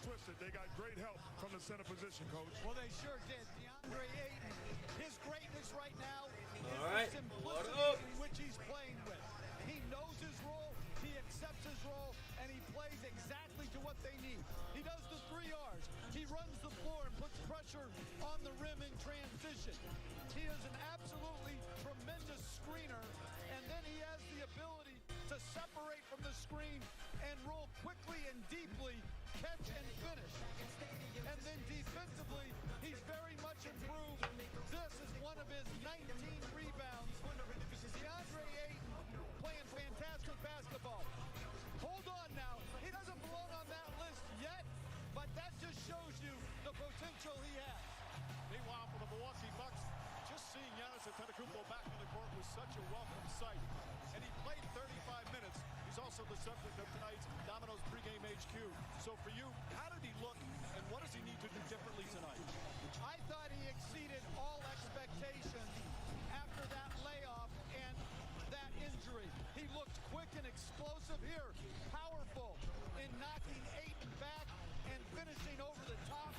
twisted. They got great help from the center position, Coach. Well, they sure did. DeAndre Ayton, his greatness right now is right. the simplicity in which he's playing with. He knows his role, he accepts his role, and he plays exactly to what they need. He does the 3 R's. He runs the floor and puts pressure on the rim in transition. He is an absolutely tremendous screener, and then he has the ability to separate from the screen and roll quickly and deeply, catch and finish. And then defensively, he's very much improved. This is one of his 19 rebounds. DeAndre Ayton playing fantastic basketball. Hold on now. He doesn't belong on that list yet, but that just shows you the potential he has. Meanwhile, for the Milwaukee Bucks, just seeing Giannis Antetokounmpo back on the court was such a welcome sight. And he played 35 minutes. He's also the subject of tonight's Domino's pregame HQ. So for you, how did he look, and what does he need to do differently tonight? I thought he exceeded all expectations after that layoff and that injury. He looked quick and explosive here, powerful in knocking Ayton back and finishing over the top.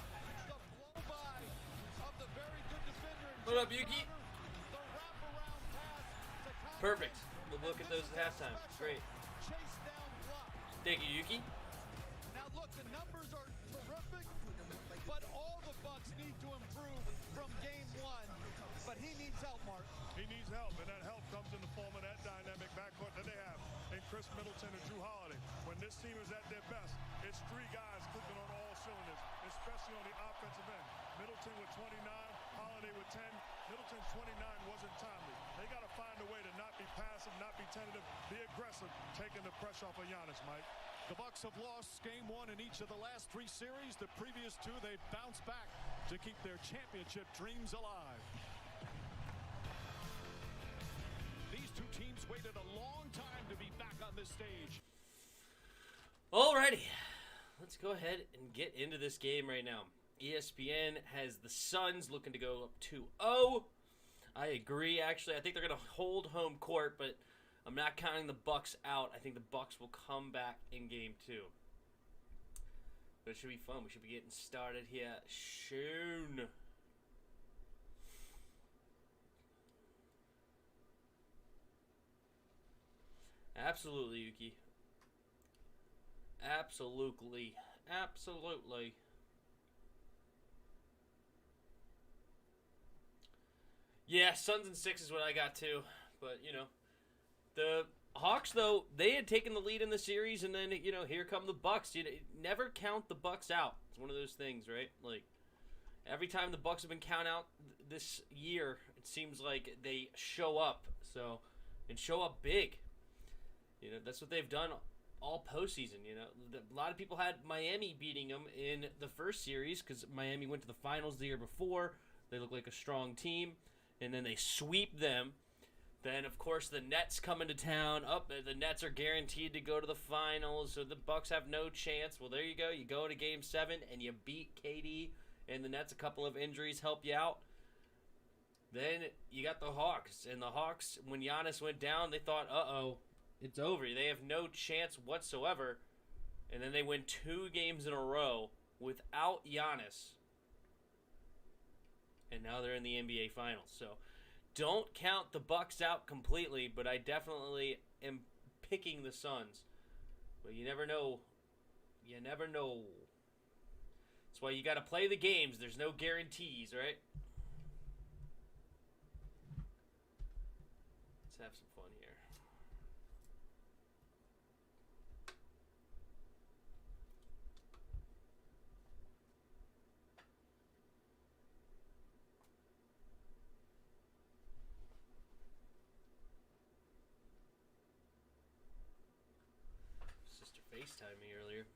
The blow-by of the very good defender. What up, Yuki? The wraparound pass to Conley. Perfect. We'll look at those at halftime. Great. Chase down block. Thank you, Yuki. Now look, the numbers are terrific, but all the Bucks need to improve from game 1. But he needs help, Mark. He needs help, and that help comes in the form of that dynamic backcourt that they have in Chris Middleton and Drew Holiday. When this team is at their best, it's 3 guys clicking on all cylinders, especially on the offensive end. Middleton with 29, Holiday with 10. Middleton's 29 wasn't timely. They got to find a way to not be passive, not be tentative, be aggressive, taking the pressure off of Giannis, Mike. The Bucks have lost game 1 in each of the last 3 series. The previous 2, they've bounced back to keep their championship dreams alive. These 2 teams waited a long time to be back on this stage. Alrighty, let's go ahead and get into this game right now. ESPN has the Suns looking to go up 2-0. I agree, actually. I think they're going to hold home court, but I'm not counting the Bucks out. I think the Bucks will come back in game 2. But it should be fun. We should be getting started here soon. Absolutely, Yuki. Absolutely. Absolutely. Yeah, Suns and 6 is what I got too. But, you know, the Hawks, though, they had taken the lead in the series, and then, you know, here come the Bucks. You never count the Bucks out. It's one of those things, right? Like, every time the Bucks have been counted out this year, it seems like they show up. So, and show up big. You know, that's what they've done all postseason, you know. A lot of people had Miami beating them in the first series because Miami went to the finals the year before. They look like a strong team. And then they sweep them. Then, of course, the Nets come into town. The Nets are guaranteed to go to the finals, so the Bucks have no chance. Well, there you go. You go to Game 7, and you beat KD, and the Nets, a couple of injuries help you out. Then you got the Hawks. And the Hawks, when Giannis went down, they thought, uh-oh, it's over. They have no chance whatsoever. And then they win 2 games in a row without Giannis. And now they're in the NBA Finals. So don't count the Bucks out completely, but I definitely am picking the Suns. But you never know. You never know. That's why you got to play the games. There's no guarantees, right? Let's have some fun here. Sister FaceTimed me earlier.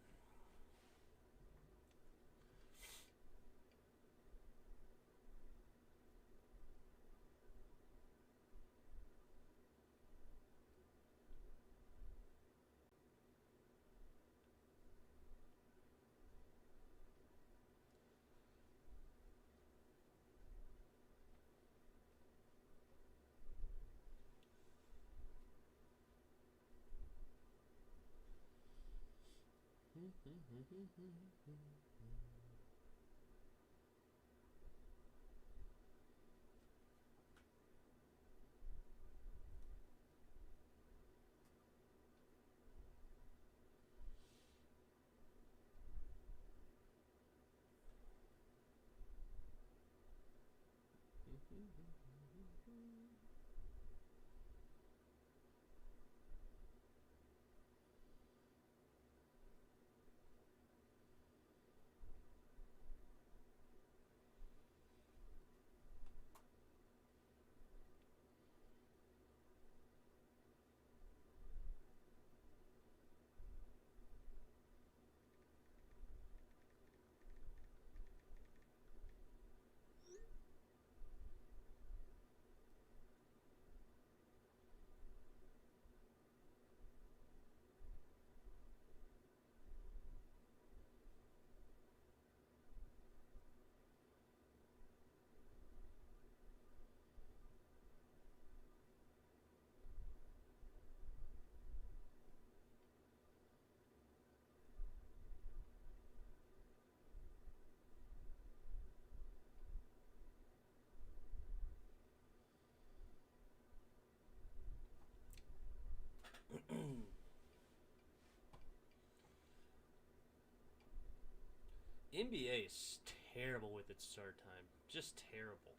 NBA is terrible with its start time. Just terrible.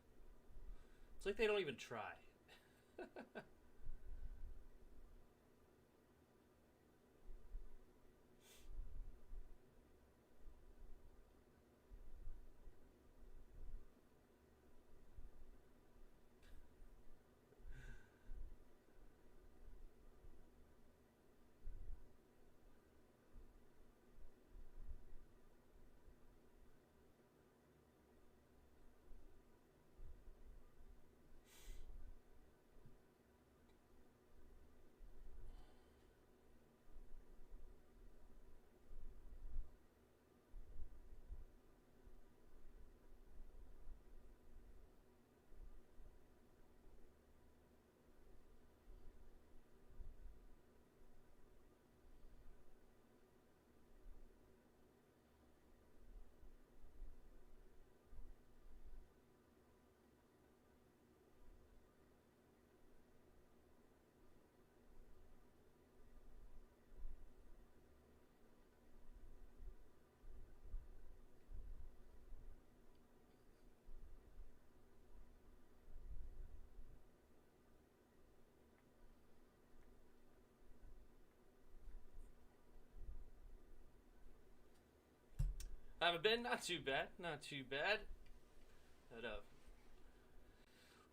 It's like they don't even try. Haven't been? Not too bad. Not too bad. Had a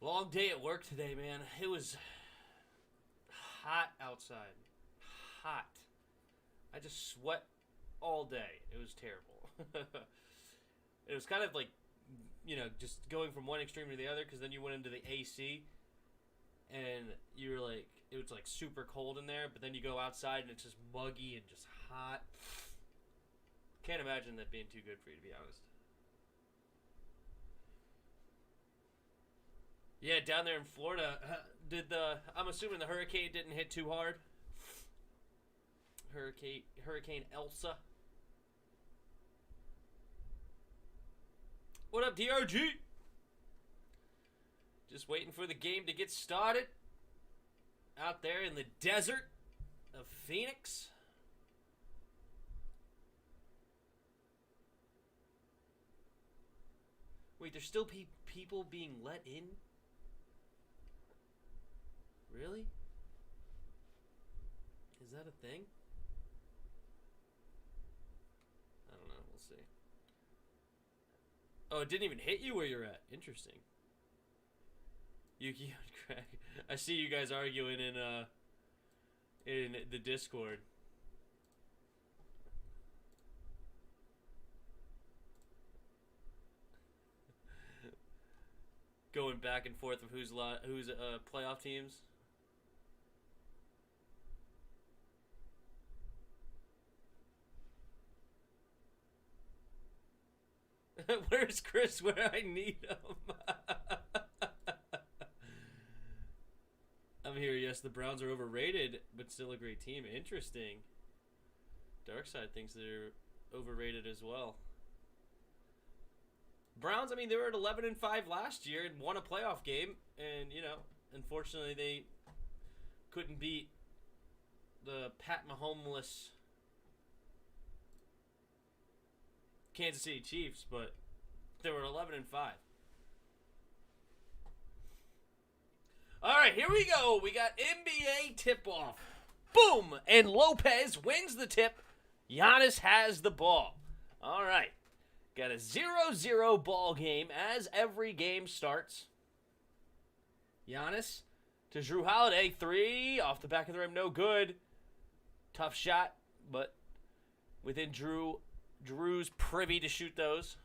long day at work today, man. It was hot outside. Hot. I just sweat all day. It was terrible. It was kind of like, you know, just going from one extreme to the other, because then you went into the AC, and you were like, it was like super cold in there, but then you go outside and it's just muggy and just hot. Can't imagine that being too good for you, to be honest. Yeah, down there in Florida, I'm assuming the hurricane didn't hit too hard? Hurricane Elsa. What up, DRG? Just waiting for the game to get started. Out there in the desert of Phoenix. Wait, there's still people being let in? Really? Is that a thing? I don't know. We'll see. Oh, it didn't even hit you where you're at. Interesting. Yuki and Craig. I see you guys arguing in the Discord. Going back and forth of who's playoff teams. Where's Chris where I need him? I'm here. Yes, the Browns are overrated, but still a great team. Interesting. Darkside thinks they're overrated as well. Browns, I mean, they were at 11-5 last year and won a playoff game. And, you know, unfortunately they couldn't beat the Pat Mahomes-less Kansas City Chiefs, but they were 11-5. All right, here we go. We got NBA tip-off. Boom! And Lopez wins the tip. Giannis has the ball. All right. Got a 0-0 ball game as every game starts. Giannis to Jrue Holiday. 3 off the back of the rim. No good. Tough shot, but within Drew's privy to shoot those.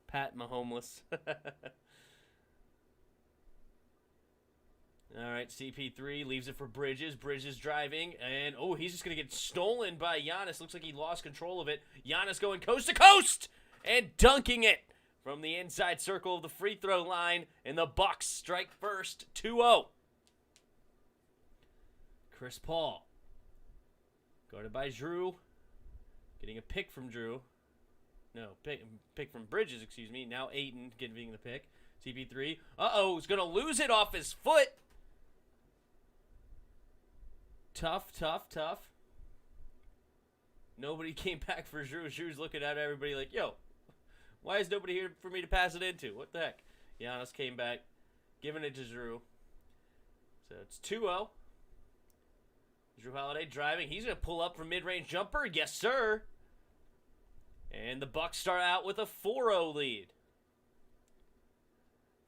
Pat Mahomes. All right, CP3 leaves it for Bridges. Bridges driving, and he's just going to get stolen by Giannis. Looks like he lost control of it. Giannis going coast to coast and dunking it from the inside circle of the free throw line, and the Bucks strike first, 2-0. Chris Paul, guarded by Jrue, getting a pick from Jrue. No, pick from Bridges, excuse me. Now Ayton getting the pick. CP3, he's going to lose it off his foot. Tough. Nobody came back for Jrue. Jrue's looking at everybody like, yo, why is nobody here for me to pass it into? What the heck? Giannis came back, giving it to Jrue. So it's 2-0. Jrue Holiday driving. He's going to pull up for mid-range jumper. Yes, sir. And the Bucks start out with a 4-0 lead.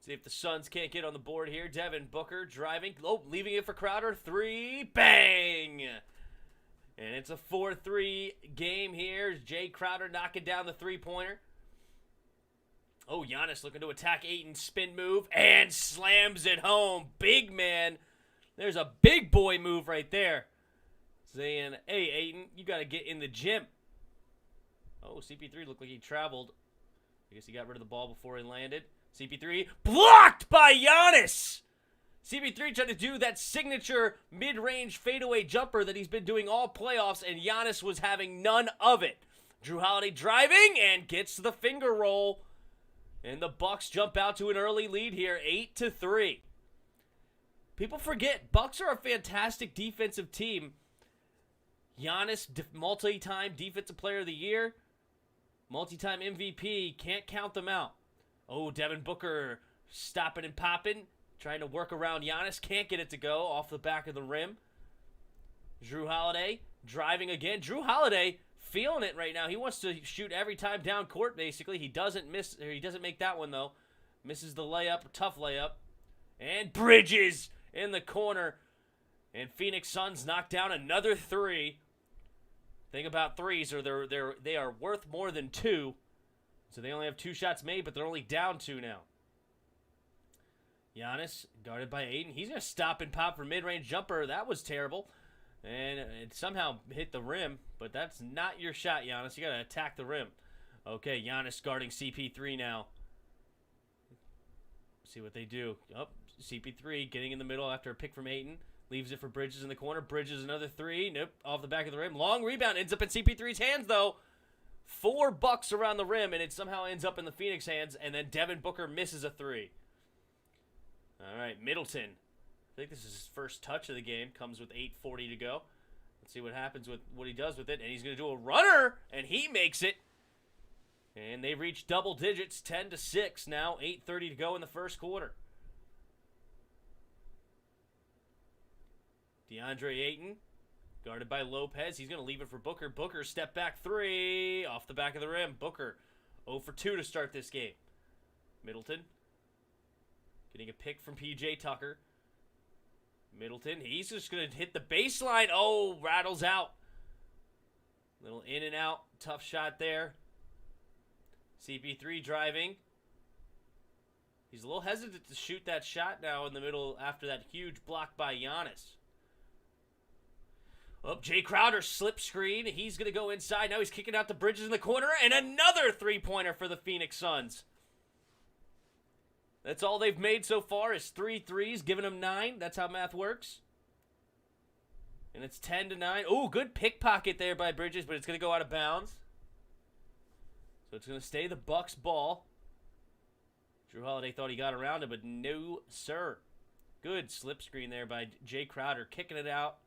See if the Suns can't get on the board here. Devin Booker driving. Leaving it for Crowder. 3. Bang! And it's a 4-3 game here. Jay Crowder knocking down the three-pointer. Giannis looking to attack Ayton. Spin move. And slams it home. Big man. There's a big boy move right there. Saying, hey, Ayton, you got to get in the gym. CP3 looked like he traveled. I guess he got rid of the ball before he landed. CP3 blocked by Giannis. CP3 tried to do that signature mid-range fadeaway jumper that he's been doing all playoffs, and Giannis was having none of it. Jrue Holiday driving and gets the finger roll. And the Bucks jump out to an early lead here, 8-3. People forget, Bucks are a fantastic defensive team. Giannis, multi-time Defensive Player of the Year, multi-time MVP, can't count them out. Devin Booker stopping and popping, trying to work around Giannis. Can't get it to go off the back of the rim. Jrue Holiday driving again. Jrue Holiday feeling it right now. He wants to shoot every time down court, basically. He doesn't make that one, though. Misses the layup, tough layup. And Bridges in the corner. And Phoenix Suns knock down another 3. Thing about threes, they are worth more than 2. So they only have 2 shots made, but they're only down 2 now. Giannis, guarded by Ayton. He's going to stop and pop for mid-range jumper. That was terrible. And it somehow hit the rim, but that's not your shot, Giannis. You got to attack the rim. Okay, Giannis guarding CP3 now. See what they do. CP3 getting in the middle after a pick from Ayton. Leaves it for Bridges in the corner. Bridges another 3. Nope, off the back of the rim. Long rebound. Ends up in CP3's hands, though. 4 Bucks around the rim, and it somehow ends up in the Phoenix hands, and then Devin Booker misses a 3. All right, Middleton. I think this is his first touch of the game. Comes with 8:40 to go. Let's see what happens with what he does with it, and he's going to do a runner, and he makes it. And they reach double digits, 10-6 now, 8:30 to go in the first quarter. DeAndre Ayton, guarded by Lopez. He's going to leave it for Booker. Booker, step back 3, off the back of the rim. Booker, 0 for 2 to start this game. Middleton, getting a pick from P.J. Tucker. Middleton, he's just going to hit the baseline. Rattles out. Little in and out. Tough shot there. CP3 driving. He's a little hesitant to shoot that shot now in the middle after that huge block by Giannis. Jay Crowder slip screen. He's going to go inside. Now he's kicking out the Bridges in the corner. And another three-pointer for the Phoenix Suns. That's all they've made so far is 3 threes, giving them 9. That's how math works. And it's 10-9. Oh, good pickpocket there by Bridges, but it's going to go out of bounds. So it's going to stay the Bucks ball. Drew Holiday thought he got around it, but no, sir. Good slip screen there by Jay Crowder, kicking it out.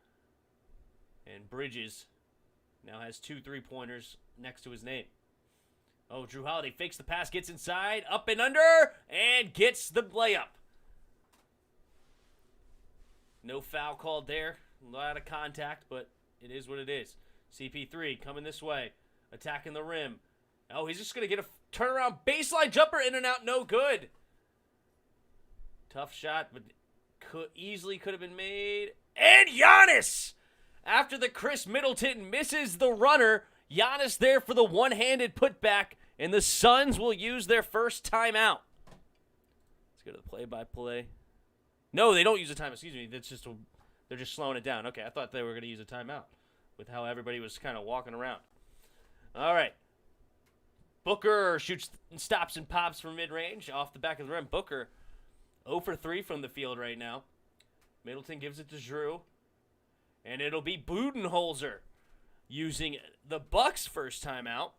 And Bridges now has 2 3-pointers next to his name. Oh, Drew Holiday fakes the pass, gets inside, up and under, and gets the layup. No foul called there. A lot of contact, but it is what it is. CP3 coming this way, attacking the rim. Oh, he's just going to get a turnaround baseline jumper, in and out, no good. Tough shot, but easily could have been made. And Giannis! After the Chris Middleton misses the runner, Giannis there for the one-handed putback, and the Suns will use their first timeout. Let's go to the play-by-play. No, they don't use a timeout. Excuse me. They're just slowing it down. Okay, I thought they were going to use a timeout with how everybody was kind of walking around. All right. Booker shoots, stops, and pops from mid-range off the back of the rim. Booker 0 for 3 from the field right now. Middleton gives it to Drew. And it'll be Budenholzer using the Bucks' first timeout.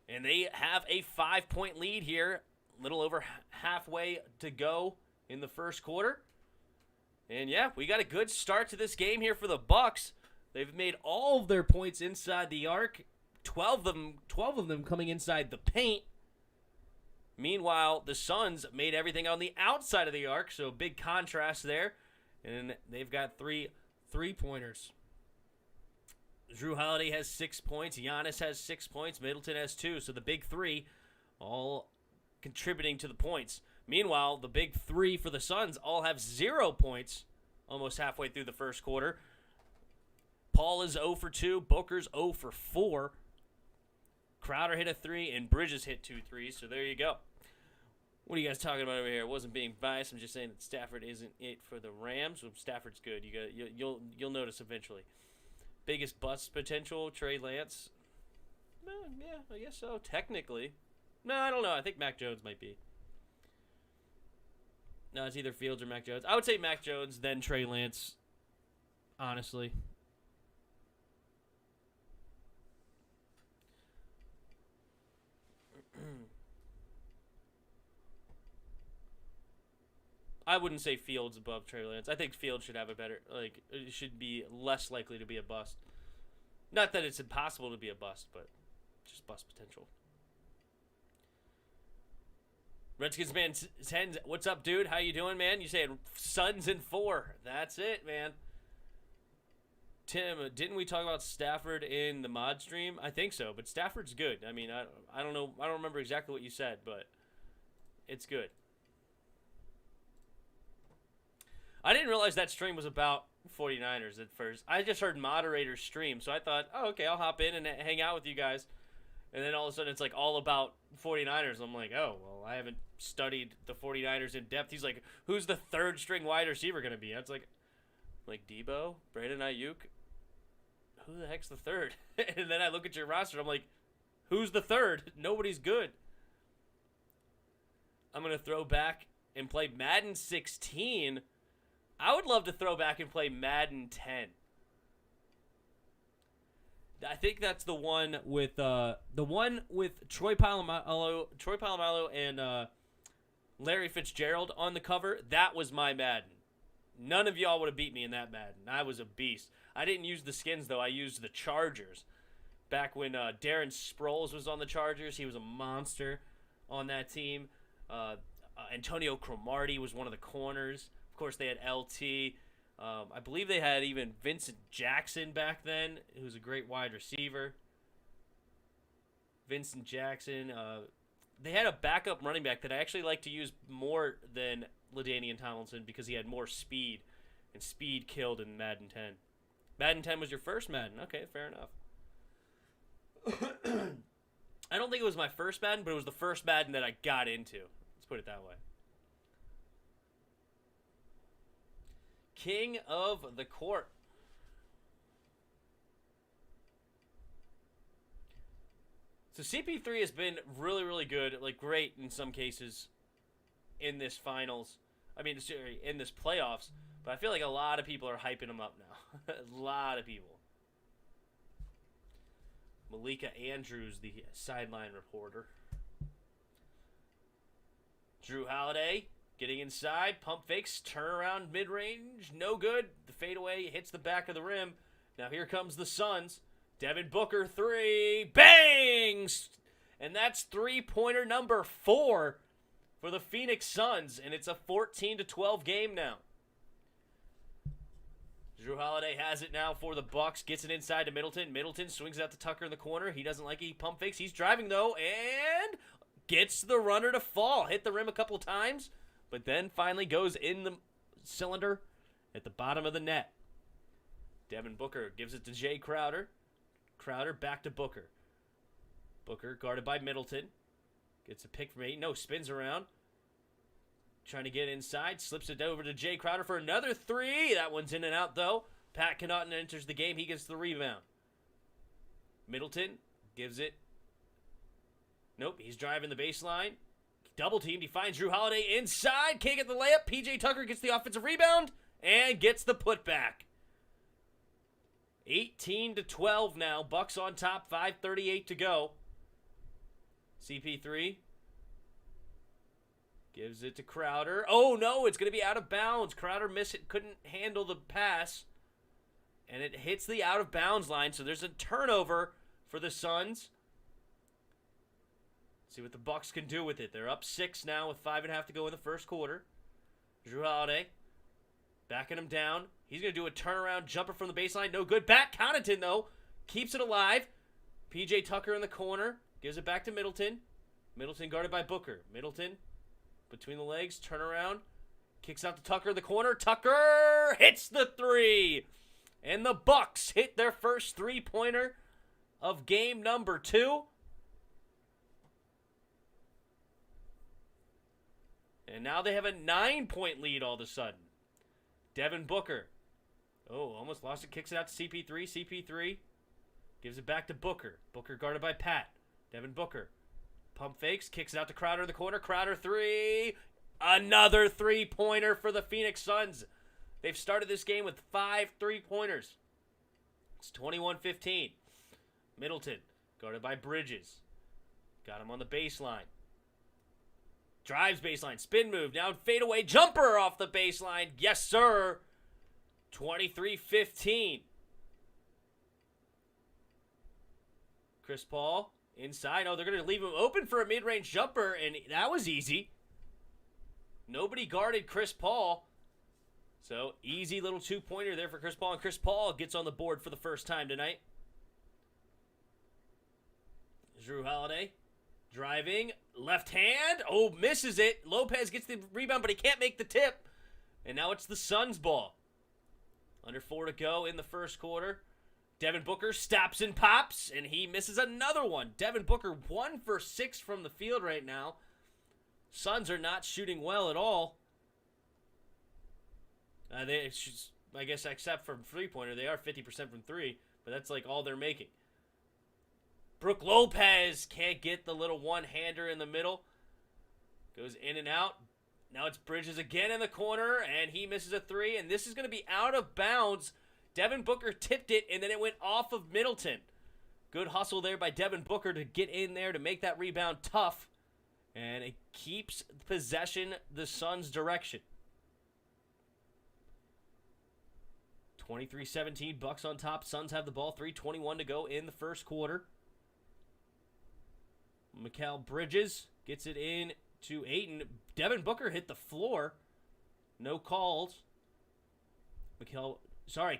And they have a 5-point lead here. A little over halfway to go in the first quarter. And yeah, we got a good start to this game here for the Bucks. They've made all of their points inside the arc. 12 of them coming inside the paint. Meanwhile, the Suns made everything on the outside of the arc, so big contrast there. And they've got 3 3-pointers. Drew Holiday has 6 points. Giannis has 6 points. Middleton has 2. So the big 3 all contributing to the points. Meanwhile, the big 3 for the Suns all have 0 points almost halfway through the first quarter. Paul is 0 for 2. Booker's 0 for 4. Crowder hit a 3, and Bridges hit 2 threes. So there you go. What are you guys talking about over here? I wasn't being biased. I'm just saying that Stafford isn't it for the Rams. Well, Stafford's good. You'll notice eventually. Biggest bust potential, Trey Lance. Yeah, I guess so. Technically. No, I don't know. I think Mac Jones might be. No, it's either Fields or Mac Jones. I would say Mac Jones, then Trey Lance, honestly. I wouldn't say Fields above Trey Lance. I think Fields should have a better, it should be less likely to be a bust. Not that it's impossible to be a bust, but just bust potential. Redskins man 10, what's up, dude? How you doing, man? You saying Suns in 4. That's it, man. Tim, didn't we talk about Stafford in the mod stream? I think so, but Stafford's good. I mean, I don't know. I don't remember exactly what you said, but it's good. I didn't realize that stream was about 49ers at first. I just heard moderators stream, so I thought, oh, okay, I'll hop in and hang out with you guys. And then all of a sudden it's like all about 49ers. I'm like, oh, well, I haven't studied the 49ers in depth. He's like, who's the third string wide receiver going to be? It's like Debo, Brandon Ayuk. Who the heck's the third? And then I look at your roster. I'm like, who's the third? Nobody's good. I'm going to throw back and play Madden 16. I would love to throw back and play Madden 10. I think that's the one with Troy Polamalu and Larry Fitzgerald on the cover. That was my Madden. None of y'all would have beat me in that Madden. I was a beast. I didn't use the skins though. I used the Chargers. Back when Darren Sproles was on the Chargers, he was a monster on that team. Antonio Cromartie was one of the corners. Of course, they had LT. I believe they had even Vincent Jackson back then, who was a great wide receiver. Vincent Jackson. They had a backup running back that I actually like to use more than LaDainian Tomlinson because he had more speed, and speed killed in Madden 10. Madden 10 was your first Madden. Okay, fair enough. I don't think it was my first Madden, but it was the first Madden that I got into. Let's put it that way. King of the court. So CP3 has been really, really good, like great in some cases in this finals. I mean, in this playoffs. But I feel like a lot of people are hyping him up now. A lot of people. Malika Andrews, the sideline reporter. Drew Holiday getting inside. Pump fakes. Turnaround mid-range. No good. The fadeaway hits the back of the rim. Now here comes the Suns. Devin Booker, 3. Bangs! And that's three-pointer number 4 for the Phoenix Suns. And it's a 14-12 game now. Drew Holiday has it now for the Bucks. Gets it inside to Middleton. Middleton swings it out to Tucker in the corner. He doesn't like it. He pump fakes. He's driving, though, and gets the runner to fall. Hit the rim a couple times, but then finally goes in the cylinder at the bottom of the net. Devin Booker gives it to Jay Crowder. Crowder back to Booker. Booker guarded by Middleton. Gets a pick from 8. No, spins around. Trying to get inside. Slips it over to Jay Crowder for another 3. That one's in and out, though. Pat Connaughton enters the game. He gets the rebound. Middleton gives it. Nope, he's driving the baseline. Double teamed. He finds Drew Holiday inside. Can't get the layup. PJ Tucker gets the offensive rebound and gets the putback. 18-12 now. Bucks on top. 5:38 to go. CP3 gives it to Crowder. Oh, no, it's going to be out of bounds. Crowder missed it, couldn't handle the pass. And it hits the out of bounds line, so there's a turnover for the Suns. See what the Bucks can do with it. They're up 6 now with 5.5 to go in the first quarter. Drew Holiday backing him down. He's going to do a turnaround jumper from the baseline. No good. Back Connaughton, though. Keeps it alive. PJ Tucker in the corner. Gives it back to Middleton. Middleton guarded by Booker. Middleton between the legs. Turnaround. Kicks out to Tucker in the corner. Tucker hits the 3. And the Bucks hit their first three-pointer of game number 2. And now they have a 9-point lead all of a sudden. Devin Booker. Oh, almost lost it. Kicks it out to CP3. CP3 gives it back to Booker. Booker guarded by Pat. Devin Booker. Pump fakes. Kicks it out to Crowder in the corner. Crowder 3. Another three-pointer for the Phoenix Suns. They've started this game with 5 3-pointers. It's 21-15. Middleton guarded by Bridges. Got him on the baseline. Drives baseline, spin move, now fadeaway jumper off the baseline. Yes, sir. 23-15. Chris Paul inside. Oh, they're going to leave him open for a mid-range jumper, and that was easy. Nobody guarded Chris Paul. So, easy little 2-pointer there for Chris Paul, and Chris Paul gets on the board for the first time tonight. Drew Holiday. Driving, left hand, oh, misses it. Lopez gets the rebound, but he can't make the tip. And now it's the Suns' ball. Under 4 to go in the first quarter. Devin Booker stops and pops, and he misses another one. Devin Booker 1 for 6 from the field right now. Suns are not shooting well at all. I guess except for three-pointer, they are 50% from 3, but that's like all they're making. Brook Lopez can't get the little one-hander in the middle. Goes in and out. Now it's Bridges again in the corner, and he misses a 3, and this is going to be out of bounds. Devin Booker tipped it, and then it went off of Middleton. Good hustle there by Devin Booker to get in there to make that rebound tough, and it keeps possession the Suns' direction. 23-17, Bucks on top. Suns have the ball. 3:21 to go in the first quarter. Mikal Bridges gets it in to Ayton. Devin Booker hit the floor. No calls.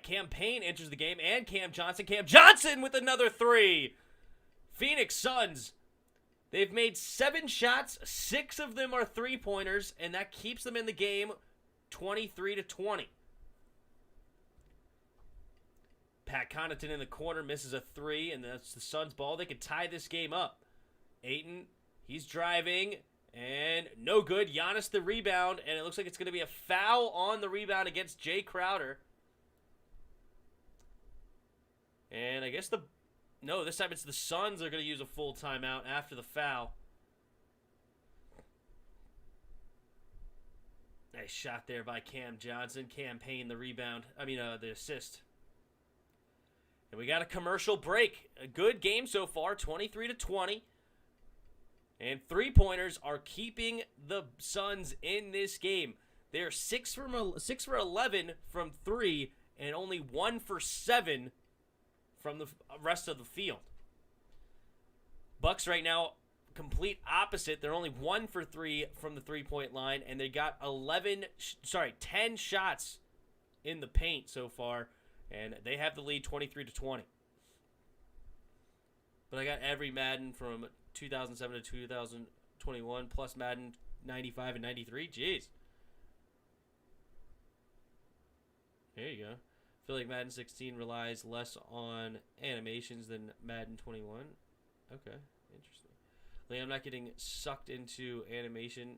Cam Payne enters the game, and Cam Johnson. Cam Johnson with another 3. Phoenix Suns. They've made 7 shots. 6 of them are three-pointers, and that keeps them in the game 23-20. Pat Connaughton in the corner misses a 3, and that's the Suns' ball. They could tie this game up. Ayton, he's driving, and no good. Giannis the rebound, and it looks like it's going to be a foul on the rebound against Jay Crowder. And I guess this time it's the Suns are going to use a full timeout after the foul. Nice shot there by Cam Johnson. Cam Payne, the rebound. The assist. And we got a commercial break. A good game so far, 23-20. And three-pointers are keeping the Suns in this game. They're 6 for 11 from 3 and only 1 for 7 from the rest of the field. Bucks right now, complete opposite. They're only 1 for 3 from the three-point line, and they got 10 shots in the paint so far, and they have the lead 23-20. But I got every Madden from 2007 to 2021 plus Madden 95 and 93. Jeez. There you go. I feel like Madden 16 relies less on animations than Madden 21. Okay, interesting. Like, I'm not getting sucked into animation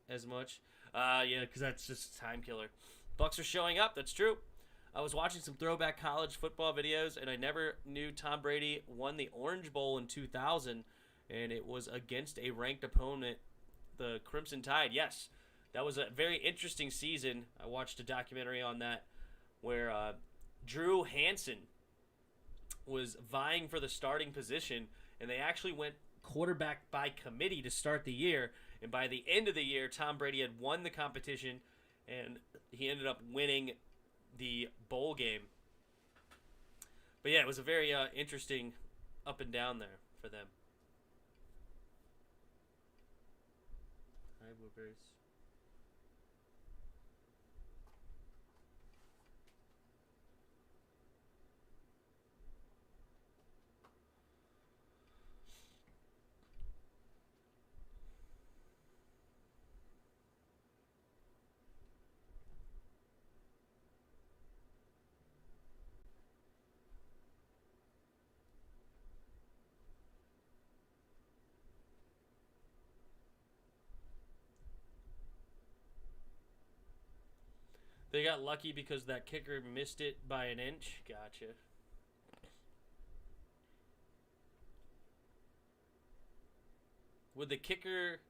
as much. Yeah, because that's just a time killer. Bucks are showing up. That's true. I was watching some throwback college football videos, and I never knew Tom Brady won the Orange Bowl in 2000, and it was against a ranked opponent, the Crimson Tide. Yes, that was a very interesting season. I watched a documentary on that where Drew Hansen was vying for the starting position, and they actually went quarterback by committee to start the year, and by the end of the year, Tom Brady had won the competition, and he ended up winning the bowl game. But yeah, it was a very interesting up and down there for them. Hi, Blueberries. They got lucky because that kicker missed it by an inch. Gotcha. Would the kicker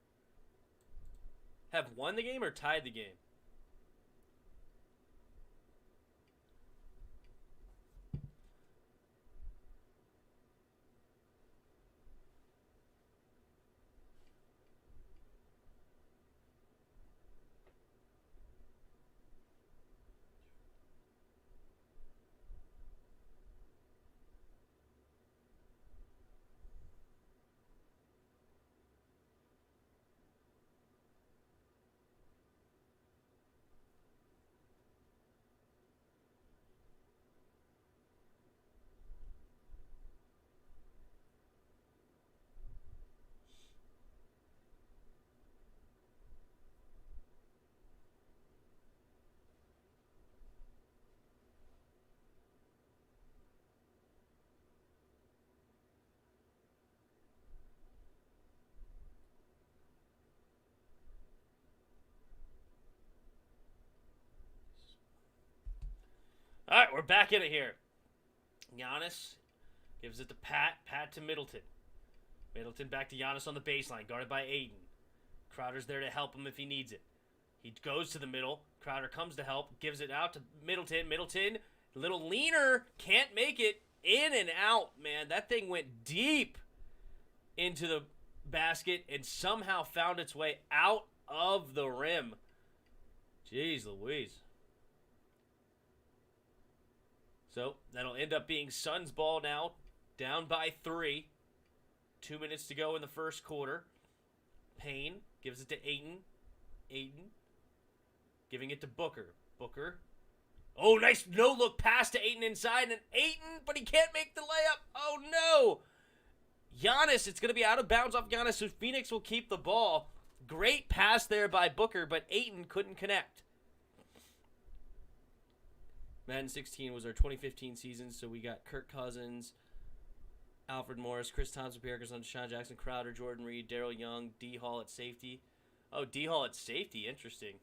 have won the game or tied the game? All right, we're back in it here. Giannis gives it to Pat. Pat to Middleton. Middleton back to Giannis on the baseline, guarded by Ayton. Crowder's there to help him if he needs it. He goes to the middle. Crowder comes to help, gives it out to Middleton. Middleton, a little leaner, can't make it. In and out, man. That thing went deep into the basket and somehow found its way out of the rim. Jeez Louise. So that'll end up being Suns ball now, down by 3. 2 minutes to go in the first quarter. Payne gives it to Ayton. Ayton giving it to Booker. Booker. Oh, nice no-look pass to Ayton inside. And Ayton, but he can't make the layup. Oh, no. Giannis, it's going to be out of bounds off Giannis, so Phoenix will keep the ball. Great pass there by Booker, but Ayton couldn't connect. Madden 16 was our 2015 season, so we got Kirk Cousins, Alfred Morris, Chris Thompson, Pierre Garçon, Deshaun Jackson, Crowder, Jordan Reed, Darrell Young, D. Hall at safety. Oh, D. Hall at safety. Interesting.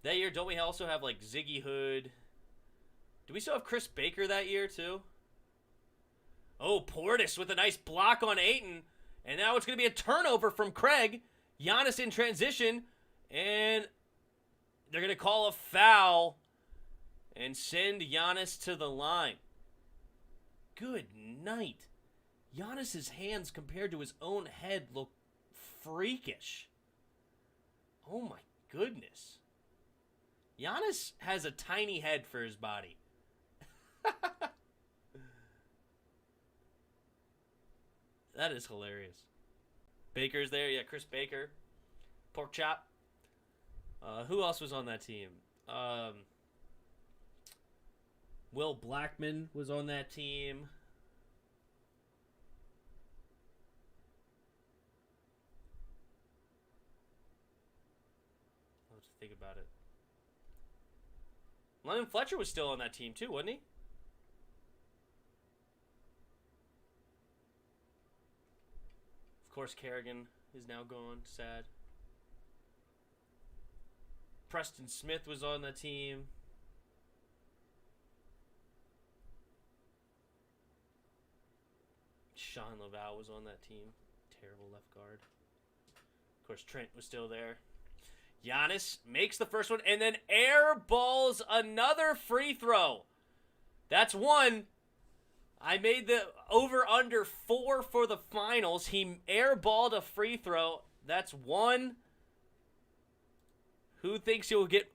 That year, don't we also have, like, Ziggy Hood? Do we still have Chris Baker that year, too? Oh, Portis with a nice block on Ayton. And now it's going to be a turnover from Craig. Giannis in transition. And They're going to call a foul and send Giannis to the line. Good night. Giannis's hands compared to his own head look freakish. Oh my goodness. Giannis has a tiny head for his body. That is hilarious. Baker's there. Yeah, Chris Baker. Pork chop. Who else was on that team? Will Blackman was on that team. I'll have to think about it. Lennon Fletcher was still on that team too, wasn't he? Of course, Kerrigan is now gone. Sad. Preston Smith was on that team. Sean Laval was on that team. Terrible left guard. Of course, Trent was still there. Giannis makes the first one and then airballs another free throw. That's one. I made the over-under 4 for the finals. He airballed a free throw. That's one. Who thinks he'll get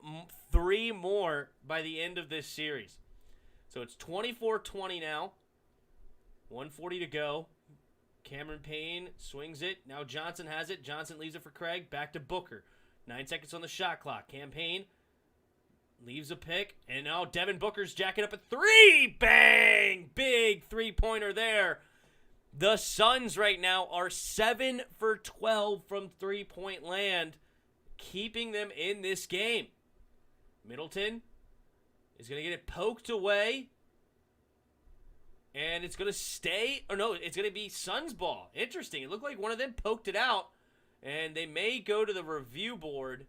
3 more by the end of this series? So it's 24-20 now. 1:40 to go. Cameron Payne swings it. Now Johnson has it. Johnson leaves it for Craig. Back to Booker. 9 seconds on the shot clock. Cam Payne leaves a pick. And now Devin Booker's jacking up a 3. Bang! Big three-pointer there. The Suns right now are 7 for 12 from three-point land, keeping them in this game. Middleton is going to get it poked away. And it's going to stay. Or no, it's going to be Suns ball. Interesting. It looked like one of them poked it out. And they may go to the review board.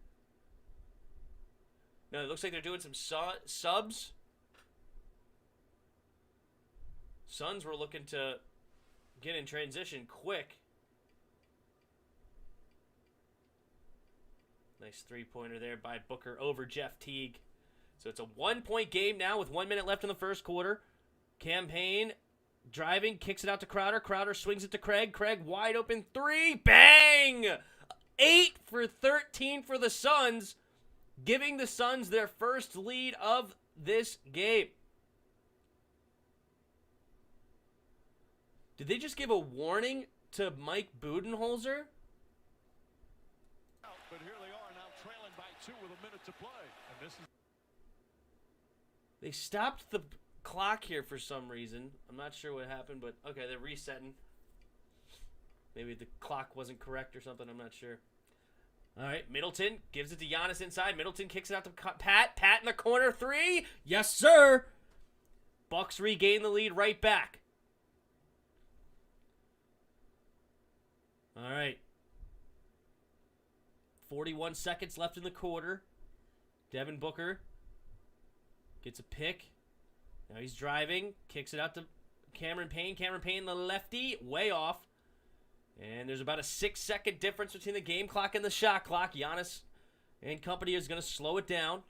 No, it looks like they're doing some subs. Suns were looking to get in transition quick. Nice three-pointer there by Booker over Jeff Teague. So it's a 1-point game now with 1 minute left in the first quarter. Cam Payne driving, kicks it out to Crowder. Crowder swings it to Craig. Craig wide open 3. Bang! 8 for 13 for the Suns, giving the Suns their first lead of this game. Did they just give a warning to Mike Budenholzer? But here they are now trailing by 2 with a minute to play. And this is They stopped the clock here for some reason. I'm not sure what happened, but okay, they're resetting. Maybe the clock wasn't correct or something. I'm not sure. All right, Middleton gives it to Giannis inside. Middleton kicks it out to Pat. Pat in the corner, 3. Yes, sir. Bucks regain the lead right back. All right. 41 seconds left in the quarter. Devin Booker gets a pick. Now he's driving. Kicks it out to Cameron Payne. Cameron Payne, the lefty, way off. And there's about a 6-second difference between the game clock and the shot clock. Giannis and company is going to slow it down.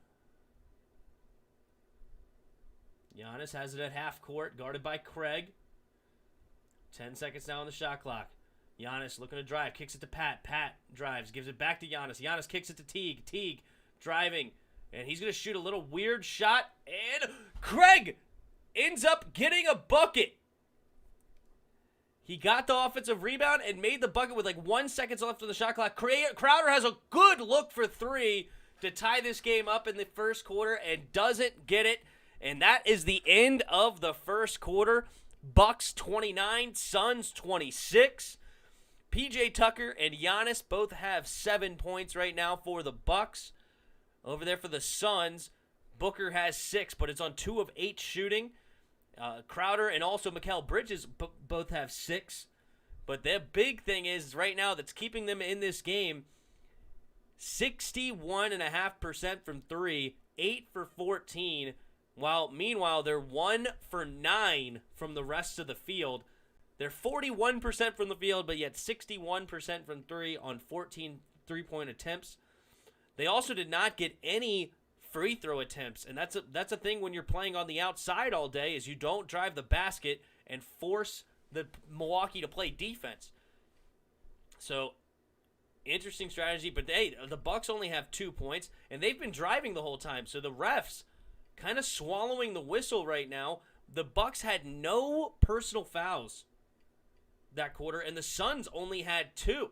Giannis has it at half court, guarded by Craig. 10 seconds now on the shot clock. Giannis looking to drive, kicks it to Pat. Pat drives, gives it back to Giannis. Giannis kicks it to Teague. Teague driving, and he's going to shoot a little weird shot. And Craig ends up getting a bucket. He got the offensive rebound and made the bucket with like 1 second left on the shot clock. Crowder has a good look for 3 to tie this game up in the first quarter and doesn't get it. And that is the end of the first quarter. Bucks 29, Suns 26. PJ Tucker and Giannis both have 7 points right now for the Bucks. Over there for the Suns, Booker has 6, but it's on 2 of 8 shooting. Crowder and also Mikal Bridges both have 6. But the big thing is right now that's keeping them in this game, 61.5% from 3, 8 for 14. Meanwhile, they're 1 for 9 from the rest of the field. They're 41% from the field, but yet 61% from 3 on 14 three-point attempts. They also did not get any free throw attempts, and that's a thing when you're playing on the outside all day, is you don't drive the basket and force the Milwaukee to play defense. So, interesting strategy, but the Bucks only have 2 points, and they've been driving the whole time. So the refs kind of swallowing the whistle right now. The Bucks had no personal fouls that quarter, and the Suns only had 2.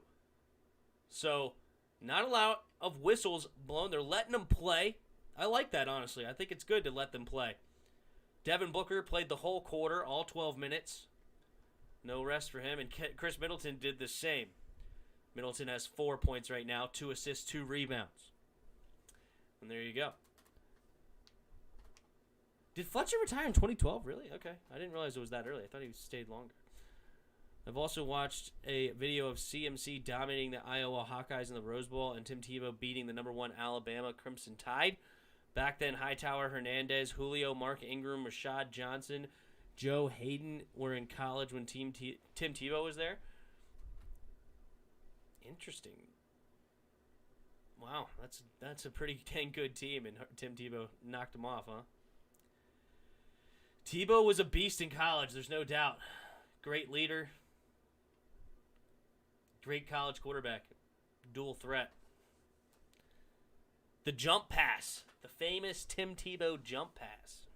So, not a lot of whistles blown. They're letting them play. I like that, honestly. I think it's good to let them play. Devin Booker played the whole quarter, all 12 minutes. No rest for him, and Chris Middleton did the same. Middleton has 4 points right now, 2 assists, 2 rebounds. And there you go. Did Fletcher retire in 2012? Really? Okay. I didn't realize it was that early. I thought he stayed longer. I've also watched a video of CMC dominating the Iowa Hawkeyes in the Rose Bowl and Tim Tebow beating the number 1 Alabama Crimson Tide. Back then, Hightower, Hernandez, Julio, Mark Ingram, Rashad Johnson, Joe Hayden were in college when Tim Tebow was there. Interesting. Wow, that's a pretty dang good team, and Tim Tebow knocked him off, huh? Tebow was a beast in college, there's no doubt. Great leader. Great college quarterback. Dual threat. The jump pass. The famous Tim Tebow jump pass.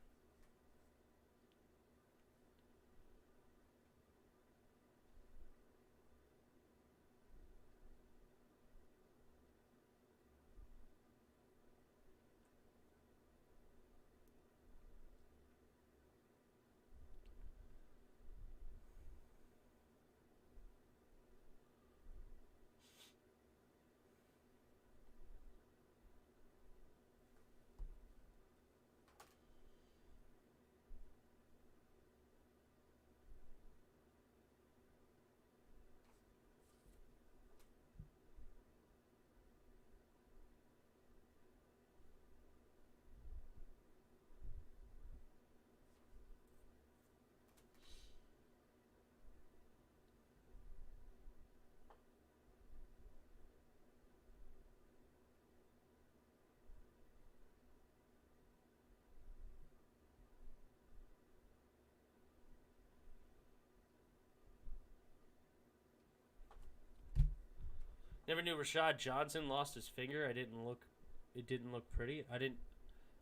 Never knew Rashad Johnson lost his finger. It didn't look pretty. I don't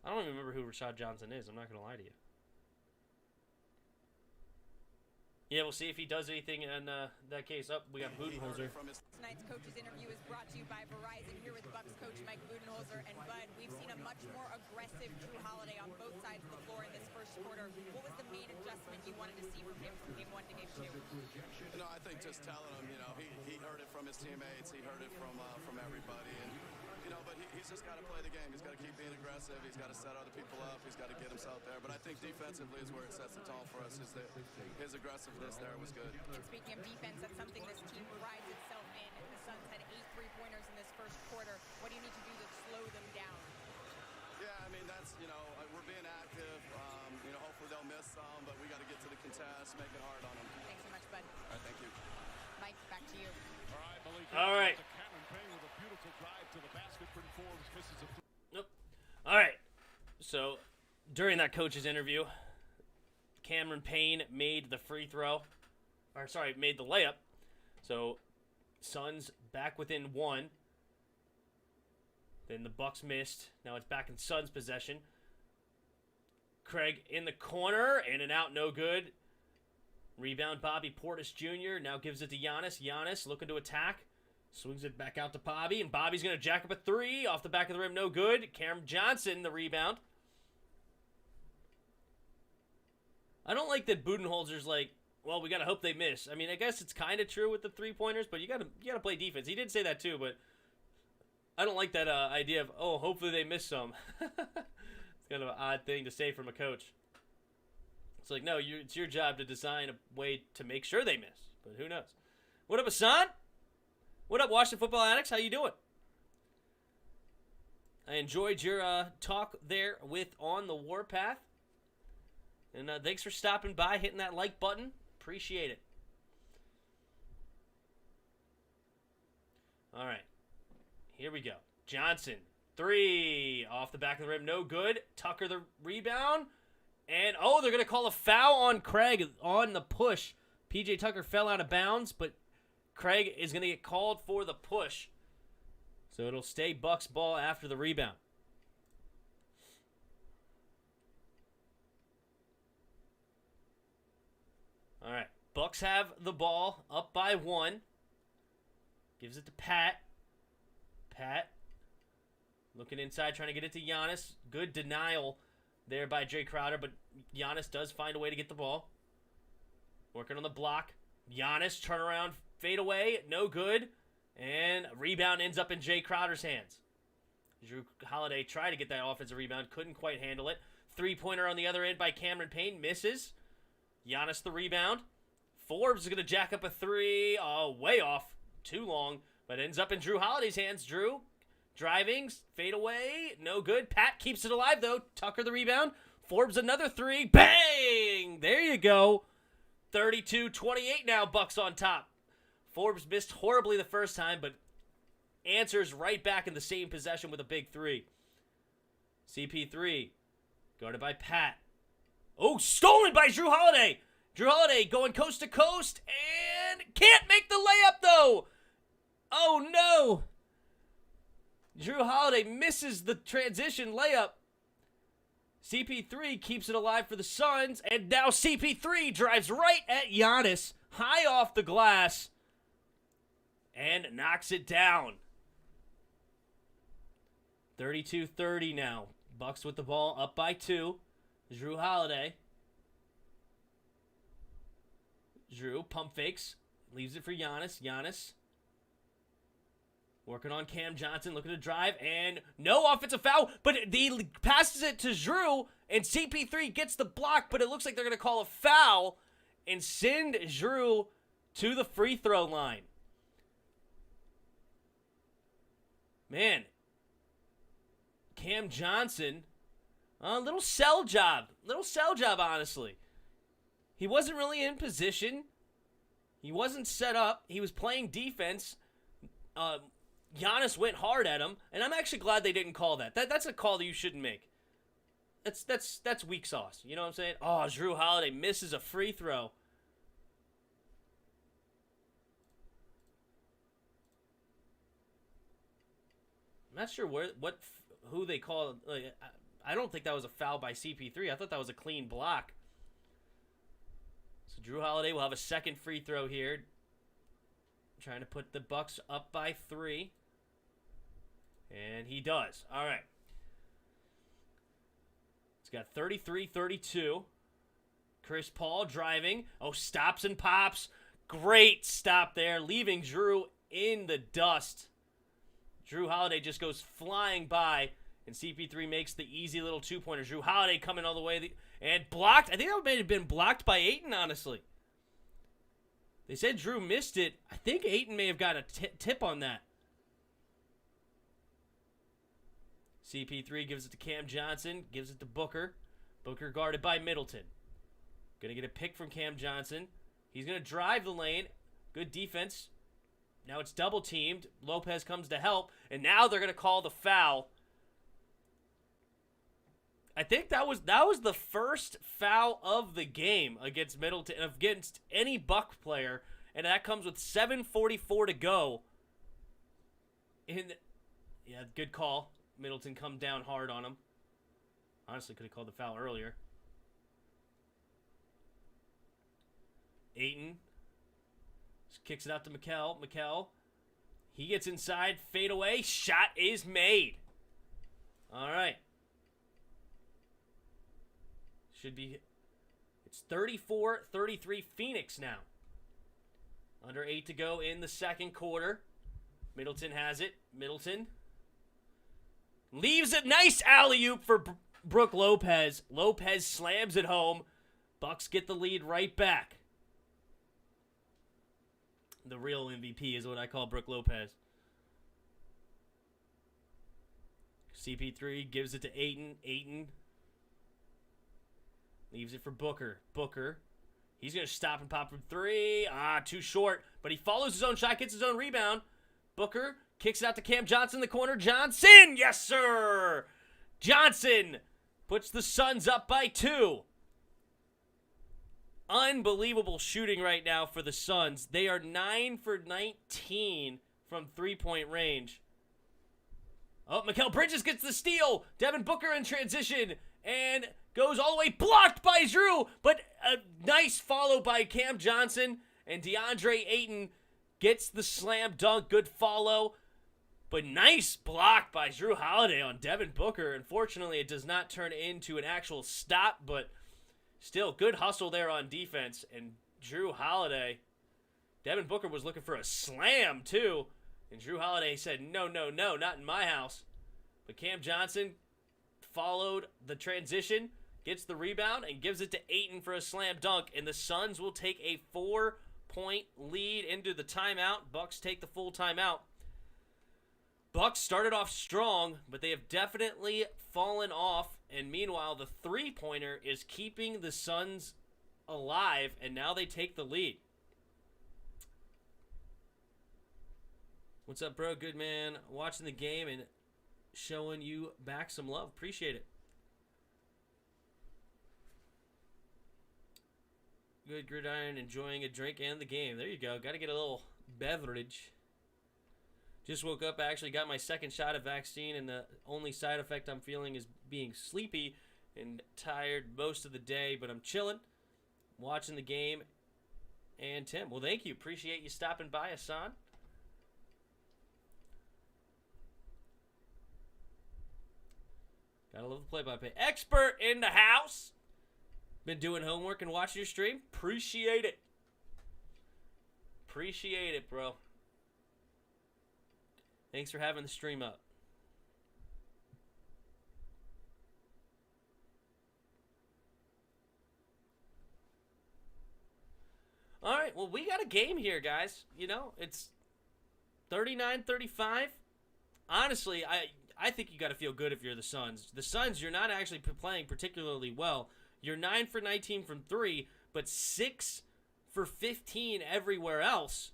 even remember who Rashad Johnson is. I'm not gonna lie to you. Yeah, we'll see if he does anything in that case. We got Budenholzer. Tonight's coach's interview is brought to you by Verizon. Here with Bucks coach Mike Budenholzer. And Bud, we've seen a much more aggressive Drew Holiday on both sides of the floor in this first quarter. What was the main adjustment you wanted to see from him from game 1 to game 2? I think just telling him, he heard it from his teammates. He heard it from everybody. And, but he's just got to play the game. He's got to keep being aggressive. He's got to set other people up. He's got to get himself there. But I think defensively is where it sets the tone for us. Is that his aggressiveness there was good. And speaking of defense, that's something this team prides itself in. The Suns had 8 3-pointers in this first quarter. What do you need to do to slow them down? Yeah, that's, we're being active. Hopefully they'll miss some, but we got to get to the contest, make it hard on them. Thanks so much, Bud. All right, thank you. Mike, back to you. All right, Malik. All right. With a beautiful drive to the basket, Forbes misses a Nope. All right. So, during that coach's interview, Cameron Payne made the made the layup. So, Suns back within 1. Then the Bucks missed. Now it's back in Suns' possession. Craig in the corner, in and out, no good. Rebound, Bobby Portis Jr. now gives it to Giannis. Giannis looking to attack. Swings it back out to Bobby, and Bobby's going to jack up a 3 off the back of the rim. No good. Cameron Johnson, the rebound. I don't like that Budenholzer's like, well, we got to hope they miss. I guess it's kind of true with the 3-pointers, but you got to play defense. He did say that too, but I don't like that idea of, hopefully they miss some. It's kind of an odd thing to say from a coach. It's like, no, it's your job to design a way to make sure they miss, but who knows? What up, Hassan? What up, Washington Football Addicts? How you doing? I enjoyed your talk there with On the Warpath. And thanks for stopping by, hitting that like button. Appreciate it. All right. Here we go. Johnson 3 off the back of the rim, no good. Tucker the rebound. And, they're going to call a foul on Craig on the push. PJ Tucker fell out of bounds, but Craig is going to get called for the push. So it'll stay Bucks ball after the rebound. All right, Bucks have the ball up by 1. Gives it to Pat. Pat looking inside, trying to get it to Giannis. Good denial there by Jay Crowder, but Giannis does find a way to get the ball. Working on the block. Giannis, turnaround, fade away, no good. And rebound ends up in Jay Crowder's hands. Drew Holiday tried to get that offensive rebound, couldn't quite handle it. 3-pointer on the other end by Cameron Payne, misses. Giannis the rebound. Forbes is going to jack up a 3. Way off. Too long, but ends up in Drew Holiday's hands. Drew driving, fade away, no good. Pat keeps it alive, though. Tucker the rebound. Forbes another 3. Bang! There you go. 32-28 now, Bucks on top. Forbes missed horribly the first time, but answers right back in the same possession with a big 3. CP3, guarded by Pat. Stolen by Drew Holiday. Drew Holiday going coast to coast and can't make the layup, though. Oh, no. Drew Holiday misses the transition layup. CP3 keeps it alive for the Suns, and now CP3 drives right at Giannis, high off the glass, and knocks it down. 32-30 now. Bucks with the ball, up by 2. Drew Holiday. Drew pump fakes, leaves it for Giannis. Giannis working on Cam Johnson, looking to drive, and no offensive foul, but he passes it to Drew, and CP3 gets the block, but it looks like they're going to call a foul and send Drew to the free throw line. Man, Cam Johnson, little sell job, honestly. He wasn't really in position. He wasn't set up. He was playing defense. Giannis went hard at him, and I'm actually glad they didn't call that. That's a call that you shouldn't make. That's weak sauce. You know what I'm saying? Drew Holiday misses a free throw. I'm not sure who they called. I don't think that was a foul by CP3. I thought that was a clean block. So Drew Holiday will have a second free throw here. Trying to put the Bucks up by 3. And he does. All right. It's got 33-32. Chris Paul driving. Stops and pops. Great stop there, leaving Drew in the dust. Drew Holiday just goes flying by, and CP3 makes the easy little 2-pointer. Drew Holiday coming all the way and blocked. I think that may have been blocked by Ayton, honestly. They said Drew missed it. I think Ayton may have got a tip on that. CP3 gives it to Cam Johnson, gives it to Booker. Booker guarded by Middleton. Going to get a pick from Cam Johnson. He's going to drive the lane. Good defense. Now it's double teamed. Lopez comes to help, and now they're going to call the foul. I think that was the first foul of the game against Middleton, against any Buck player, and that comes with 7:44 to go. Good call. Middleton come down hard on him. Honestly, could have called the foul earlier. Ayton kicks it out to Mikal. Mikal, he gets inside, fade away, shot is made. All right. It's 34-33 Phoenix now. Under 8 to go in the second quarter. Middleton has it. Middleton leaves a nice alley-oop for Brook Lopez. Lopez slams it home. Bucks get the lead right back. The real MVP is what I call Brook Lopez. CP3 gives it to Ayton. Ayton leaves it for Booker. Booker. He's going to stop and pop from 3. Too short. But he follows his own shot, gets his own rebound. Booker Kicks it out to Cam Johnson in the corner. Johnson! Yes, sir! Johnson puts the Suns up by 2. Unbelievable shooting right now for the Suns. They are 9 for 19 from three-point range. Oh, Mikal Bridges gets the steal. Devin Booker in transition and goes all the way, blocked by Drew, but a nice follow by Cam Johnson, and DeAndre Ayton gets the slam dunk. Good follow, but nice block by Drew Holiday on Devin Booker. Unfortunately, it does not turn into an actual stop, but still good hustle there on defense. And Drew Holiday, Devin Booker was looking for a slam too, and Drew Holiday said, no, not in my house. But Cam Johnson followed the transition, gets the rebound, and gives it to Ayton for a slam dunk. And the Suns will take a 4-point lead into the timeout. Bucks take the full timeout. Bucks started off strong, but they have definitely fallen off. And meanwhile, the three-pointer is keeping the Suns alive, and now they take the lead. What's up, bro? Good, man. Watching the game and showing you back some love. Appreciate it. Good gridiron, enjoying a drink and the game. There you go. Got to get a little beverage. Just woke up. I actually got my second shot of vaccine, and the only side effect I'm feeling is being sleepy and tired most of the day, but I'm chilling, watching the game. And Tim, well, thank you. Appreciate you stopping by, Hassan. Gotta love the play-by-play. Expert in the house. Been doing homework and watching your stream. Appreciate it. Appreciate it, bro. Thanks for having the stream up. All right, well, we got a game here, guys. You know, it's 39-35. Honestly, I think you got to feel good if you're the Suns. The Suns, you're not actually playing particularly well. You're 9 for 19 from 3, but 6 for 15 everywhere else.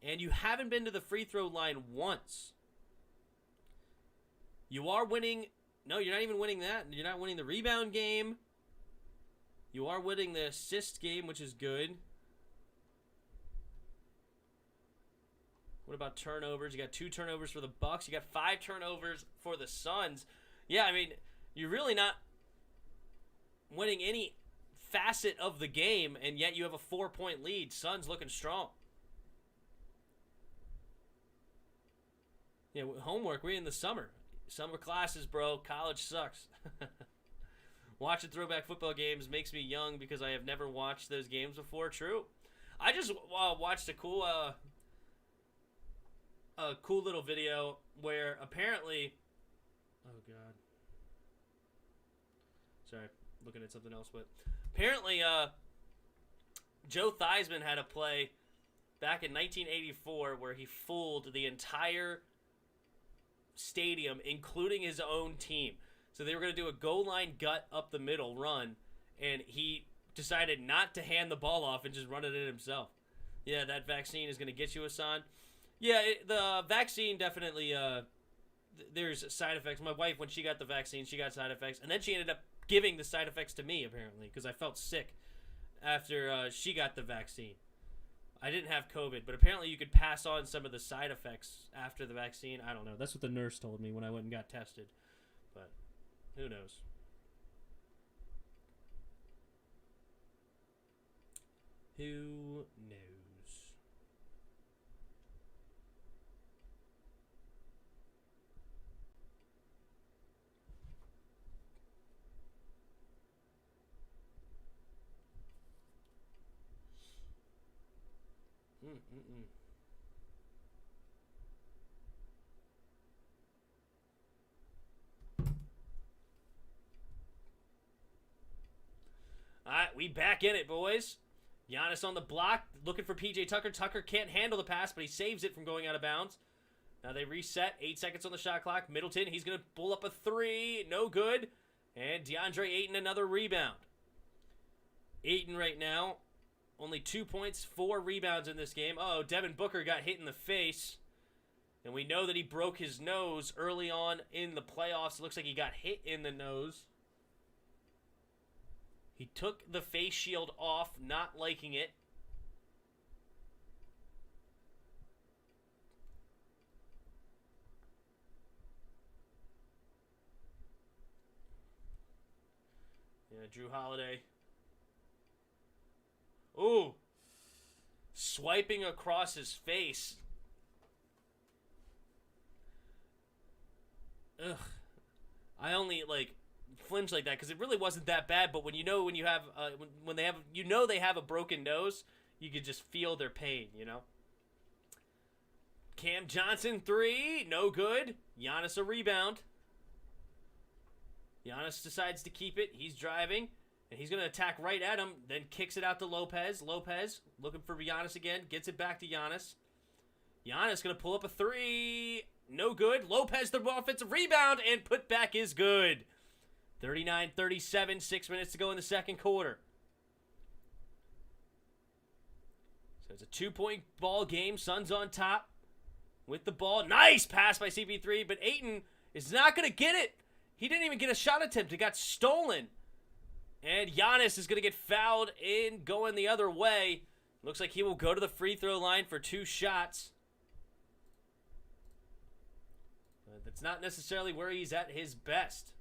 And you haven't been to the free throw line once. You are winning. No, you're not even winning that. You're not winning the rebound game. You are winning the assist game, which is good. What about turnovers? You got 2 turnovers for the Bucks. You got 5 turnovers for the Suns. Yeah, I mean, you're really not winning any facet of the game, and yet you have a 4-point lead. Suns looking strong. Yeah, homework. We're in the summer. Summer classes, bro. College sucks. Watching throwback football games makes me young because I have never watched those games before. True. I just watched a cool little video where apparently, oh god, sorry, looking at something else, but apparently Joe Theismann had a play back in 1984 where he fooled the entire stadium, including his own team. So they were going to do a goal line gut up the middle run, and he decided not to hand the ball off and just run it in himself. Yeah, that vaccine is going to get you, Hassan. Yeah, the vaccine definitely, there's side effects. My wife, when she got the vaccine, she got side effects. And then she ended up giving the side effects to me, apparently, because I felt sick after she got the vaccine. I didn't have COVID, but apparently you could pass on some of the side effects after the vaccine. I don't know. That's what the nurse told me when I went and got tested. But who knows? Who knows? All right, we back in it, boys. Giannis on the block, looking for PJ Tucker. Tucker can't handle the pass, but he saves it from going out of bounds. Now they reset. 8 seconds on the shot clock. Middleton, he's going to pull up a 3. No good. And DeAndre Ayton, another rebound. Ayton right now, only 2 points, 4 rebounds in this game. Oh, Devin Booker got hit in the face. And we know that he broke his nose early on in the playoffs. It looks like he got hit in the nose. He took the face shield off, not liking it. Yeah, Drew Holiday. Ooh. Swiping across his face. Ugh. I only flinch like that because it really wasn't that bad. But when you have when they have a broken nose, you can just feel their pain. Cam Johnson 3, no good. Giannis a rebound. Giannis decides to keep it. He's driving, and he's going to attack right at him, then kicks it out to Lopez. Lopez looking for Giannis again, gets it back to Giannis. Giannis going to pull up a 3. No good. Lopez, the offensive rebound, and put back is good. 39-37, 6 minutes to go in the second quarter. So it's a 2-point ball game. Suns on top with the ball. Nice pass by CP3, but Ayton is not going to get it. He didn't even get a shot attempt. It got stolen. And Giannis is going to get fouled in going the other way. Looks like he will go to the free throw line for 2 shots. But that's not necessarily where he's at his best.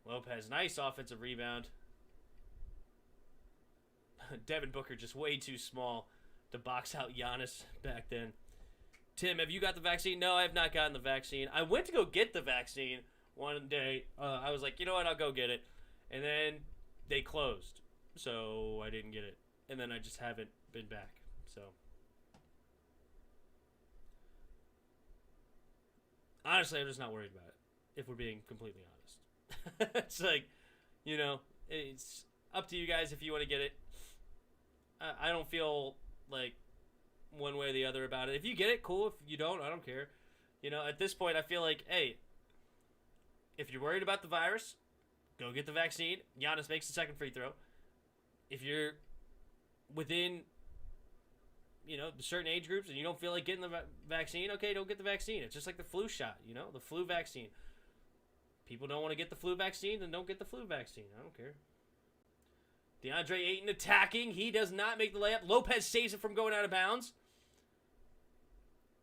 Lopez, nice offensive rebound. Devin Booker just way too small to box out Giannis back then. Tim, have you got the vaccine? No, I have not gotten the vaccine. I went to go get the vaccine one day. I was like, you know what, I'll go get it. And then they closed, so I didn't get it. And then I just haven't been back, so. Honestly, I'm just not worried about it, if we're being completely honest. It's like, it's up to you guys if you want to get it. I don't feel like one way or the other about it. If you get it, cool. If you don't, I don't care. At this point, I feel like, hey, if you're worried about the virus, go get the vaccine. Giannis makes the second free throw. If you're within, certain age groups and you don't feel like getting the vaccine, okay, don't get the vaccine. It's just like the flu shot, the flu vaccine. People don't want to get the flu vaccine, then don't get the flu vaccine. I don't care. DeAndre Ayton attacking. He does not make the layup. Lopez saves it from going out of bounds.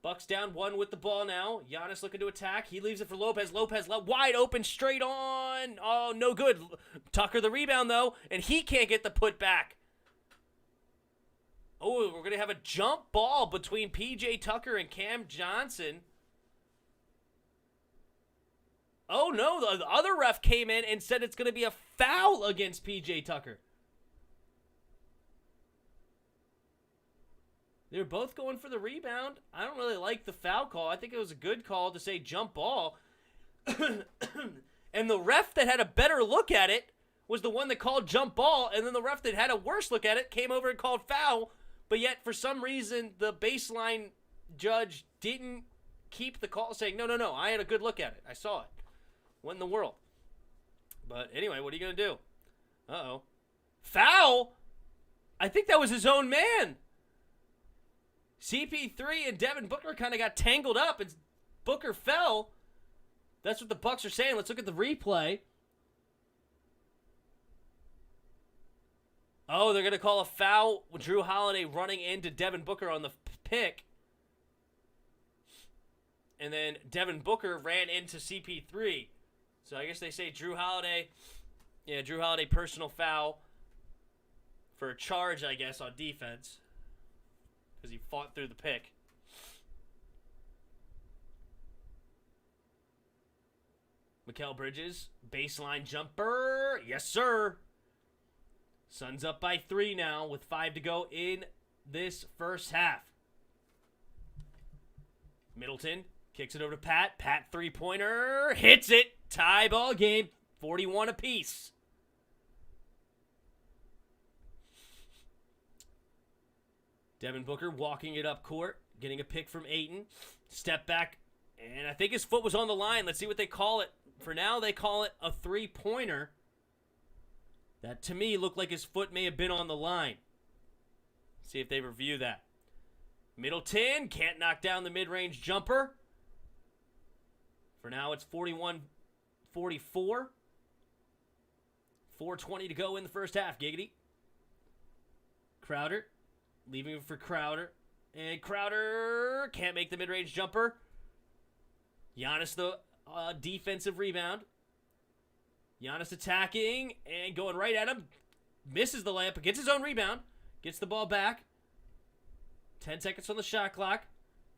Bucks down 1 with the ball now. Giannis looking to attack. He leaves it for Lopez. Lopez wide open, straight on. Oh, no good. Tucker the rebound, though, and he can't get the putback. Oh, we're going to have a jump ball between P.J. Tucker and Cam Johnson. Oh, no, the other ref came in and said it's going to be a foul against P.J. Tucker. They're both going for the rebound. I don't really like the foul call. I think it was a good call to say jump ball. And the ref that had a better look at it was the one that called jump ball, and then the ref that had a worse look at it came over and called foul, but yet for some reason the baseline judge didn't keep the call, saying, no, I had a good look at it. I saw it. What in the world? But anyway, what are you going to do? Uh-oh. Foul? I think that was his own man. CP3 and Devin Booker kind of got tangled up, and Booker fell. That's what the Bucks are saying. Let's look at the replay. Oh, they're going to call a foul with Drew Holiday running into Devin Booker on the pick. And then Devin Booker ran into CP3. So I guess they say Drew Holiday personal foul for a charge, I guess, on defense. Because he fought through the pick. Mikal Bridges, baseline jumper. Yes, sir. Suns up by 3 now with 5 to go in this first half. Middleton kicks it over to Pat. Pat three-pointer. Hits it. Tie ball game. 41 apiece. Devin Booker walking it up court. Getting a pick from Ayton. Step back. And I think his foot was on the line. Let's see what they call it. For now, they call it a three-pointer. That, to me, looked like his foot may have been on the line. See if they review that. Middleton can't knock down the mid-range jumper. For now, it's 41-44. 4:20 to go in the first half, giggity. Crowder, leaving it for Crowder. And Crowder can't make the mid-range jumper. Giannis, the defensive rebound. Giannis attacking and going right at him. Misses the layup, gets his own rebound. Gets the ball back. 10 seconds on the shot clock.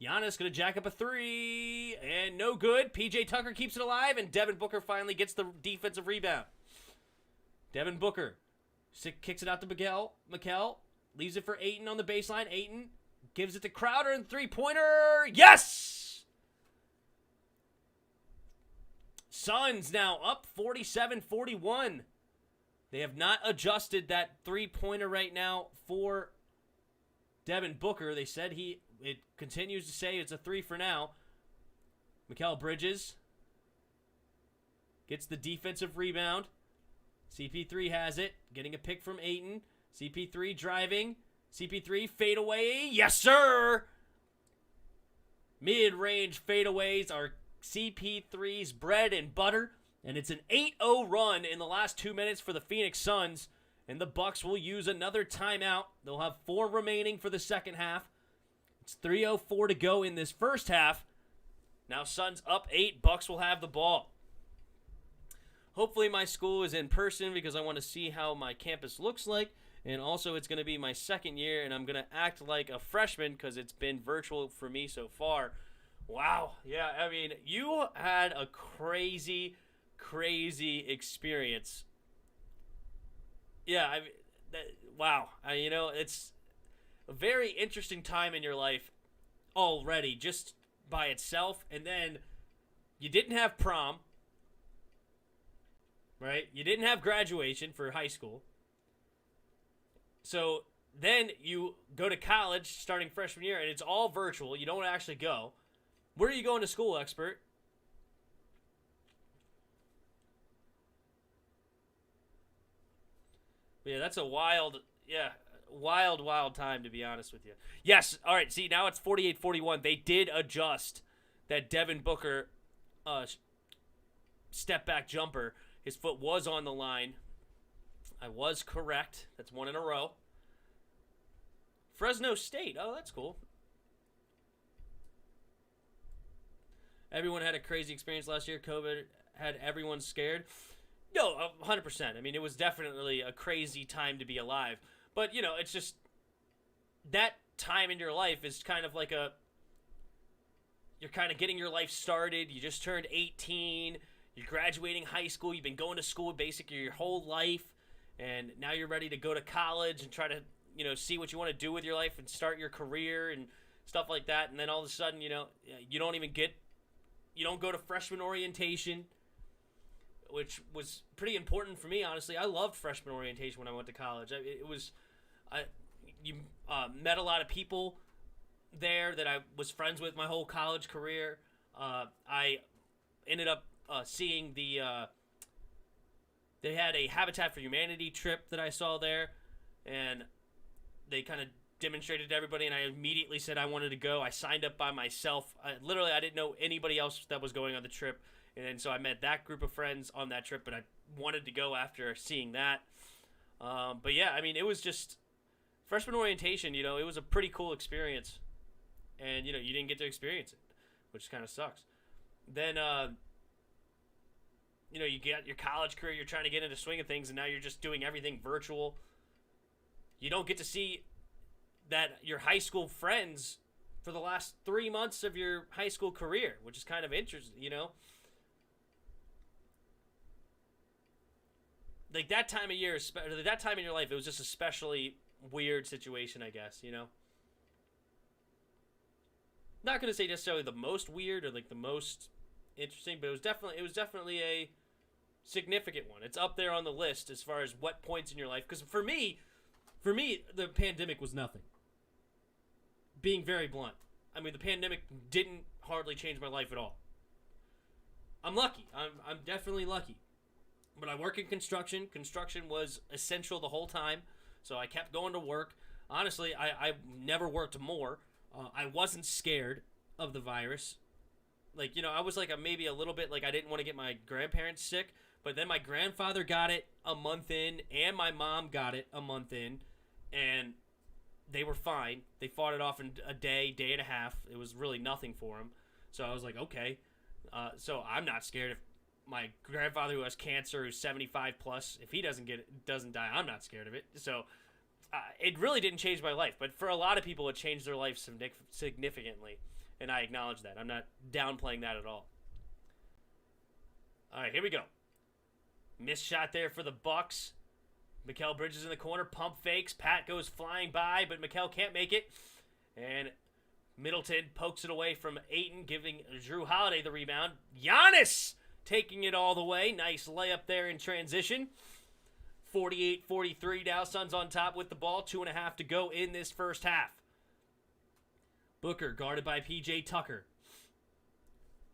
Giannis going to jack up a three. And no good. PJ Tucker keeps it alive. And Devin Booker finally gets the defensive rebound. Devin Booker kicks it out to Mikal. Leaves it for Ayton on the baseline. Ayton gives it to Crowder and three-pointer. Yes! Suns now up 47-41. They have not adjusted that three-pointer right now for Devin Booker. They said it continues to say it's a three for now. Mikal Bridges gets the defensive rebound. CP3 has it, getting a pick from Ayton. CP3 driving. CP3 fadeaway. Yes, sir! Mid-range fadeaways are CP3's bread and butter. And it's an 8-0 run in the last 2 minutes for the Phoenix Suns. And the Bucks will use another timeout. They'll have 4 remaining for the second half. It's 3:04 to go in this first half. Now Suns up 8. Bucks will have the ball. Hopefully my school is in person because I want to see how my campus looks like. And also it's going to be my second year, and I'm going to act like a freshman because it's been virtual for me so far. Wow. Yeah, I mean, you had a crazy experience. Yeah, wow. It's a very interesting time in your life already just by itself. And then you didn't have prom. Right? You didn't have graduation for high school. So then you go to college starting freshman year, and it's all virtual. You don't actually go. Where are you going to school, expert? Yeah, that's a wild time, to be honest with you. Yes, all right, see, now it's 48-41. They did adjust that Devin Booker step-back jumper. His foot was on the line. I was correct. That's 1 in a row. Fresno State. Oh, that's cool. Everyone had a crazy experience last year. COVID had everyone scared. No, 100%. I mean, it was definitely a crazy time to be alive. But, it's just that time in your life is kind of like you're kind of getting your life started. You just turned 18. You're graduating high school. You've been going to school basically your whole life. And now you're ready to go to college and try to, see what you want to do with your life and start your career and stuff like that. And then all of a sudden, you don't go to freshman orientation, which was pretty important for me, honestly. I loved freshman orientation when I went to college. You met a lot of people there that I was friends with my whole college career. I ended up seeing they had a Habitat for Humanity trip that I saw there, and they kind of demonstrated to everybody, and I immediately said I wanted to go. I signed up by myself. I didn't know anybody else that was going on the trip, and so I met that group of friends on that trip, but I wanted to go after seeing that. But yeah, I mean, it was just freshman orientation, it was a pretty cool experience, and, you didn't get to experience it, which kind of sucks. Then, you get your college career, you're trying to get into swing of things, and now you're just doing everything virtual. You don't get to see your high school friends for the last 3 months of your high school career, which is kind of interesting, Like that time of year, that time in your life, it was just a especially weird situation, I guess, Not going to say necessarily the most weird or like the most interesting, but it was definitely a significant one. It's up there on the list as far as what points in your life. Because for me, the pandemic was nothing. Being very blunt. I mean, the pandemic didn't hardly change my life at all. I'm lucky. I'm definitely lucky. But I work in construction. Construction was essential the whole time. So I kept going to work. Honestly, I never worked more. I wasn't scared of the virus. Like, I was like maybe a little bit like I didn't want to get my grandparents sick, but then my grandfather got it a month in, and my mom got it a month in, and they were fine. They fought it off in a day and a half. It was really nothing for them. So I was like, okay. So I'm not scared if my grandfather who has cancer, who's 75 plus, if he doesn't die, I'm not scared of it. So it really didn't change my life. But for a lot of people, it changed their life significantly. And I acknowledge that. I'm not downplaying that at all. All right, here we go. Missed shot there for the Bucks. Mikal Bridges in the corner, pump fakes. Pat goes flying by, but Mikal can't make it. And Middleton pokes it away from Ayton, giving Drew Holiday the rebound. Giannis taking it all the way. Nice layup there in transition. 48-43 now. Suns on top with the ball. 2.5 to go in this first half. Booker guarded by P.J. Tucker.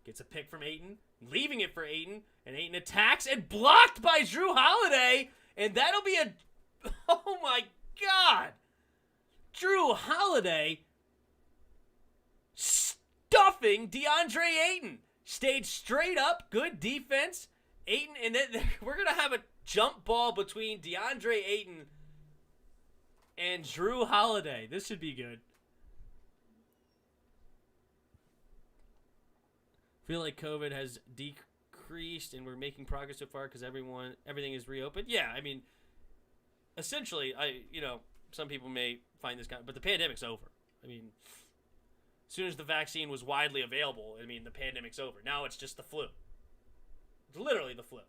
Gets a pick from Ayton, leaving it for Ayton, and Ayton attacks and blocked by Drew Holiday, and that'll be a... Oh my God! Drew Holiday stuffing DeAndre Ayton. Stayed straight up, good defense. Ayton, and then we're going to have a jump ball between DeAndre Ayton and Drew Holiday. This should be good. Feel like COVID has decreased and we're making progress so far because everything is reopened. Yeah, I mean, essentially, some people may find this but the pandemic's over. I mean, as soon as the vaccine was widely available, the pandemic's over. Now it's just the flu. It's literally the flu.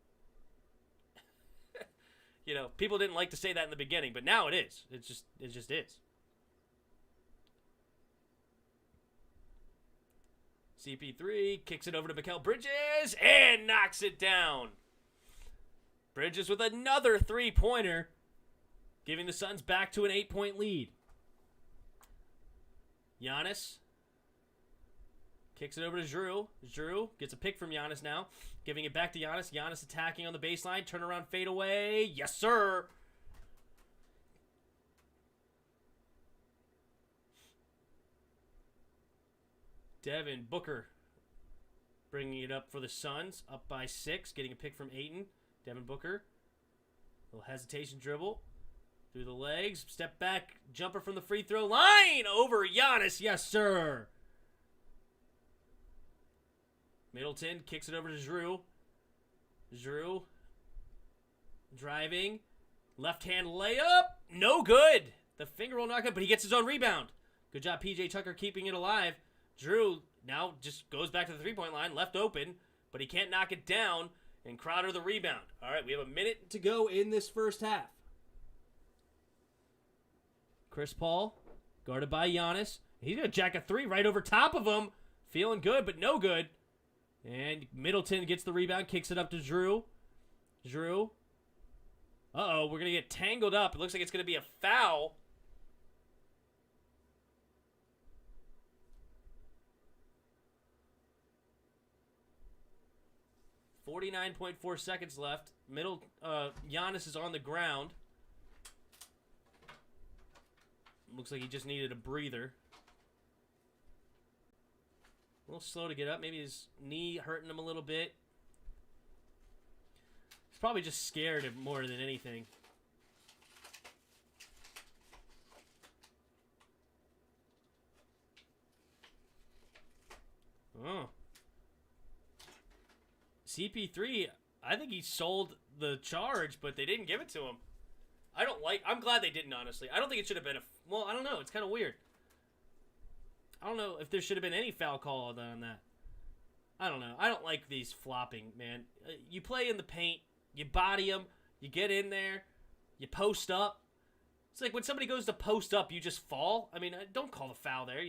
People didn't like to say that in the beginning, but now it is. It just is. CP3 kicks it over to Mikal Bridges and knocks it down. Bridges with another three-pointer, giving the Suns back to an 8-point lead. Giannis kicks it over to Drew. Drew gets a pick from Giannis now, giving it back to Giannis. Giannis attacking on the baseline. Turnaround fadeaway. Yes, sir. Devin Booker bringing it up for the Suns. Up by 6. Getting a pick from Ayton. Devin Booker. Little hesitation dribble. Through the legs. Step back. Jumper from the free throw line. Over Giannis. Yes, sir. Middleton kicks it over to Drew. Drew. Driving. Left hand layup. No good. The finger will knock it, but he gets his own rebound. Good job, P.J. Tucker, keeping it alive. Drew now just goes back to the three-point line, left open, but he can't knock it down, and Crowder the rebound. All right, we have a minute to go in this first half. Chris Paul, guarded by Giannis. He's going to jack a three right over top of him. Feeling good, but no good. And Middleton gets the rebound, kicks it up to Drew. Drew. Uh-oh, we're going to get tangled up. It looks like it's going to be a foul. 49.4 seconds left. Giannis is on the ground. Looks like he just needed a breather. A little slow to get up. Maybe his knee hurting him a little bit. He's probably just scared of more than anything. Oh. CP3, I think he sold the charge, but they didn't give it to him. I'm glad they didn't, honestly. I don't think it should have been I don't know. It's kind of weird. I don't know if there should have been any foul call on that. I don't know. I don't like these flopping, man. You play in the paint, you body them, you get in there, you post up. It's like when somebody goes to post up, you just fall. I mean, don't call the foul there,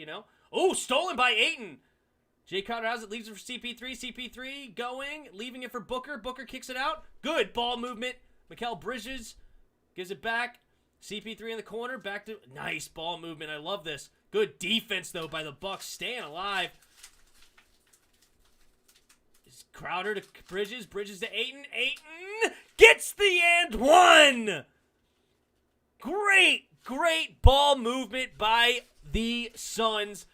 Oh, stolen by Ayton. Jay Crowder has it, leaves it for CP3. CP3 going, leaving it for Booker. Booker kicks it out. Good ball movement. Mikal Bridges gives it back. CP3 in the corner. Back to nice ball movement. I love this. Good defense, though, by the Bucks. Staying alive. Crowder to Bridges. Bridges to Ayton. Ayton gets the and one. Great ball movement by the Suns.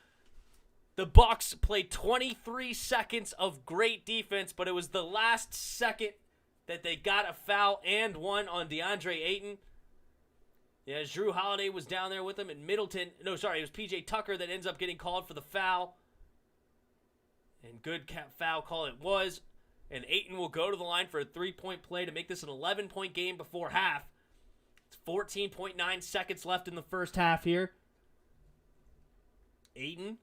The Bucks played 23 seconds of great defense, but it was the last second that they got a foul and one on DeAndre Ayton. Yeah, Jrue Holiday was down there with him, and it was P.J. Tucker that ends up getting called for the foul. And good foul call it was. And Ayton will go to the line for a three-point play to make this an 11-point game before half. It's 14.9 seconds left in the first half here. Ayton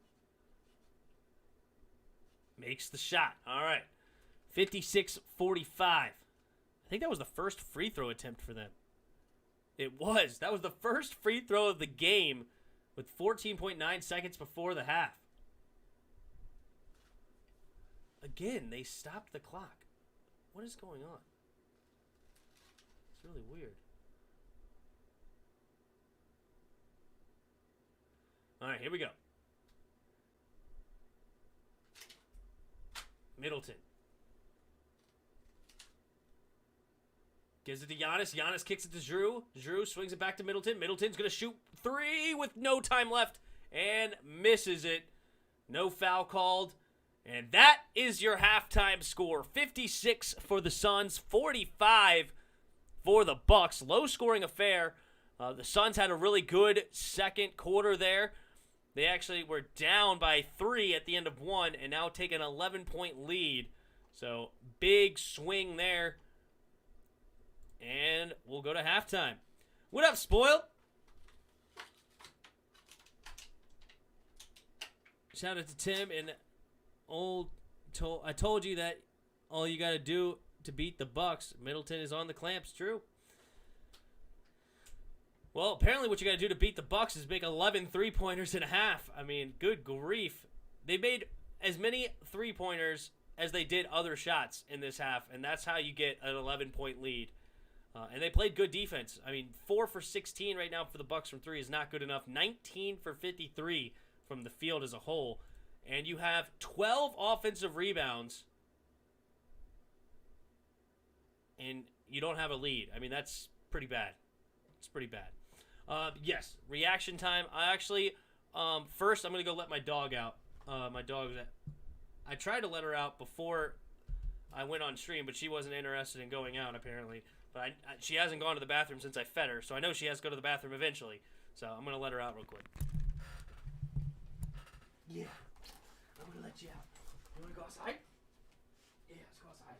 makes the shot. All right. 56-45. I think that was the first free throw attempt for them. It was. That was the first free throw of the game with 14.9 seconds before the half. Again, they stopped the clock. What is going on? It's really weird. All right, here we go. Middleton. Gives it to Giannis. Giannis kicks it to Jrue. Jrue swings it back to Middleton. Middleton's going to shoot three with no time left and misses it. No foul called. And that is your halftime score. 56 for the Suns, 45 for the Bucks. Low-scoring affair. The Suns had a really good second quarter there. They actually were down by 3 at the end of one and now take an 11-point lead. So, big swing there. And we'll go to halftime. What up, Spoil? Shout out to Tim and I told you that all you got to do to beat the Bucks. Middleton is on the clamps. True. Well, apparently what you got to do to beat the Bucks is make 11 three-pointers in a half. I mean, good grief. They made as many three-pointers as they did other shots in this half, and that's how you get an 11-point lead. And they played good defense. I mean, 4 for 16 right now for the Bucks from 3 is not good enough. 19 for 53 from the field as a whole. And you have 12 offensive rebounds, and you don't have a lead. I mean, that's pretty bad. It's pretty bad. Yes, reaction time. First I'm going to go let my dog out. I tried to let her out before I went on stream, but she wasn't interested in going out, apparently. But she hasn't gone to the bathroom since I fed her, so I know she has to go to the bathroom eventually. So I'm going to let her out real quick. Yeah. I'm going to let you out. You want to go outside? Yeah, let's go outside.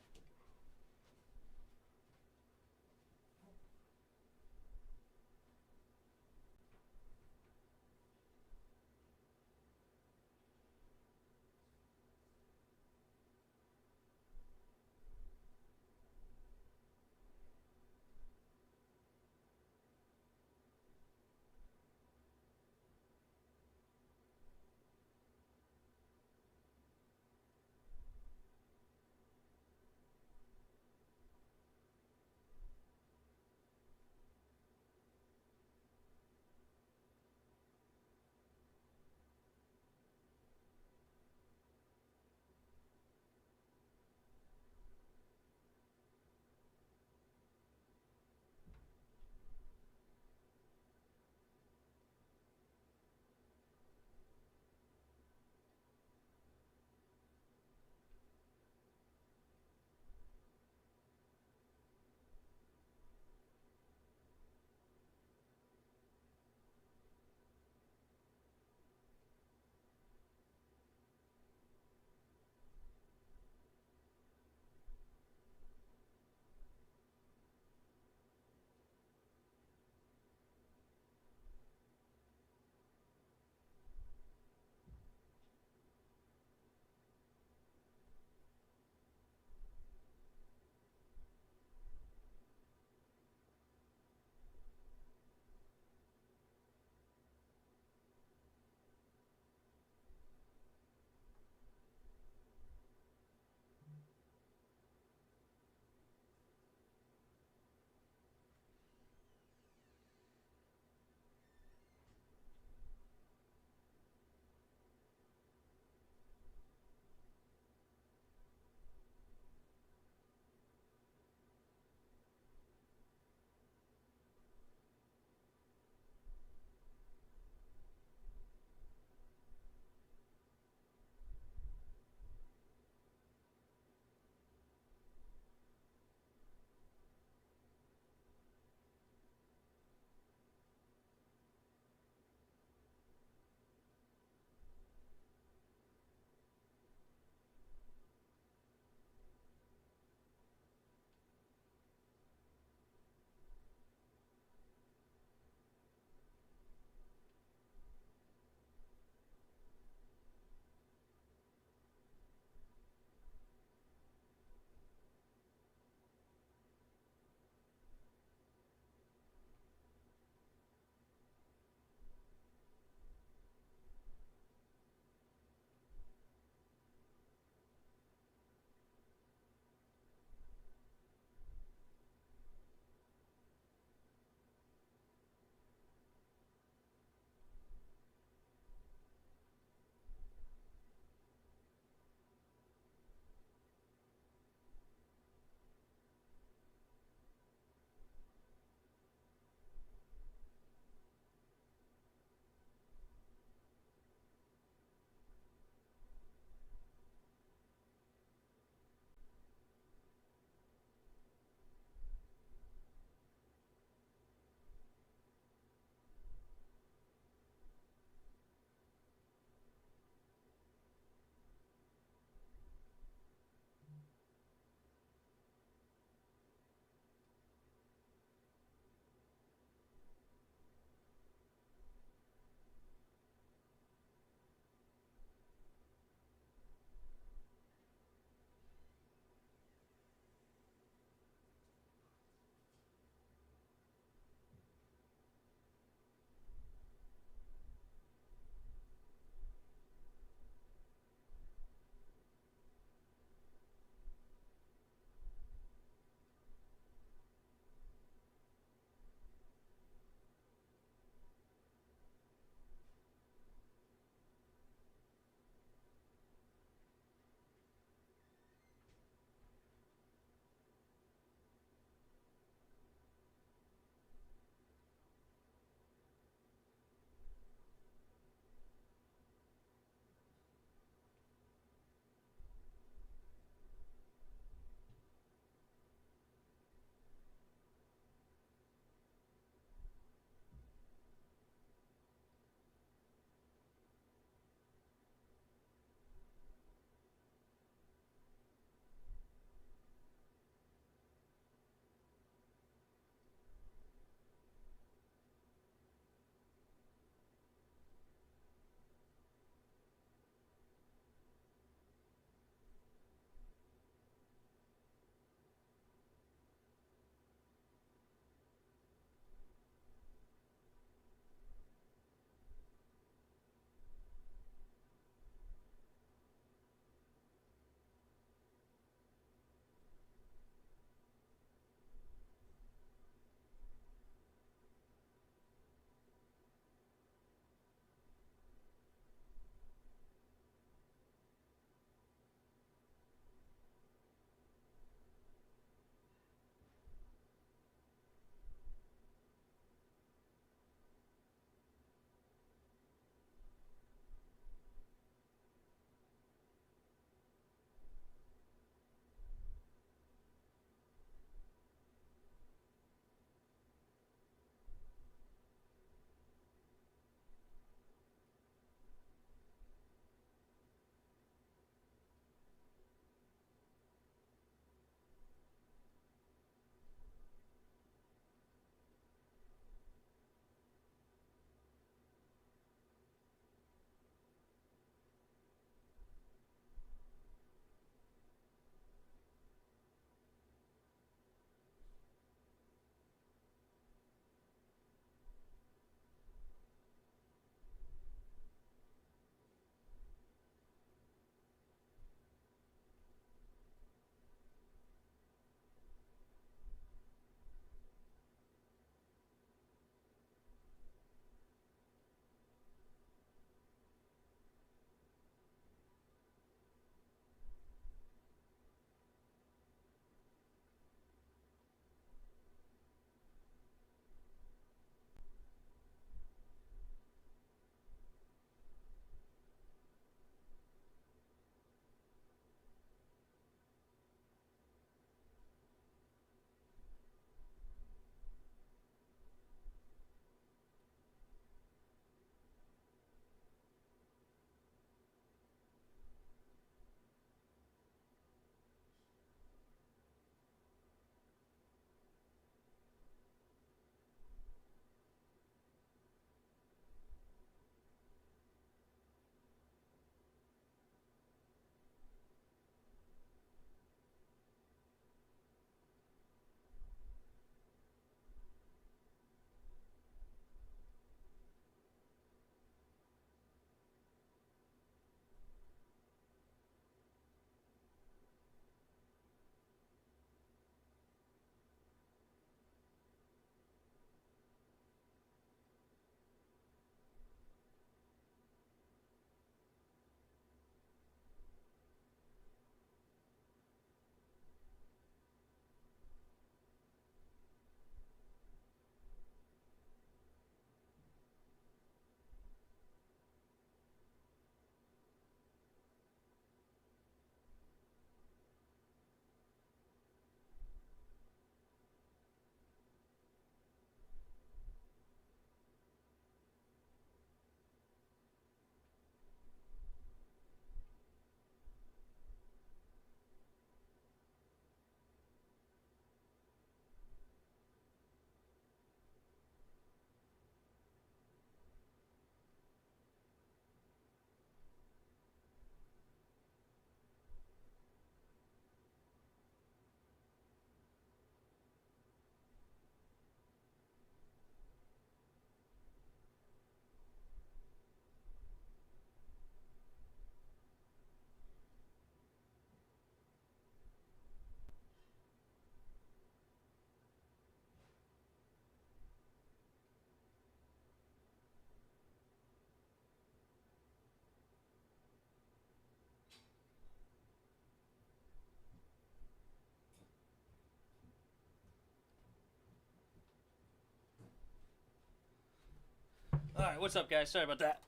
All right, what's up, guys? Sorry about that.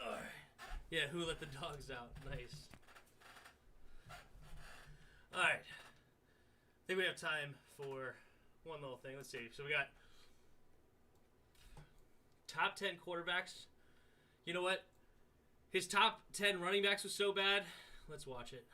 All right. Yeah, who let the dogs out? Nice. All right. I think we have time for one little thing. Let's see. So we got top 10 quarterbacks. You know what? His top 10 running backs was so bad. Let's watch it.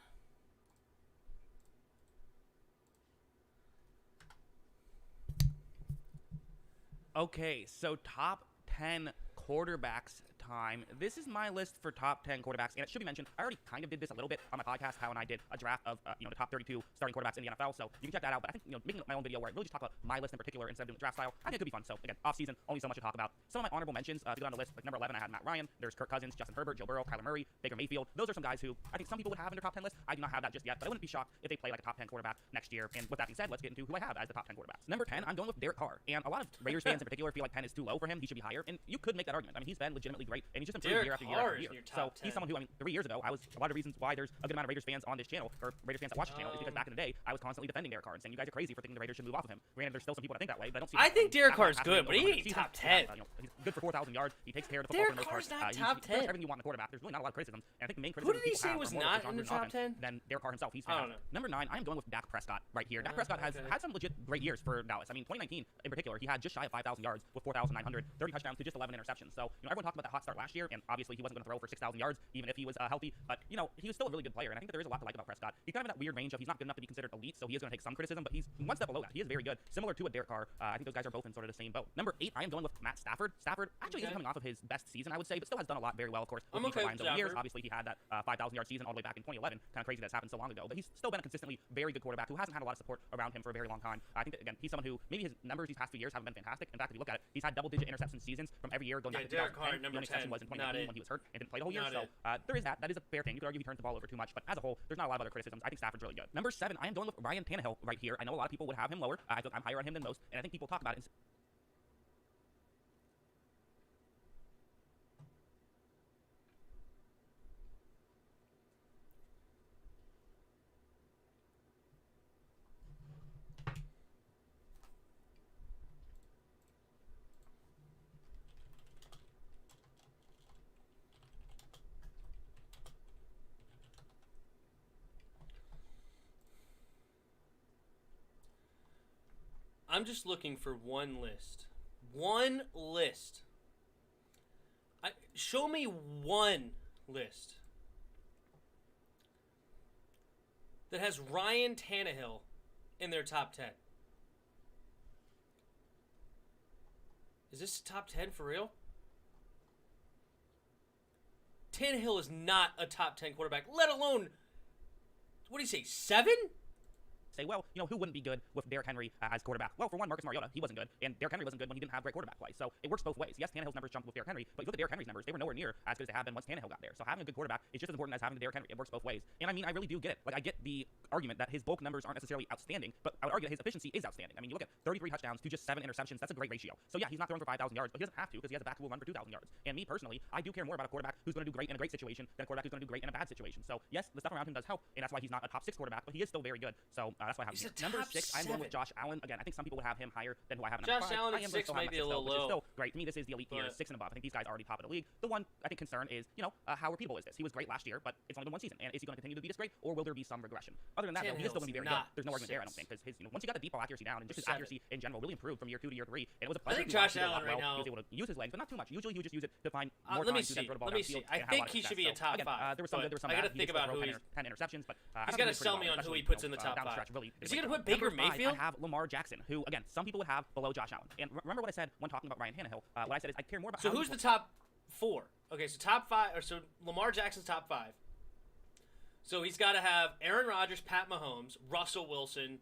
Okay, so top 10 quarterbacks time. This is my list for top 10 quarterbacks, and it should be mentioned, I already kind of did this a little bit on my podcast, how when I did a draft of the top 32 starting quarterbacks in the NFL, so you can check that out. But I think making my own video where I really just talk about my list in particular instead of doing the draft style, I think it could be fun. So again, off season, only so much to talk about. Some of my honorable mentions to go on the list, like number 11, I had Matt Ryan. There's Kirk Cousins, Justin Herbert, Joe Burrow, Kyler Murray, Baker Mayfield. Those are some guys who I think some people would have in their top 10 list. I do not have that just yet, but I wouldn't be shocked if they play like a top 10 quarterback next year. And with that being said, let's get into who I have as the top 10 quarterbacks. Number 10, I'm going with Derek Carr, and a lot of Raiders fans in particular feel like 10 is too low for him. He should be higher, and you could make that argument. I mean, he's been legitimately great, and he's just improved year after year after year. So he's someone who, I mean, 3 years ago, I was a lot of reasons why there's a good amount of Raiders fans on this channel, or Raiders fans that watch the channel, is because back in the day, I was constantly defending Derek Carr and saying you guys are crazy for thinking the Raiders should move off of him. Granted, there's still some people that think that way, but I don't see. I think Derek Carr's good, but he ain't top 10. He's good for 4,000 yards. He takes care of the football for the most part. Derek Carr's not top 10. He does everything you want in a quarterback. There's really not a lot of criticisms, and I think the main criticism who did he say was not in the top 10? Than Derek Carr himself. He's fantastic. Number 9, I'm going with Dak Prescott right here. Dak Prescott has had some legit great years for Dallas. I mean, 2019 in particular, he had just shy of 5,000 yards with 4,900, 30 touchdowns to just 11 interceptions. So everyone talked about that hot start last year, and obviously he wasn't going to throw for 6,000 yards even if he was healthy. But he was still a really good player, and I think that there is a lot to like about Prescott. He's kind of in that weird range of he's not good enough to be considered elite, so he is going to take some criticism, but he's one step below that. He is very good, similar to a Derek Carr. I think those guys are both in sort of the same boat. Number 8, I am going with Matt Stafford. Stafford actually isn't coming off of his best season, I would say, but still has done a lot very well, of course. I'm okay with Stafford. Years. Obviously, he had that 5,000 yard season all the way back in 2011. Kind of crazy that's happened so long ago, but he's still been a consistently very good quarterback who hasn't had a lot of support around him for a very long time. I think that, again, he's someone who maybe his numbers these past few years haven't been fantastic. In fact, if you look at it, he's had double-digit interception seasons from every year going back to 2010. The only exception was in 2019 when he was hurt and didn't play the whole year. So there is that. That is a fair thing. You could argue he turns the ball over too much, but as a whole, there's not a lot of other criticisms. I think Stafford's really good. Number 7, I am going with Ryan Tannehill right here. I know a lot of people would have him lower. I think I'm higher on him than most, and I think people talk about it. I'm just looking for one list. One list. Show me one list that has Ryan Tannehill in their top 10. Is this top 10 for real? Tannehill is not a top 10 quarterback, let alone, what do you say, 7? Say, well, who wouldn't be good with Derrick Henry as quarterback? Well, for one, Marcus Mariota, he wasn't good, and Derrick Henry wasn't good when he didn't have great quarterback play. So it works both ways. Yes, Tannehill's numbers jumped with Derrick Henry, but you look at Derrick Henry's numbers, they were nowhere near as good as they have been once Tannehill got there. So having a good quarterback is just as important as having the Derrick Henry. It works both ways. And I mean, I really do get it. Like, I get the argument that his bulk numbers aren't necessarily outstanding, but I would argue that his efficiency is outstanding. I mean, you look at 33 touchdowns to just 7 interceptions. That's a great ratio. So yeah, he's not throwing for 5,000 yards, but he doesn't have to because he has a back who will run for 2,000 yards. And me personally, I do care more about a quarterback who's going to do great in a great situation than a quarterback who's going to do great in a bad situation. So yes, the stuff around him does help, and that's why he's not a top 6 quarterback, but he is still very good. So that's why I have him. Number 6, I'm going with Josh Allen. Again, I think some people would have him higher than who I have him. Josh Allen at 6 might be a little low. Still great. To me, this is the elite tier, 6 and above. I think these guys are already top of the league. The one I think concern is, how repeatable is this? He was great last year, but it's only been one season. And is he going to continue to be this great, or will there be some regression? Other than that, though, he is still going to be very good. There's no argument there, I don't think, because his, once he got the deep ball accuracy down, and just his accuracy in general really improved from year 2 to year 3. And it was a pleasure. I think Josh Allen right now, he was able to use his legs, but not too much. Usually he would just use it to find more let me time to then throw the ball downfield. I think he should be a top 5. There was some good, there was some I got to bad. think about who 10 interceptions, but he's got to sell me on who he puts in the top 5. Is he going to put Baker Mayfield? I have Lamar Jackson, who again some people would have below Josh Allen. And remember what I said when talking about Ryan Tannehill? What I said is I care more about. So who's the top 4? Okay, so top 5, or so Lamar Jackson's top 5. So he's got to have Aaron Rodgers, Pat Mahomes, Russell Wilson,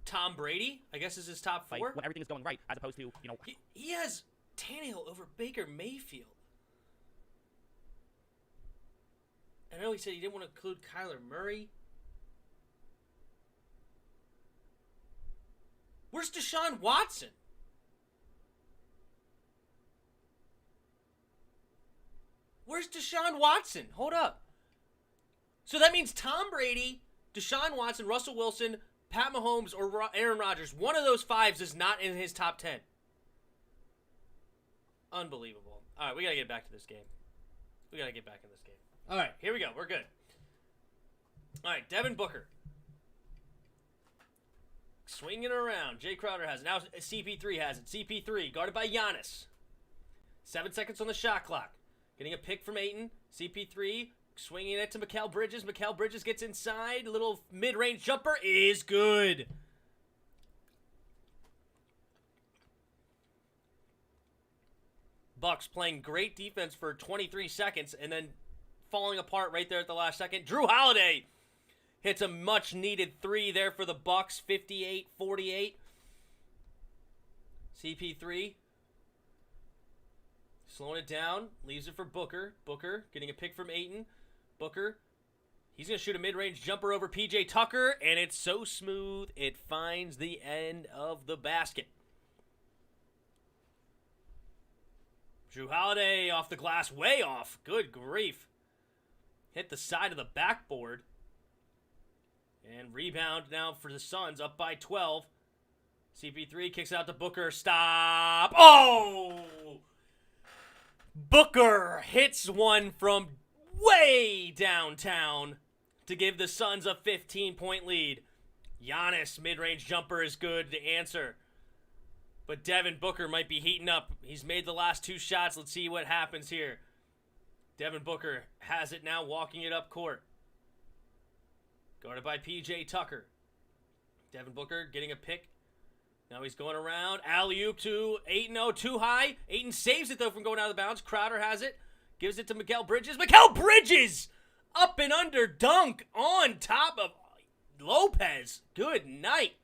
Tom Brady. I guess is his top 4. Like, when everything is going right, as opposed to he has Tannehill over Baker Mayfield. I know he said he didn't want to include Kyler Murray. Where's Deshaun Watson? Where's Deshaun Watson? Hold up. So that means Tom Brady, Deshaun Watson, Russell Wilson, Pat Mahomes, or Aaron Rodgers. One of those 5s is not in his top 10. Unbelievable. All right, we got to get back to this game. We got to get back in this game. All right, here we go. We're good. All right, Devin Booker. Swinging around. Jay Crowder has it. Now CP3 has it. CP3 guarded by Giannis. 7 seconds on the shot clock. Getting a pick from Ayton. CP3 swinging it to Mikal Bridges. Mikal Bridges gets inside. Little mid-range jumper is good. Bucks playing great defense for 23 seconds and then falling apart right there at the last second. Drew Holiday hits a much-needed three there for the Bucks, 58-48. CP3 slowing it down, leaves it for Booker. Booker getting a pick from Ayton. Booker, he's going to shoot a mid-range jumper over P.J. Tucker, and it's so smooth it finds the end of the basket. Drew Holiday off the glass, way off. Good grief. Hit the side of the backboard. And rebound now for the Suns, up by 12. CP3 kicks out to Booker. Stop. Oh! Booker hits one from way downtown to give the Suns a 15-point lead. Giannis mid-range jumper is good to answer. But Devin Booker might be heating up. He's made the last two shots. Let's see what happens here. Devin Booker has it now, walking it up court. Guarded by P.J. Tucker. Devin Booker getting a pick. Now he's going around. Alley-oop to Ayton. Oh, too high. Ayton saves it, though, from going out of bounds. Crowder has it. Gives it to Mikal Bridges. Mikal Bridges! Up and under dunk on top of Lopez. Good night.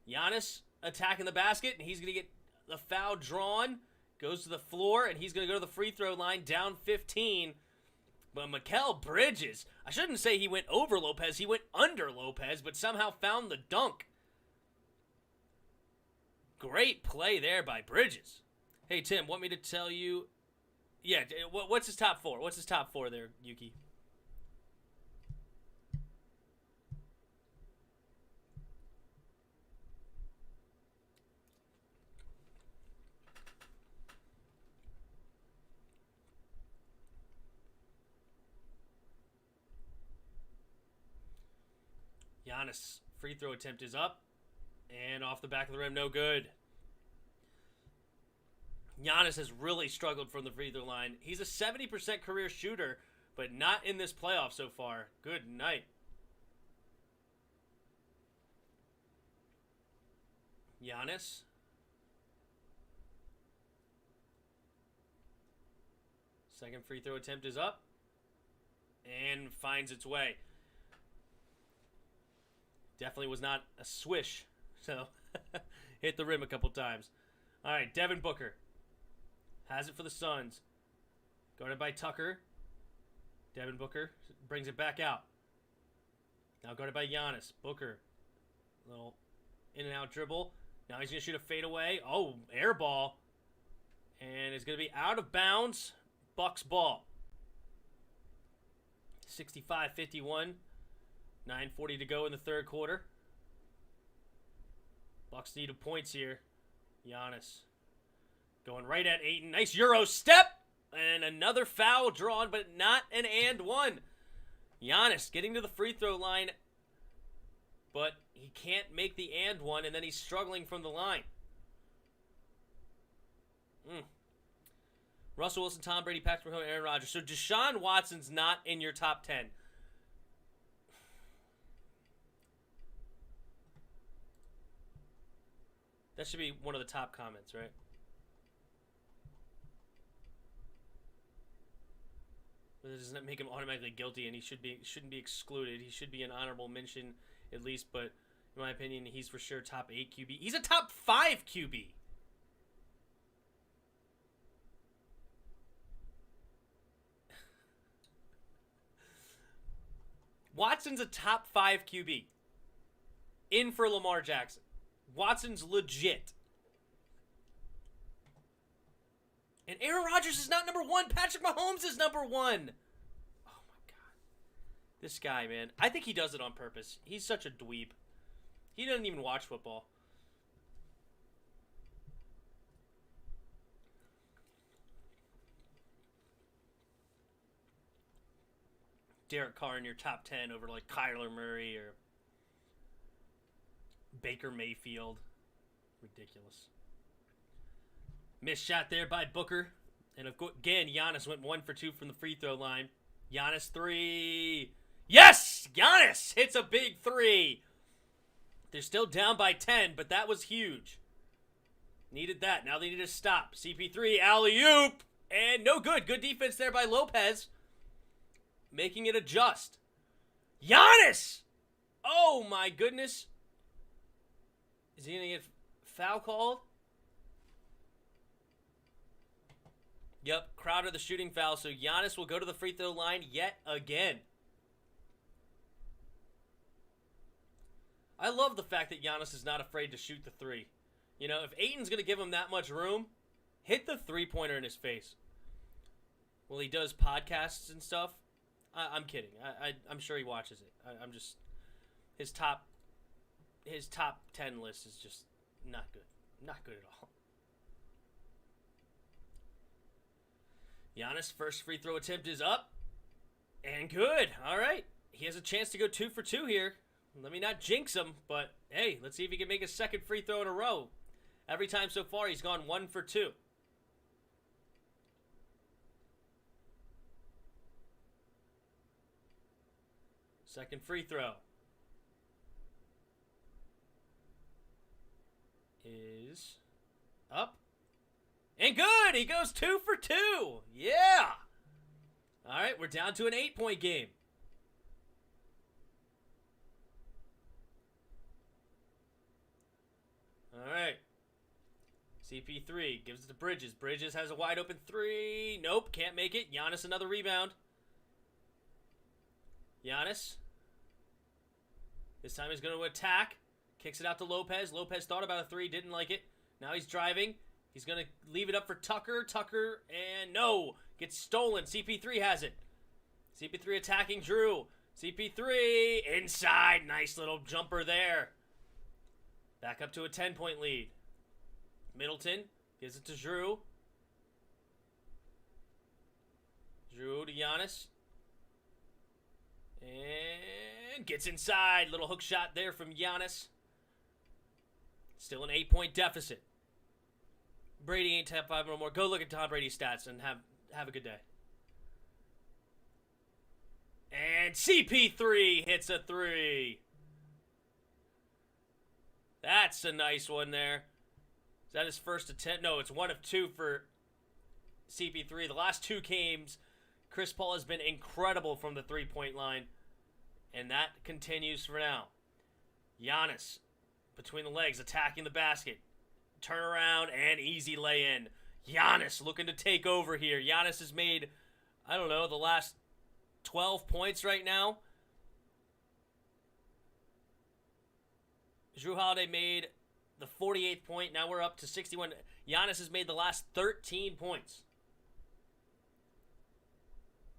Giannis attacking the basket, and he's going to get the foul drawn. Goes to the floor, and he's going to go to the free throw line, down 15. But Mikal Bridges, I shouldn't say he went over Lopez, he went under Lopez, but somehow found the dunk. Great play there by Bridges. Hey, Tim, want me to tell you? Yeah, what's his top four? What's his top four there, Yuki? Giannis' free throw attempt is up. And off the back of the rim, no good. Giannis has really struggled from the free throw line. He's a 70% career shooter, but not in this playoff so far. Good night. Giannis. Second free throw attempt is up. And finds its way. Definitely was not a swish. So, hit the rim a couple times. All right, Devin Booker has it for the Suns. Guarded by Tucker. Devin Booker brings it back out. Now guarded by Giannis. Booker, little in and out dribble. Now he's going to shoot a fadeaway. Oh, air ball. And it's going to be out of bounds. Bucks ball. 65-51. 9:40 to go in the third quarter. Bucks need points here. Giannis going right at Ayton. Nice Euro step. And another foul drawn, but not an and one. Giannis getting to the free throw line, but he can't make the and one, and then he's struggling from the line. Russell Wilson, Tom Brady, Patrick Mahomes, Aaron Rodgers. So Deshaun Watson's not in your top 10. That should be one of the top comments, right? But it doesn't make him automatically guilty, and he shouldn't be excluded. He should be an honorable mention at least, but in my opinion, he's for sure top 8 QB. He's a top 5 QB. Watson's a top 5 QB. In for Lamar Jackson. Watson's legit. And Aaron Rodgers is not number 1. Patrick Mahomes is number 1. Oh, my God. This guy, man. I think he does it on purpose. He's such a dweeb. He doesn't even watch football. Derek Carr in your top 10 over like Kyler Murray or Baker Mayfield. Ridiculous. Missed shot there by Booker. And again, Giannis went 1 for 2 from the free throw line. Giannis 3. Yes! Giannis hits a big 3. They're still down by 10, but that was huge. Needed that. Now they need to stop. CP3, alley-oop. And no good. Good defense there by Lopez. Making it adjust. Giannis! Oh, my goodness. Is he going to get foul called? Yep, Crowder the shooting foul, so Giannis will go to the free throw line yet again. I love the fact that Giannis is not afraid to shoot the 3. You know, if Ayton's going to give him that much room, hit the 3-pointer in his face. Well, he does podcasts and stuff. I'm kidding. I'm sure he watches it. I'm just... His top 10 list is just not good. Not good at all. Giannis' first free throw attempt is up. And good. All right. He has a chance to go 2 for 2 here. Let me not jinx him, but hey, let's see if he can make a second free throw in a row. Every time so far, he's gone 1 for 2. Second free throw is up. And good! He goes 2 for 2. Yeah! All right, we're down to an 8-point game. All right. CP3 gives it to Bridges. Bridges has a wide open 3. Nope, can't make it. Giannis another rebound. Giannis. This time he's going to attack. Kicks it out to Lopez. Lopez thought about a 3, didn't like it. Now he's driving. He's going to leave it up for Tucker. Tucker, and no. Gets stolen. CP3 has it. CP3 attacking Drew. CP3 inside. Nice little jumper there. Back up to a 10-point lead. Middleton gives it to Drew. Drew to Giannis. And gets inside. Little hook shot there from Giannis. Still an 8-point deficit. Brady ain't top 5 no more. Go look at Tom Brady's stats and have a good day. And CP3 hits a 3. That's a nice one there. Is that his first attempt? No, it's 1 of 2 for CP3. The last 2 games, Chris Paul has been incredible from the 3-point line. And that continues for now. Giannis, between the legs, attacking the basket. Turn around and easy lay-in. Giannis looking to take over here. Giannis has made, I don't know, the last 12 points right now. Jrue Holiday made the 48th point. Now we're up to 61. Giannis has made the last 13 points.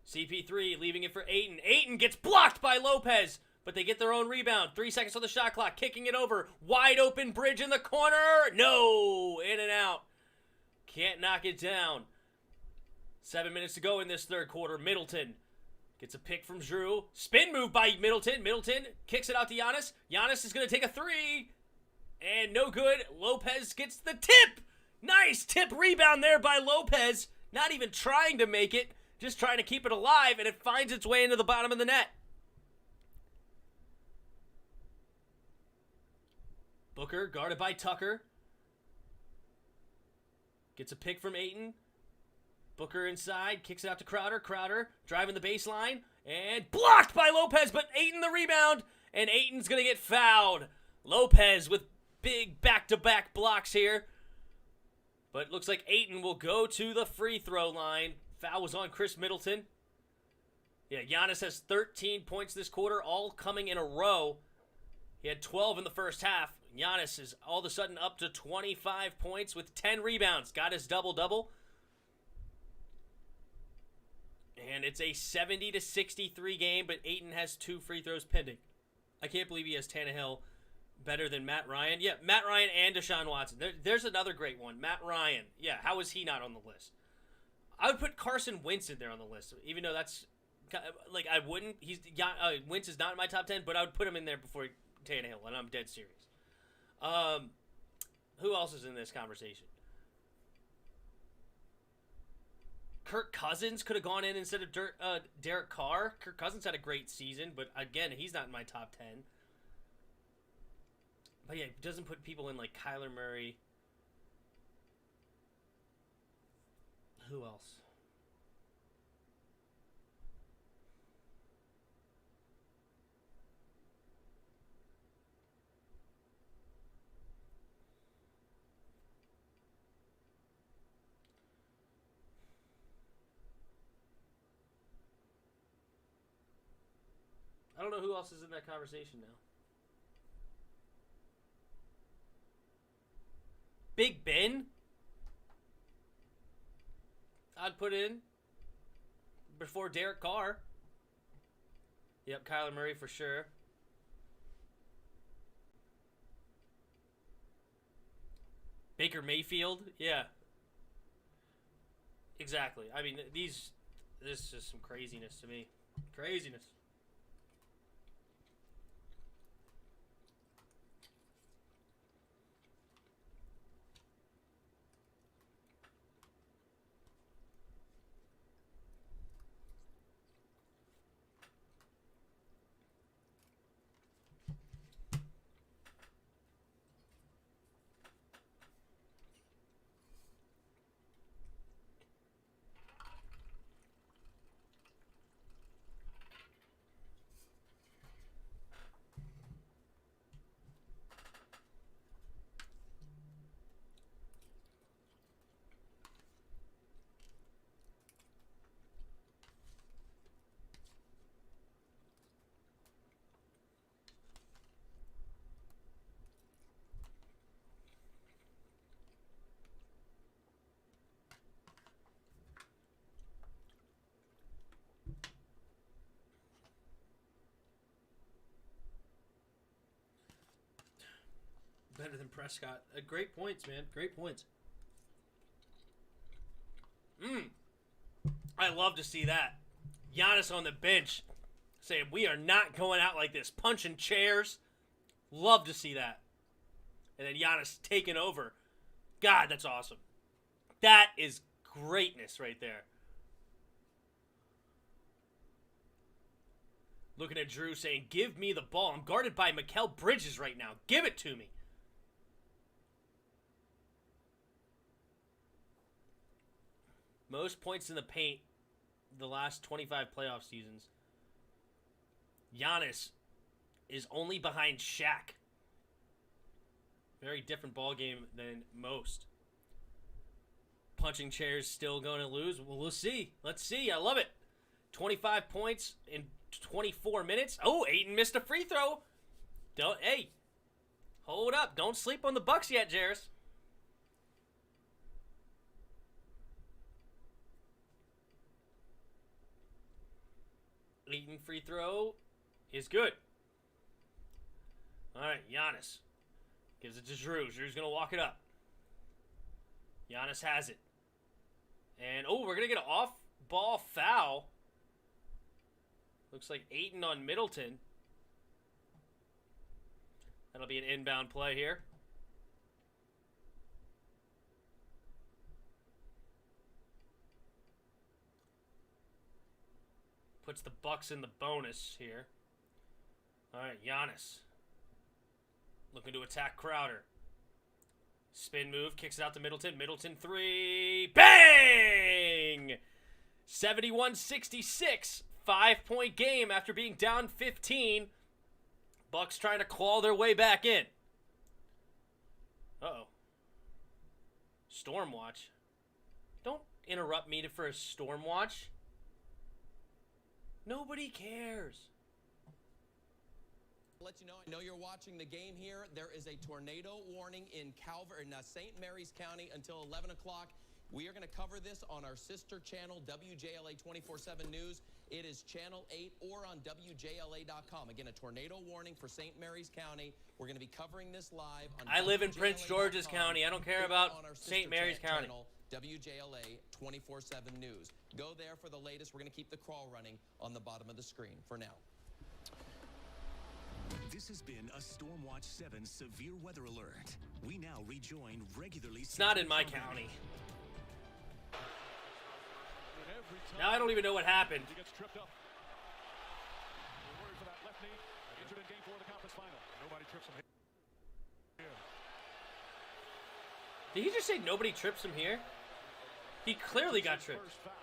CP3 leaving it for Ayton. Ayton gets blocked by Lopez, but they get their own rebound. 3 seconds on the shot clock. Kicking it over. Wide open Bridge in the corner. No! In and out. Can't knock it down. 7 minutes to go in this third quarter. Middleton gets a pick from Jrue. Spin move by Middleton. Middleton kicks it out to Giannis. Giannis is going to take a 3. And no good. Lopez gets the tip. Nice tip rebound there by Lopez. Not even trying to make it. Just trying to keep it alive. And it finds its way into the bottom of the net. Booker guarded by Tucker. Gets a pick from Ayton. Booker inside, kicks it out to Crowder. Crowder driving the baseline, and blocked by Lopez, but Ayton the rebound, and Ayton's going to get fouled. Lopez with big back-to-back blocks here. But it looks like Ayton will go to the free throw line. Foul was on Chris Middleton. Yeah, Giannis has 13 points this quarter, all coming in a row. He had 12 in the first half. Giannis is all of a sudden up to 25 points with 10 rebounds. Got his double-double. And it's a 70-63 game, but Ayton has 2 free throws pending. I can't believe he has Tannehill better than Matt Ryan. Yeah, Matt Ryan and Deshaun Watson. There's another great one. Matt Ryan. Yeah, how is he not on the list? I would put Carson Wentz in there on the list, even though that's Like, I wouldn't. Wentz is not in my top 10, but I would put him in there before Tannehill, and I'm dead serious. Who else is in this conversation? Kirk Cousins could have gone in instead of Derek Carr. Kirk Cousins had a great season, but again, he's not in my top 10. But yeah, it doesn't put people in like Kyler Murray. Who else? I don't know who else is in that conversation now. Big Ben? I'd put in before Derek Carr. Yep, Kyler Murray for sure. Baker Mayfield? Yeah. Exactly. I mean, this is just some craziness to me. Craziness. Better than Prescott. Great points, man. Great points. I love to see that. Giannis on the bench saying, we are not going out like this. Punching chairs. Love to see that. And then Giannis taking over. God, that's awesome. That is greatness right there. Looking at Drew saying, give me the ball. I'm guarded by Mikal Bridges right now. Give it to me. Most points in the paint the last 25 playoff seasons. Giannis is only behind Shaq. Very different ball game than most. Punching chairs still going to lose. Well, we'll see. Let's see. I love it. 25 points in 24 minutes. Oh, Ayton missed a free throw. Hey, hold up. Don't sleep on the Bucks yet, Jairus. Ayton free throw is good. All right, Giannis gives it to Drew. Drew's going to walk it up. Giannis has it. And, we're going to get an off-ball foul. Looks like Ayton on Middleton. That'll be an inbound play here. Puts the Bucks in the bonus here. All right, Giannis. Looking to attack Crowder. Spin move, kicks it out to Middleton. Middleton three. Bang! 71-66. 5-point game after being down 15. Bucks trying to claw their way back in. Uh-oh. Storm watch. Don't interrupt me for a storm watch. Nobody cares. Let you know, I know you're watching the game here. There is a tornado warning in St. Mary's County until 11 o'clock. We are going to cover this on our sister channel, WJLA 24/7 News. It is Channel 8 or on WJLA.com. Again, a tornado warning for St. Mary's County. We're going to be covering this live on I live in Prince George's County. I don't care about St. Mary's County. WJLA 24/7 News. Go there for the latest. We're going to keep the crawl running on the bottom of the screen for now. This has been a Stormwatch 7 severe weather alert. We now rejoin regularly. It's not in my county. Now I don't even know what happened. He gets tripped up. We're worried for that left knee. Injured in game 4 of the conference final. Nobody trips him here. Did he just say nobody trips him here? He clearly got tripped. First foul.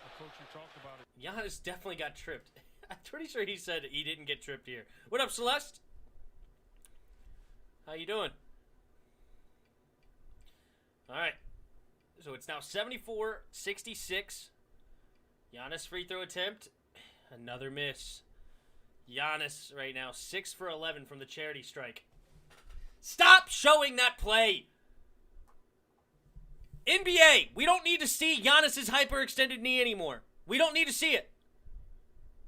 The coach you talked about it. Giannis definitely got tripped. I'm pretty sure he said he didn't get tripped here. What up, Celeste? How you doing? All right. So it's now 74-66. Giannis free throw attempt. Another miss. Giannis right now 6 for 11 from the charity strike. Stop showing that play. NBA, we don't need to see Giannis's hyperextended knee anymore. We don't need to see it.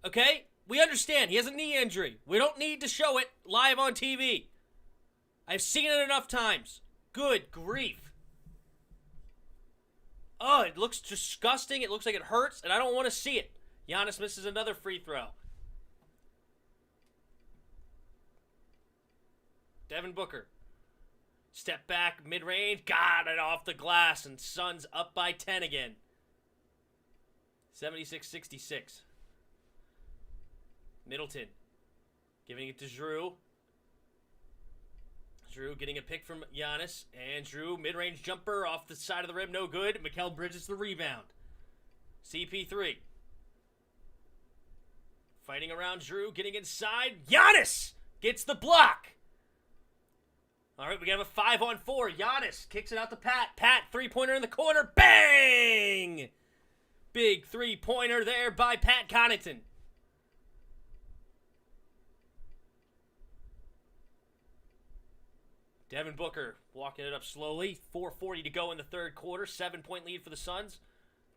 Okay? We understand. He has a knee injury. We don't need to show it live on TV. I've seen it enough times. Good grief. Oh, it looks disgusting. It looks like it hurts, and I don't want to see it. Giannis misses another free throw. Devin Booker. Step back, mid-range. Got it off the glass, and Suns up by 10 again. 76-66. Middleton. Giving it to Drew. Drew getting a pick from Giannis. And Drew, mid-range jumper off the side of the rim. No good. Mikal Bridges the rebound. CP3. Fighting around Drew. Getting inside. Giannis gets the block. All right, we got a 5-on-4. Giannis kicks it out to Pat. Pat, three-pointer in the corner. Bang! Big three-pointer there by Pat Connaughton. Devin Booker walking it up slowly. 4:40 to go in the third quarter. 7-point lead for the Suns.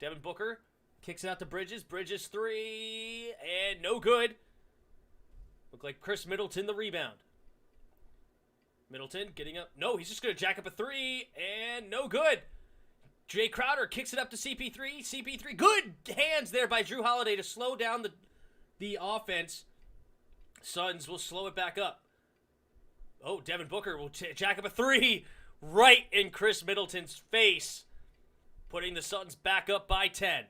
Devin Booker kicks it out to Bridges. Bridges three, and no good. Look like Chris Middleton the rebound. Middleton getting up. No, he's just going to jack up a three, and no good. Jay Crowder kicks it up to CP3. CP3, good hands there by Drew Holiday to slow down the offense. Suns will slow it back up. Oh, Devin Booker will jack up a three right in Chris Middleton's face, putting the Suns back up by 10.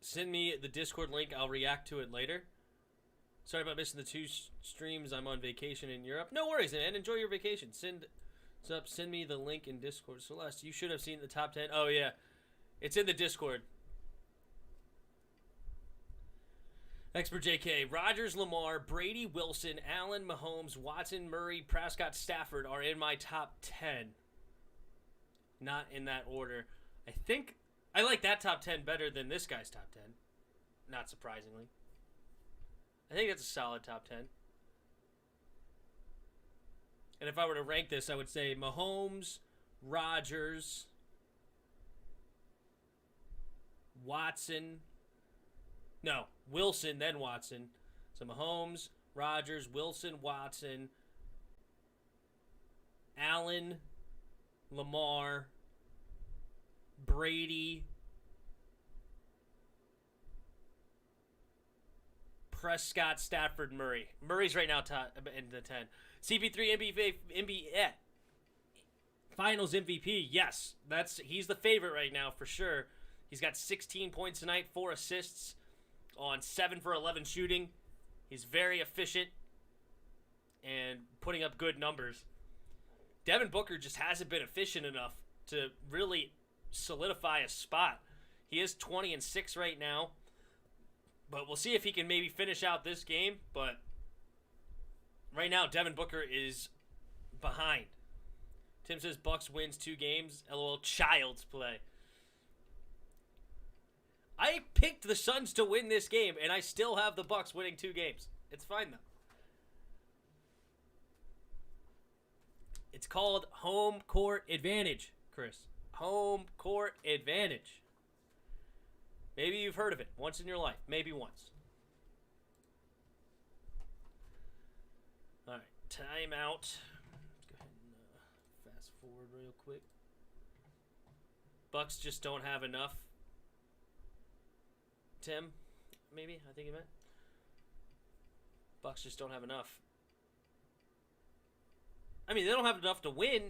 Send me the Discord link. I'll react to it later. Sorry about missing the two streams. I'm on vacation in Europe. No worries, man. Enjoy your vacation. Send me the link in Discord. Celeste, you should have seen the top 10. Oh, yeah. It's in the Discord. Expert JK. Rodgers, Lamar, Brady, Wilson, Allen, Mahomes, Watson, Murray, Prescott, Stafford are in my top 10. Not in that order. I think I like that top 10 better than this guy's top 10. Not surprisingly. I think that's a solid top 10. And if I were to rank this, I would say Mahomes, Rodgers, Watson. No, Wilson, then Watson. So Mahomes, Rodgers, Wilson, Watson, Allen, Lamar, Brady, Prescott, Stafford, Murray. Murray's right now in the 10. CP3 NBA Finals MVP. Yes, he's the favorite right now for sure. He's got 16 points tonight, 4 assists on 7 for 11 shooting. He's very efficient and putting up good numbers. Devin Booker just hasn't been efficient enough to really solidify a spot. He is 20-6 right now, but we'll see if he can maybe finish out this game. But right now, Devin Booker is behind. Tim says Bucks wins 2 games. LOL, child's play. I picked the Suns to win this game, and I still have the Bucks winning 2 games. It's fine, though. It's called home court advantage, Chris. Home court advantage. Maybe you've heard of it once in your life. Maybe once. Timeout. Let's go ahead and fast forward real quick. Bucks just don't have enough. Tim, maybe? I think he meant. Bucks just don't have enough. I mean, they don't have enough to win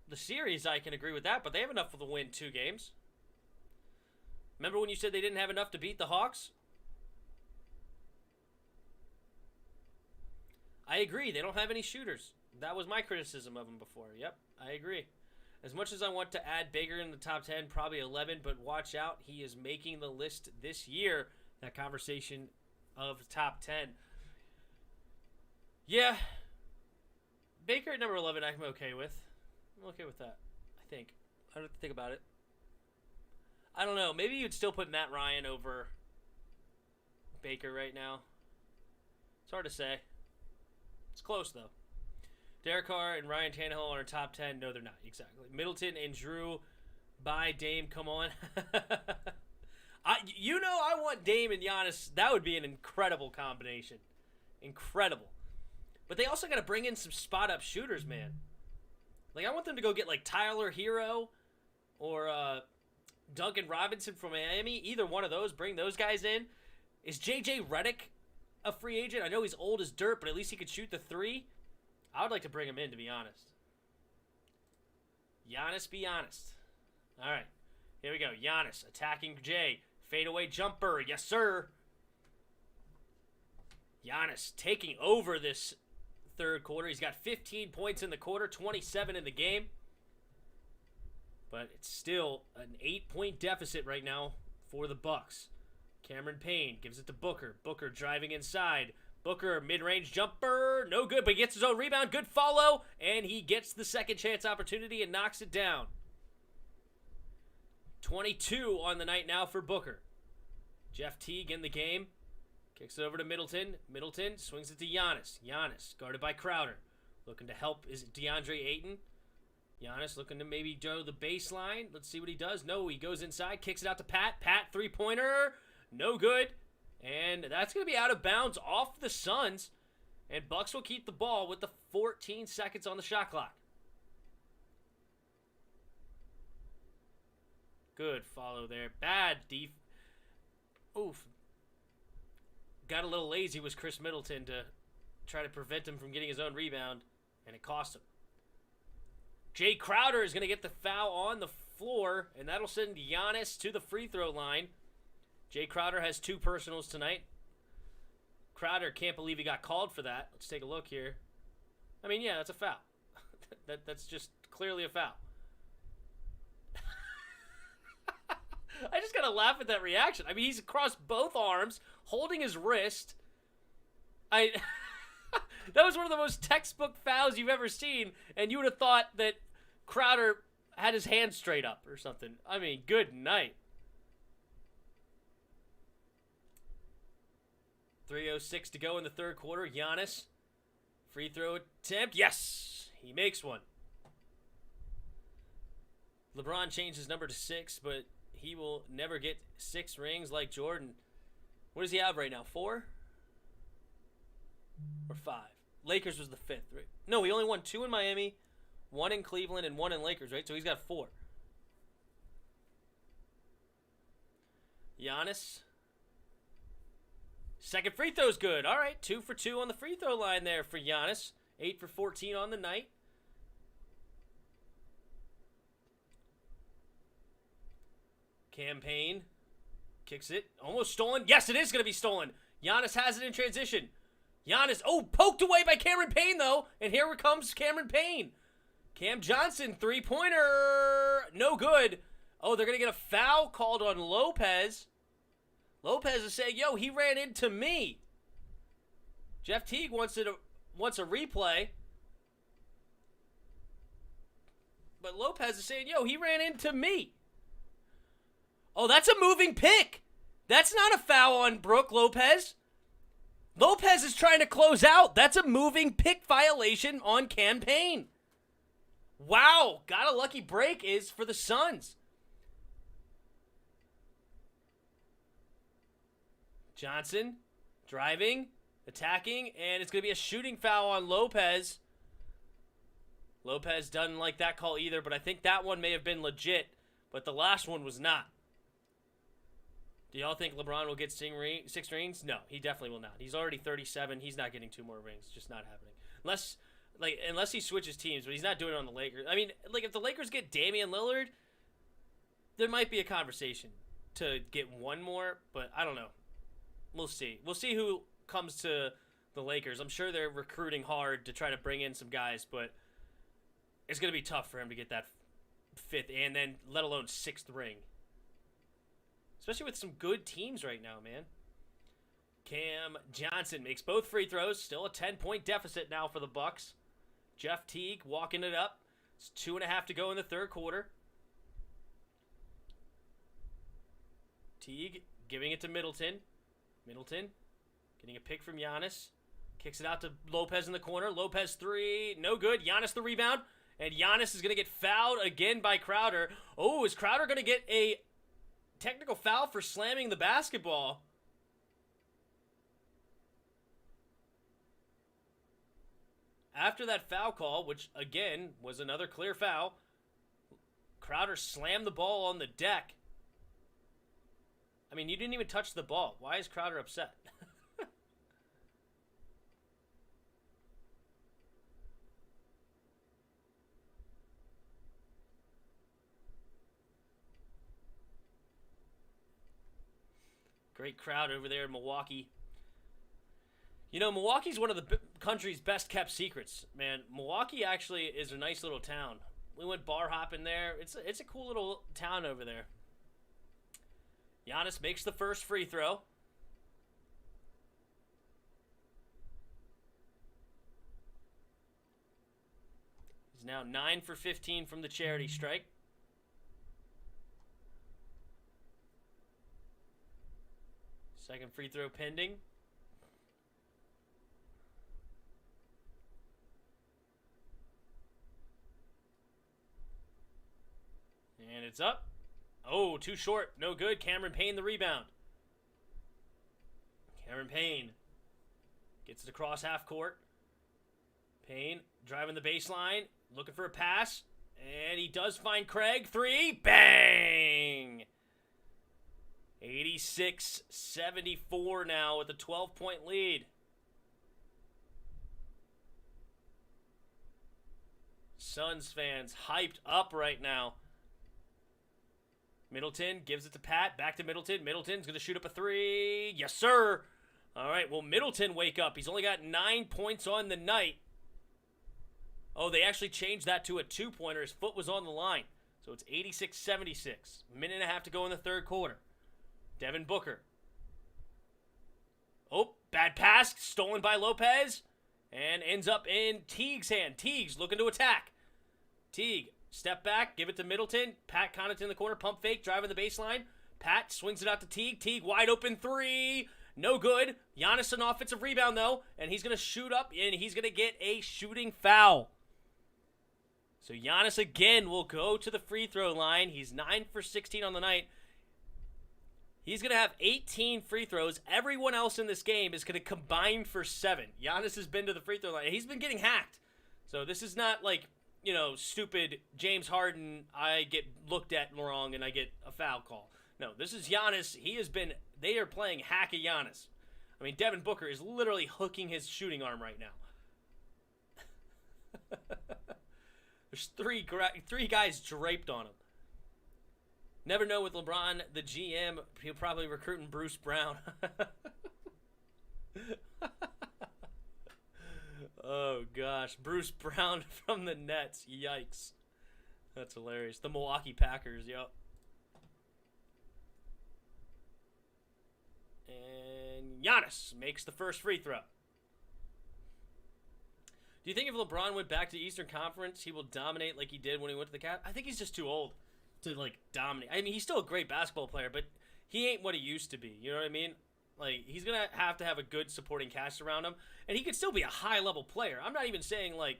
the series, I can agree with that, but they have enough to win 2 games. Remember when you said they didn't have enough to beat the Hawks? I agree. They don't have any shooters. That was my criticism of them before. Yep, I agree. As much as I want to add Baker in the top 10, probably 11, but watch out. He is making the list this year, that conversation of top 10. Yeah. Baker at number 11, I'm okay with. I'm okay with that, I think. I don't have to think about it. I don't know. Maybe you'd still put Matt Ryan over Baker right now. It's hard to say. It's close, though. Derek Carr and Ryan Tannehill are in top 10. No, they're not. Exactly. Middleton and Drew by Dame. Come on. I want Dame and Giannis. That would be an incredible combination. Incredible. But they also got to bring in some spot-up shooters, man. Like, I want them to go get, like, Tyler Hero or Duncan Robinson from Miami. Either one of those. Bring those guys in. Is J.J. Redick a free agent? I know he's old as dirt, but at least he could shoot the 3. I would like to bring him in, to be honest. Giannis, be honest. All right. Here we go. Giannis attacking Jay. Fadeaway jumper. Yes, sir. Giannis taking over this third quarter. He's got 15 points in the quarter, 27 in the game. But it's still an 8-point deficit right now for the Bucks. Cameron Payne gives it to Booker. Booker driving inside. Booker, mid-range jumper, no good, but he gets his own rebound. Good follow, and he gets the second chance opportunity and knocks it down. 22 on the night now for Booker. Jeff Teague in the game. Kicks it over to Middleton. Middleton swings it to Giannis. Giannis, guarded by Crowder. Looking to help, is it DeAndre Ayton? Giannis looking to maybe go the baseline. Let's see what he does. No, he goes inside, kicks it out to Pat. Pat, three-pointer, no good. And that's going to be out of bounds off the Suns. And Bucks will keep the ball with the 14 seconds on the shot clock. Good follow there. Bad def... Oof. Got a little lazy was Chris Middleton to try to prevent him from getting his own rebound, and it cost him. Jay Crowder is going to get the foul on the floor, and that'll send Giannis to the free throw line. Jay Crowder has 2 personals tonight. Crowder can't believe he got called for that. Let's take a look here. I mean, yeah, that's a foul. That's just clearly a foul. I just gotta laugh at that reaction. I mean, he's across both arms, holding his wrist. That was one of the most textbook fouls you've ever seen, and you would have thought that Crowder had his hand straight up or something. I mean, good night. 3:06 to go in the third quarter. Giannis, free throw attempt. Yes, he makes one. LeBron changed his number to 6, but he will never get 6 rings like Jordan. What does he have right now? 4 or 5? Lakers was the 5th, right? No, he only won 2 in Miami, 1 in Cleveland, and 1 in Lakers, right? So he's got 4. Giannis. Second free throw's good. All right, 2 for 2 on the free throw line there for Giannis. 8 for 14 on the night. Campaign kicks it. Almost stolen. Yes, it is going to be stolen. Giannis has it in transition. Giannis, poked away by Cameron Payne, though. And here comes Cameron Payne. Cam Johnson, three-pointer. No good. Oh, they're going to get a foul called on Lopez. Lopez is saying, yo, he ran into me. Jeff Teague wants a replay. But Lopez is saying, yo, he ran into me. Oh, that's a moving pick. That's not a foul on Brook Lopez. Lopez is trying to close out. That's a moving pick violation on Cam Payne. Wow, got a lucky break is for the Suns. Johnson driving. attacking, and it's going to be a shooting foul on Lopez. Lopez doesn't like that call either, but I think that one may have been legit, but the last one was not. Do y'all think LeBron will get 6 rings? No, he definitely will not. He's already 37. He's not getting 2 more rings. Just not happening. Unless he switches teams, but he's not doing it on the Lakers. I mean, if the Lakers get Damian Lillard, there might be a conversation to get 1 more, but I don't know. We'll see. We'll see who comes to the Lakers. I'm sure they're recruiting hard to try to bring in some guys, but it's going to be tough for him to get that 5th and then let alone 6th ring. Especially with some good teams right now, man. Cam Johnson makes both free throws. Still a 10-point deficit now for the Bucks. Jeff Teague walking it up. It's 2.5 to go in the third quarter. Teague giving it to Middleton. Middleton getting a pick from Giannis. Kicks it out to Lopez in the corner. Lopez 3, no good. Giannis the rebound. And Giannis is going to get fouled again by Crowder. Oh, is Crowder going to get a technical foul for slamming the basketball? After that foul call, which again was another clear foul, Crowder slammed the ball on the deck. I mean, you didn't even touch the ball. Why is Crowder upset? Great crowd over there in Milwaukee. You know, Milwaukee's one of the country's best kept secrets, man. Milwaukee actually is a nice little town. We went bar hopping there. It's a cool little town over there. Giannis makes the first free throw. He's now 9 for 15 from the charity strike. Second free throw pending. And it's up. Oh, too short. No good. Cameron Payne the rebound. Cameron Payne gets it across half court. Payne driving the baseline. Looking for a pass. And he does find Craig. 3. Bang! 86-74 now with a 12-point lead. Suns fans hyped up right now. Middleton gives it to Pat. Back to Middleton. Middleton's going to shoot up a 3. Yes, sir. All right, well, Middleton wake up. He's only got 9 points on the night. Oh, they actually changed that to a 2-pointer. His foot was on the line. So it's 86-76. Minute and a half to go in the third quarter. Devin Booker. Oh, bad pass. Stolen by Lopez. And ends up in Teague's hand. Teague's looking to attack. Teague, step back. Give it to Middleton. Pat Connaughton in the corner. Pump fake. Driving the baseline. Pat swings it out to Teague. Teague wide open 3. No good. Giannis an offensive rebound, though. And he's going to shoot up. And he's going to get a shooting foul. So Giannis again will go to the free throw line. He's 9 for 16 on the night. He's going to have 18 free throws. Everyone else in this game is going to combine for 7. Giannis has been to the free throw line. He's been getting hacked. So this is not like, you know, stupid James Harden, I get looked at wrong and I get a foul call. No, this is Giannis. They are playing hack a Giannis. I mean, Devin Booker is literally hooking his shooting arm right now. There's three guys draped on him. Never know with LeBron, the GM, he'll probably recruiting Bruce Brown. Oh, gosh. Bruce Brown from the Nets. Yikes. That's hilarious. The Milwaukee Packers, yep. And Giannis makes the first free throw. Do you think if LeBron went back to the Eastern Conference, he will dominate like he did when he went to the Cavs? I think he's just too old to, like, dominate. I mean, he's still a great basketball player, but he ain't what he used to be. You know what I mean? Like, he's going to have a good supporting cast around him, and he could still be a high-level player. I'm not even saying, like,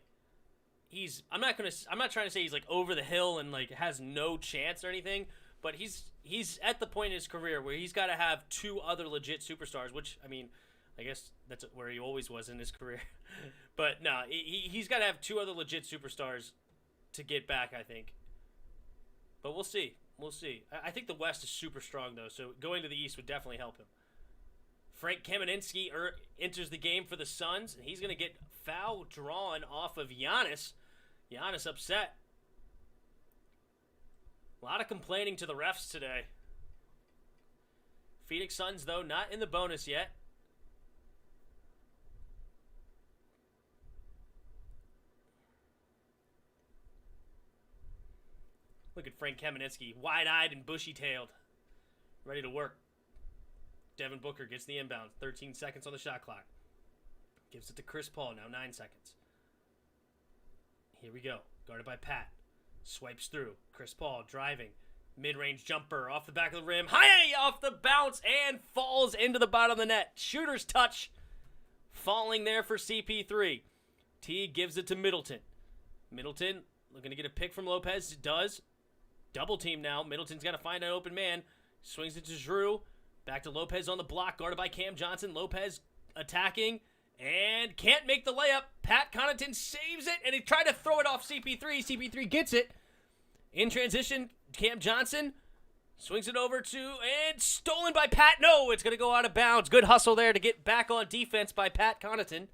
I'm not trying to say he's, like, over the hill and, like, has no chance or anything, but he's at the point in his career where he's got to have 2 other legit superstars, which, I mean, I guess that's where he always was in his career. But no, he's got to have 2 other legit superstars to get back, I think. But we'll see. We'll see. I think the West is super strong, though, so going to the East would definitely help him. Frank Kaminsky enters the game for the Suns, and he's going to get foul drawn off of Giannis. Giannis upset. A lot of complaining to the refs today. Phoenix Suns, though, not in the bonus yet. Look at Frank Kaminsky, wide-eyed and bushy-tailed, ready to work. Devin Booker gets the inbound. 13 seconds on the shot clock. Gives it to Chris Paul. Now 9 seconds. Here we go. Guarded by Pat. Swipes through. Chris Paul driving. Mid-range jumper off the back of the rim. High off the bounce and falls into the bottom of the net. Shooter's touch. Falling there for CP3. T gives it to Middleton. Middleton looking to get a pick from Lopez. It does. Double team now. Middleton's got to find an open man. Swings it to Jrue. Back to Lopez on the block, guarded by Cam Johnson. Lopez attacking and can't make the layup. Pat Connaughton saves it, and he tried to throw it off CP3. CP3 gets it. In transition, Cam Johnson swings it over to, and stolen by Pat. No, it's going to go out of bounds. Good hustle there to get back on defense by Pat Connaughton.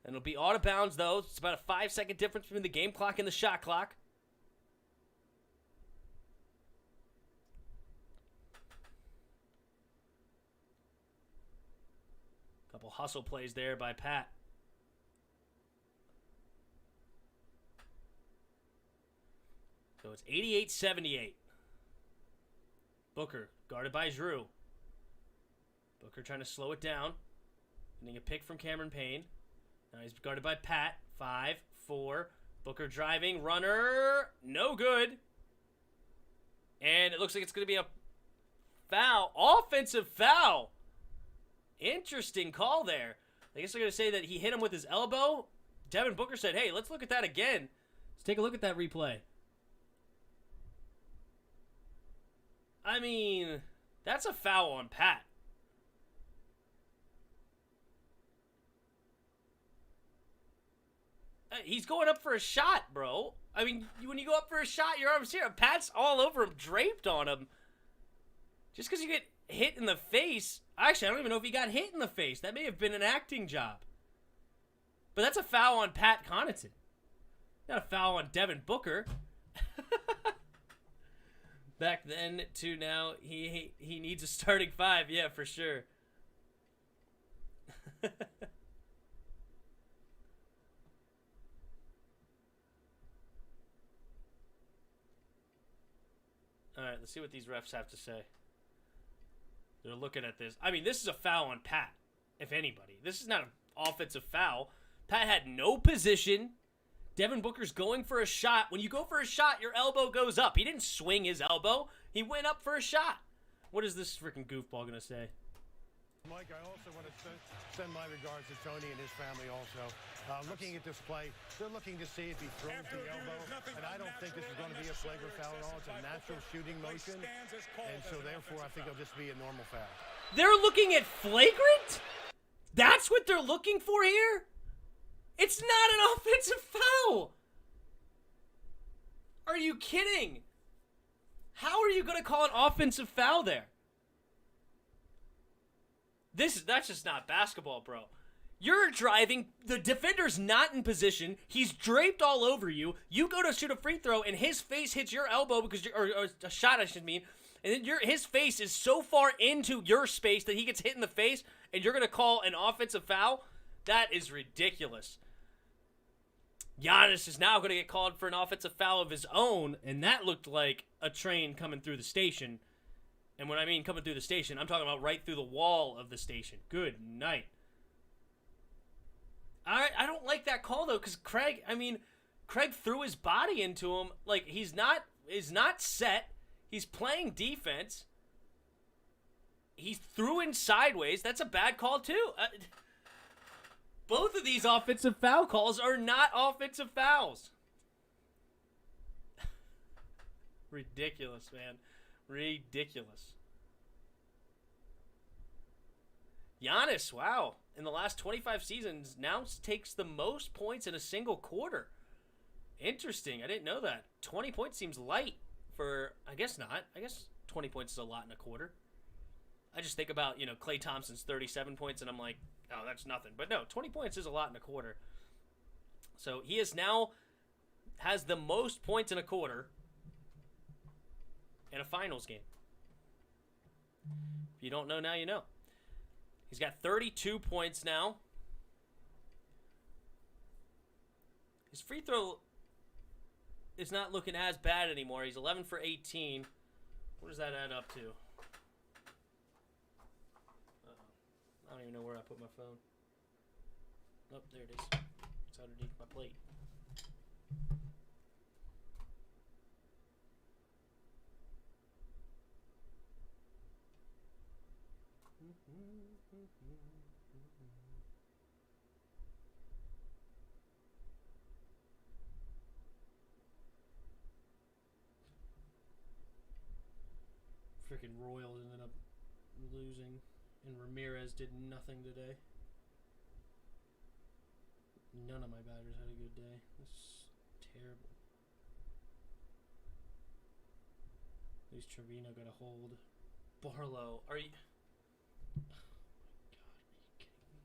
And it'll be out of bounds, though. It's about a 5-second difference between the game clock and the shot clock. Couple hustle plays there by Pat. So it's 88-78. Booker, guarded by Jrue. Booker trying to slow it down. Getting a pick from Cameron Payne. Now he's guarded by Pat. 5, 4. Booker driving. Runner. No good. And it looks like it's going to be a foul. Offensive foul. Interesting call there. I guess they're going to say that he hit him with his elbow. Devin Booker said, hey, let's look at that again. Let's take a look at that replay. I mean, that's a foul on Pat. He's going up for a shot, bro. I mean, when you go up for a shot, your arm's here. Pat's all over him, draped on him. Just because you get hit in the face. Actually, I don't even know if he got hit in the face. That may have been an acting job. But that's a foul on Pat Connaughton. Not a foul on Devin Booker. Back then to now, he needs a starting 5. Yeah, for sure. All right, let's see what these refs have to say. They're looking at this. I mean, this is a foul on Pat, if anybody. This is not an offensive foul. Pat had no position. Devin Booker's going for a shot. When you go for a shot, your elbow goes up. He didn't swing his elbow. He went up for a shot. What is this freaking goofball going to say? Mike, I also want to send my regards to Tony and his family also. Looking at this play, they're looking to see if he throws the elbow, and I don't think this is going to be a flagrant foul at all. It's a natural shooting motion, and so therefore I think it'll just be a normal foul. They're looking at flagrant? That's what they're looking for here? It's not an offensive foul. Are you kidding? How are you going to call an offensive foul there? That's just not basketball, bro. You're driving, the defender's not in position, he's draped all over you, you go to shoot a free throw, and his face hits your elbow, because or a shot I should mean, and then his face is so far into your space that he gets hit in the face, and you're going to call an offensive foul? That is ridiculous. Giannis is now going to get called for an offensive foul of his own, and that looked like a train coming through the station. And when I mean coming through the station, I'm talking about right through the wall of the station. Good night. I don't like that call, though, because Craig threw his body into him. Like, he's not set. He's playing defense. He threw in sideways. That's a bad call, too. Both of these offensive foul calls are not offensive fouls. Ridiculous, man. Ridiculous. Giannis, wow, in the last 25 seasons, now takes the most points in a single quarter. Interesting. I didn't know that. 20 points seems light for, I guess not. I guess 20 points is a lot in a quarter. I just think about, Klay Thompson's 37 points, and I'm like, oh, that's nothing. But no, 20 points is a lot in a quarter. So he is now has the most points in a quarter in a finals game. If you don't know now, you know. He's got 32 points now. His free throw is not looking as bad anymore. He's 11 for 18. What does that add up to? I don't even know where I put my phone. Oh, there it is. It's underneath my plate. Freaking Royals ended up losing, and Ramirez did nothing today. None of my batters had a good day. It's terrible. At least Trevino got a hold. Barlow, are you... Oh my God, are you kidding me?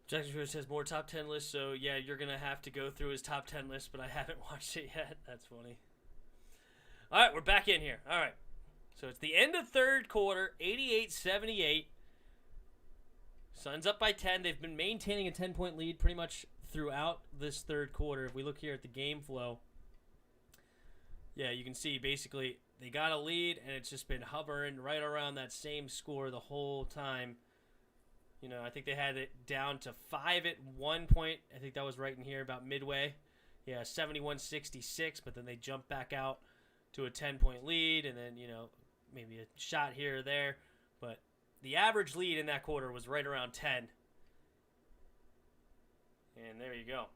Jackson Stewart says more top 10 lists, so yeah, you're going to have to go through his top 10 list, but I haven't watched it yet. That's funny. All right, we're back in here. All right. So it's the end of third quarter, 88-78. Suns up by 10. They've been maintaining a 10-point lead pretty much throughout this third quarter. If we look here at the game flow, yeah, you can see basically they got a lead, and it's just been hovering right around that same score the whole time. I think they had it down to 5 at one point. I think that was right in here about midway. Yeah, 71-66, but then they jumped back out to a 10-point lead, and then, maybe a shot here or there. But the average lead in that quarter was right around 10. And there you go.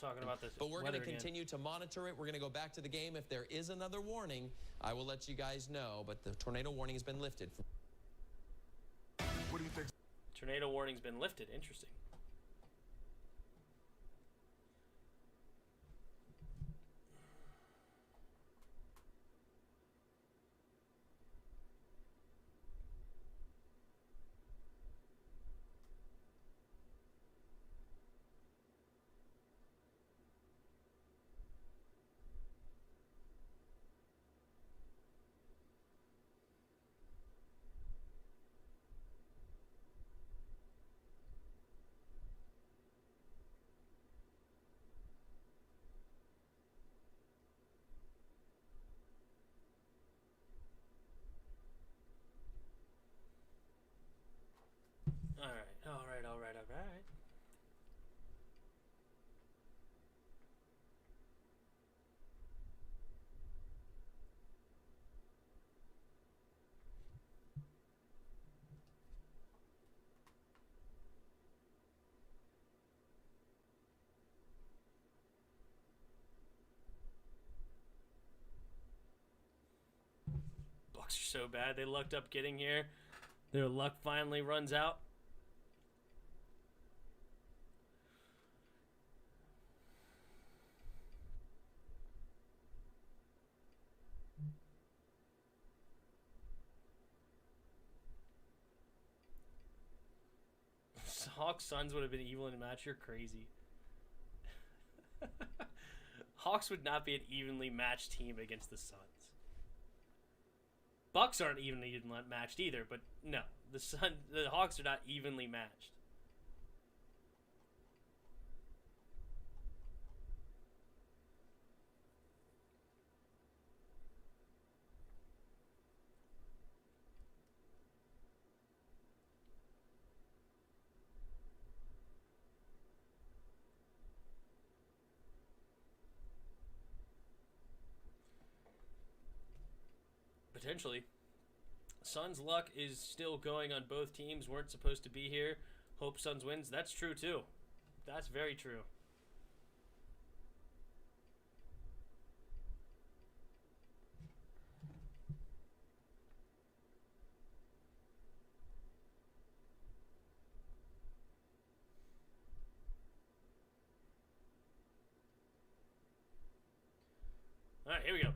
Talking about this. But we're going to continue to monitor it. We're going to go back to the game. If there is another warning, I will let you guys know. But the tornado warning has been lifted. What do you think? Tornado warning's been lifted. Interesting. All right. Bucks are so bad. They lucked up getting here. Their luck finally runs out. Hawks Suns would have been evenly matched. You're crazy. Hawks would not be an evenly matched team against the Suns. Bucks aren't evenly matched either, but no, the Hawks are not evenly matched. potentially. Suns' luck is still going on both teams. Weren't supposed to be here. Hope Suns wins. That's true, too. That's very true. All right, here we go.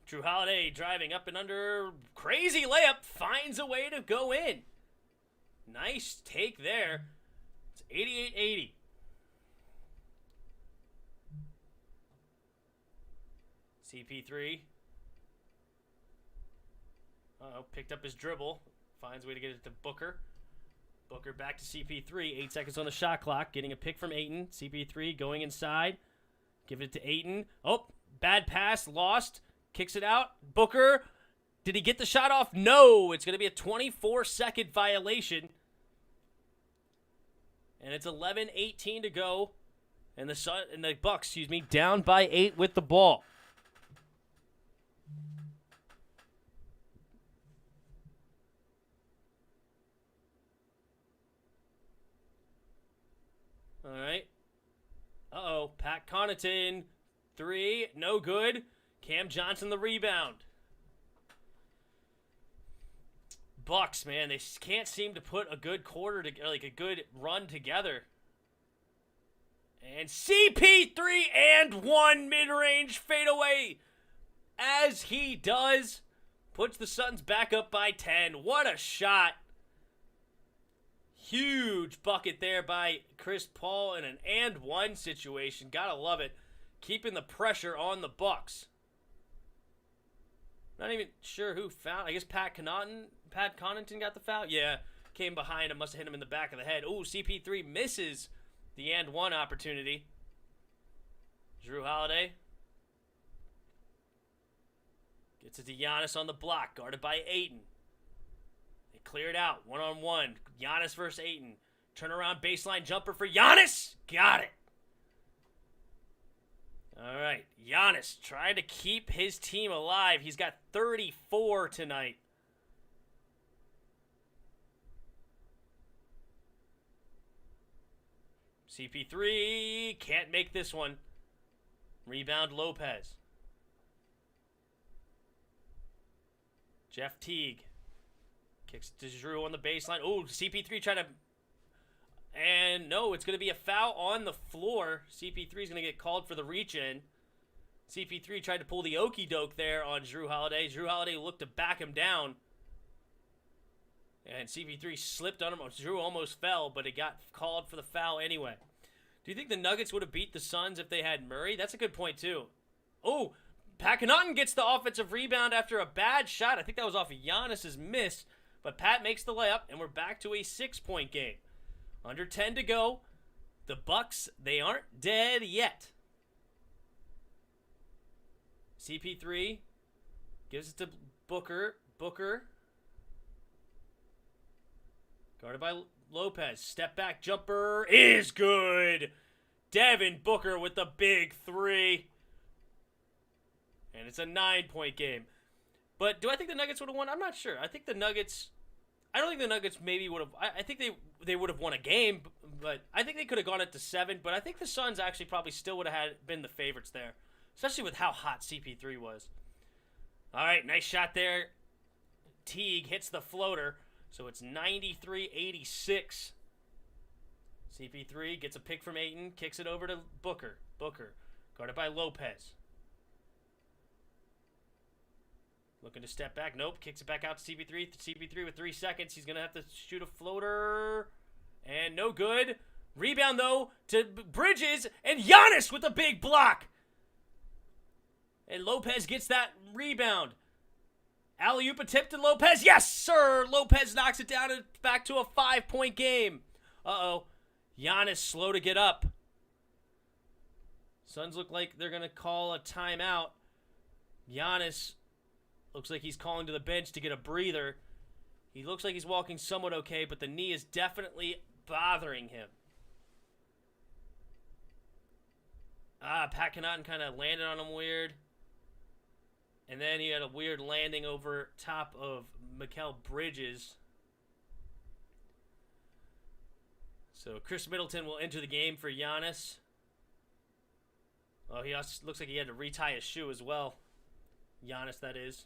Drew Holiday driving up and under. Crazy layup. Finds a way to go in. Nice take there. It's 88-80. CP3. Picked up his dribble. Finds a way to get it to Booker. Booker back to CP3. 8 seconds on the shot clock. Getting a pick from Ayton. CP3 going inside. Give it to Ayton. Oh, bad pass. Lost. Kicks it out. Booker. Did he get the shot off? No. It's going to be a 24-second violation. And it's 11:18 to go. And the Bucks, down by 8 with the ball. All right. Uh-oh. Pat Connaughton. 3. No good. Cam Johnson the rebound. Bucks, man, they can't seem to put a good a good run together. And CP3 and 1 mid-range fadeaway. As he does, puts the Suns back up by 10. What a shot. Huge bucket there by Chris Paul in an and one situation. Gotta love it. Keeping the pressure on the Bucks. Not even sure who fouled. I guess Pat Connaughton got the foul. Yeah, came behind him. Must have hit him in the back of the head. Ooh, CP3 misses the and one opportunity. Drew Holiday gets it to Giannis on the block, guarded by Ayton. They clear it out, one-on-one. Giannis versus Ayton. Turnaround baseline jumper for Giannis. Got it. All right, Giannis trying to keep his team alive. He's got 34 tonight. CP3 can't make this one. Rebound Lopez. Jeff Teague kicks to Drew on the baseline. Oh, CP3 trying to... And no, it's going to be a foul on the floor. CP3 is going to get called for the reach-in. CP3 tried to pull the okie doke there on Drew Holiday. Drew Holiday looked to back him down. And CP3 slipped on him. Drew almost fell, but it got called for the foul anyway. Do you think the Nuggets would have beat the Suns if they had Murray? That's a good point, too. Oh, Pat Connaughton gets the offensive rebound after a bad shot. I think that was off of Giannis's miss. But Pat makes the layup, and we're back to a 6-point game. Under 10 to go. The Bucks, they aren't dead yet. CP3 gives it to Booker. Booker. Guarded by Lopez. Step back jumper is good. Devin Booker with the big 3. And it's a 9-point game. But do I think the Nuggets would have won? I'm not sure. I don't think the Nuggets maybe would have. I think they would have won a game, but I think they could have gone it to 7. But I think the Suns actually probably still would have been the favorites there, especially with how hot CP3 was. All right, nice shot there. Teague hits the floater, so it's 93-86. CP3 gets a pick from Ayton, kicks it over to Booker. Booker, guarded by Lopez. Looking to step back. Nope. Kicks it back out to CP3. CP3 with 3 seconds. He's going to have to shoot a floater. And no good. Rebound, though, to Bridges. And Giannis with a big block. And Lopez gets that rebound. Alley-oop attempt to Lopez. Yes, sir. Lopez knocks it down and back to a 5-point game. Uh-oh. Giannis slow to get up. Suns look like they're going to call a timeout. Giannis looks like he's calling to the bench to get a breather. He looks like he's walking somewhat okay, but the knee is definitely bothering him. Pat Connaughton kind of landed on him weird. And then he had a weird landing over top of Mikal Bridges. So Chris Middleton will enter the game for Giannis. Oh, he also looks like he had to retie his shoe as well. Giannis, that is.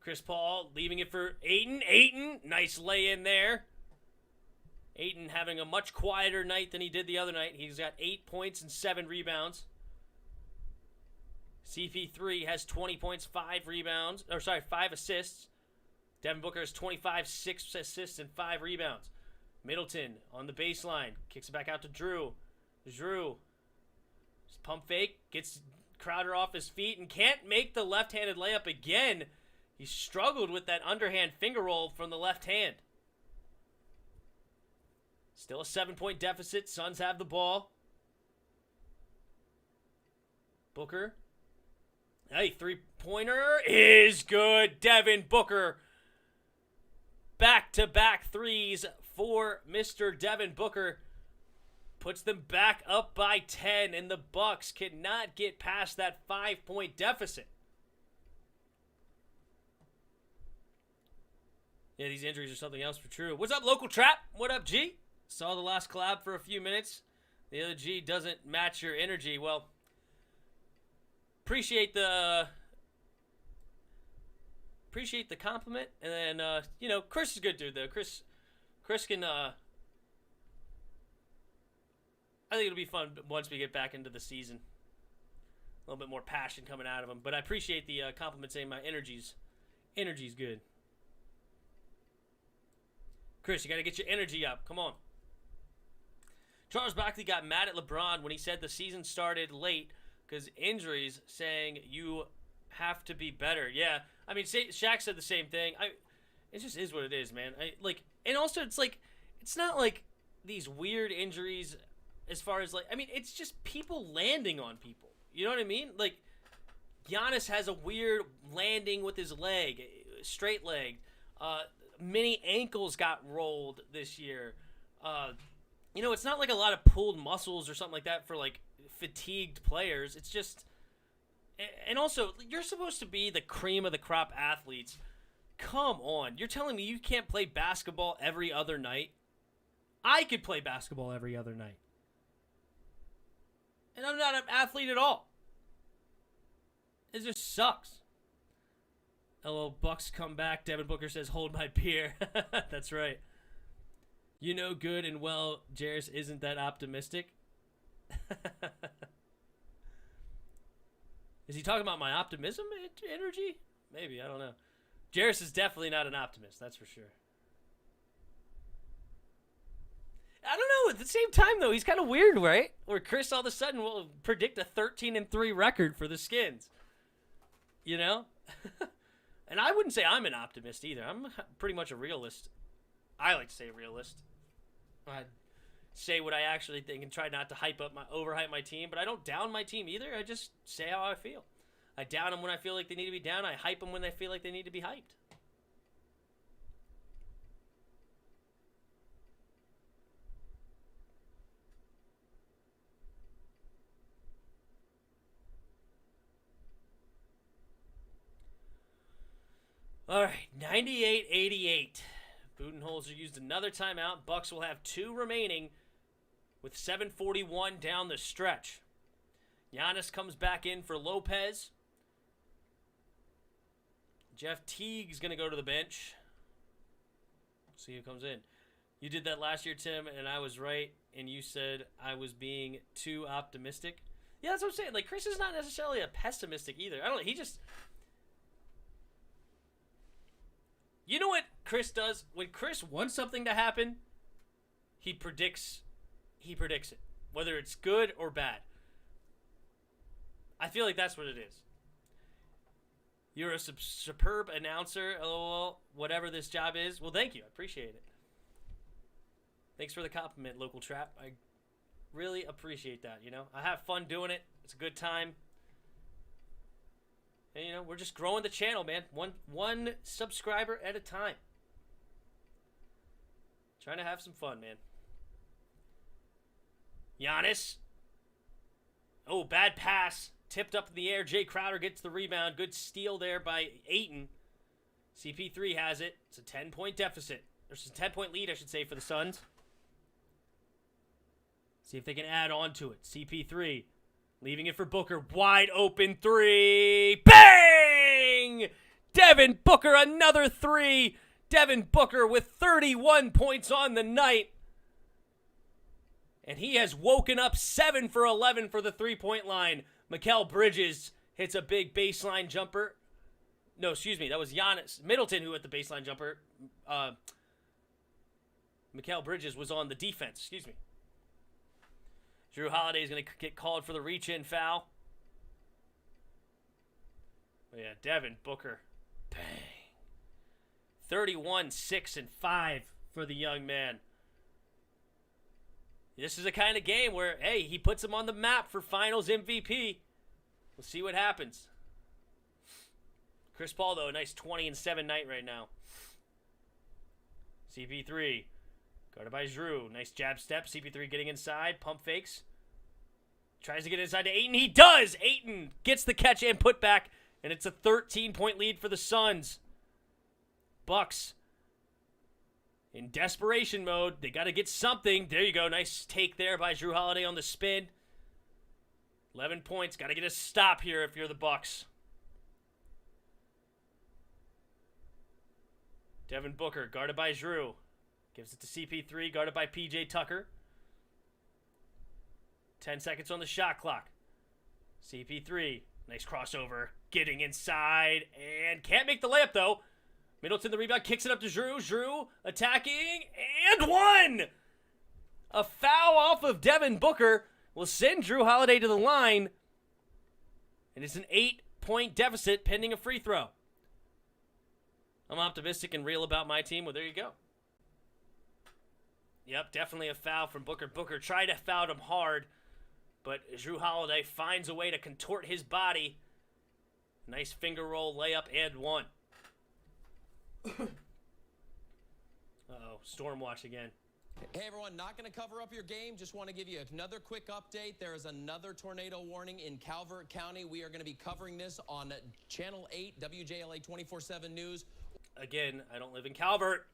Chris Paul leaving it for Ayton. Ayton, nice lay in there. Ayton having a much quieter night than he did the other night. He's got 8 points and 7 rebounds. CP3 has 20 points, 5 assists. Devin Booker has 25, 6 assists, and 5 rebounds. Middleton on the baseline. Kicks it back out to Drew. Drew. Just pump fake. Gets Crowder off his feet and can't make the left-handed layup again. He struggled with that underhand finger roll from the left hand. Still a 7-point deficit. Suns have the ball. Booker. Hey, three-pointer is good. Devin Booker. Back-to-back threes for Mr. Devin Booker. Puts them back up by 10, and the Bucks cannot get past that 5-point deficit. Yeah, these injuries are something else for true. What's up, Local Trap? What up, G? Saw the last collab for a few minutes. The other G doesn't match your energy. Well, appreciate the compliment. And then, Chris is a good dude, though. Chris can, I think it'll be fun once we get back into the season. A little bit more passion coming out of him. But I appreciate the compliment saying my energy's good. Chris, you got to get your energy up. Come on. Charles Barkley got mad at LeBron when he said the season started late because injuries, saying you have to be better. Yeah, I mean, Shaq said the same thing. It just is what it is, man. And also it's not like these weird injuries as far as it's just people landing on people. You know what I mean? Like, Giannis has a weird landing with his leg, straight leg. Many ankles got rolled this year. It's not like a lot of pulled muscles or something like that for fatigued players. It's just, and also you're supposed to be the cream of the crop athletes. Come on, you're telling me you can't play basketball every other night? I could play basketball every other night, and I'm not an athlete at all. It just sucks. LL Bucks come back. Devin Booker says, hold my beer. That's right. You know good and well Jairus isn't that optimistic. Is he talking about my optimism energy? Maybe, I don't know. Jairus is definitely not an optimist, that's for sure. I don't know. At the same time, though, he's kind of weird, right? Where Chris all of a sudden will predict a 13-3 record for the Skins. You know? And I wouldn't say I'm an optimist either. I'm pretty much a realist. I like to say realist. I say what I actually think and try not to overhype my team, but I don't down my team either. I just say how I feel. I down them when I feel like they need to be down. I hype them when they feel like they need to be hyped. All right, 98-88. Budenholzer used another timeout. Bucks will have 2 remaining with 7:41 down the stretch. Giannis comes back in for Lopez. Jeff Teague's going to go to the bench. See who comes in. You did that last year, Tim, and I was right, and you said I was being too optimistic. Yeah, that's what I'm saying. Chris is not necessarily a pessimistic either. I don't know. He just... You know what Chris does? When Chris wants something to happen, he predicts it, whether it's good or bad. I feel like that's what it is. You're a superb announcer, lol, whatever this job is. Well, thank you. I appreciate it. Thanks for the compliment, Local Trap. I really appreciate that, I have fun doing it. It's a good time. And, we're just growing the channel, man. One subscriber at a time. Trying to have some fun, man. Giannis. Oh, bad pass tipped up in the air. Jay Crowder gets the rebound. Good steal there by Ayton. CP3 has it. It's a 10-point deficit. There's a 10-point lead, I should say, for the Suns. See if they can add on to it. CP3 leaving it for Booker. Wide open three. Bang! Devin Booker, another three. Devin Booker with 31 points on the night. And he has woken up 7 for 11 for the three-point line. Mikal Bridges hits a big baseline jumper. No, excuse me. That was Giannis Middleton who hit the baseline jumper. Mikal Bridges was on the defense. Excuse me. Drew Holiday is going to get called for the reach-in foul. But yeah, Devin Booker. Bang. 31, 6, and 5 for the young man. This is a kind of game where, hey, he puts him on the map for finals MVP. We'll see what happens. Chris Paul, though, a nice 20-7 night right now. CP3, guarded by Drew. Nice jab step. CP3 getting inside. Pump fakes. Tries to get inside to Ayton. He does! Ayton gets the catch and put back, and it's a 13-point lead for the Suns. Bucks in desperation mode. They got to get something. There you go. Nice take there by Drew Holiday on the spin. 11 points. Got to get a stop here if you're the Bucks. Devin Booker, guarded by Drew. Gives it to CP3, guarded by PJ Tucker. 10 seconds on the shot clock. CP3, nice crossover. Getting inside and can't make the layup, though. Middleton, the rebound, kicks it up to Drew. Drew attacking and one! A foul off of Devin Booker will send Drew Holiday to the line. And it's an 8-point deficit pending a free throw. I'm optimistic and real about my team. Well, there you go. Yep, definitely a foul from Booker. Booker tried to foul him hard, but Drew Holiday finds a way to contort his body. Nice finger roll, layup, and one. Uh-oh, storm watch again. Hey, everyone, not going to cover up your game. Just want to give you another quick update. There is another tornado warning in Calvert County. We are going to be covering this on Channel 8, WJLA 24/7 News. Again, I don't live in Calvert.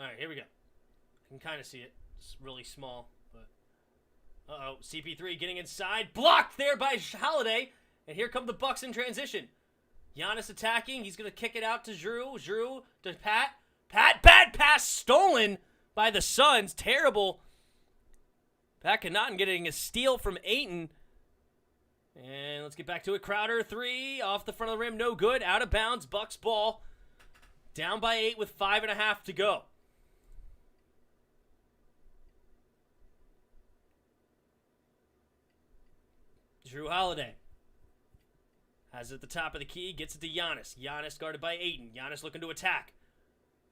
All right, here we go. I can kind of see it. It's really small, but... Uh-oh, CP3 getting inside. Blocked there by Holiday. And here come the Bucks in transition. Giannis attacking. He's going to kick it out to Drew. Drew to Pat. Pat, bad pass stolen by the Suns. Terrible. Pat Connaughton getting a steal from Ayton. And let's get back to it. Crowder, three. Off the front of the rim. No good. Out of bounds. Bucks ball. Down by 8 with 5.5 to go. Drew Holiday has it at the top of the key, gets it to Giannis. Giannis guarded by Ayton. Giannis looking to attack.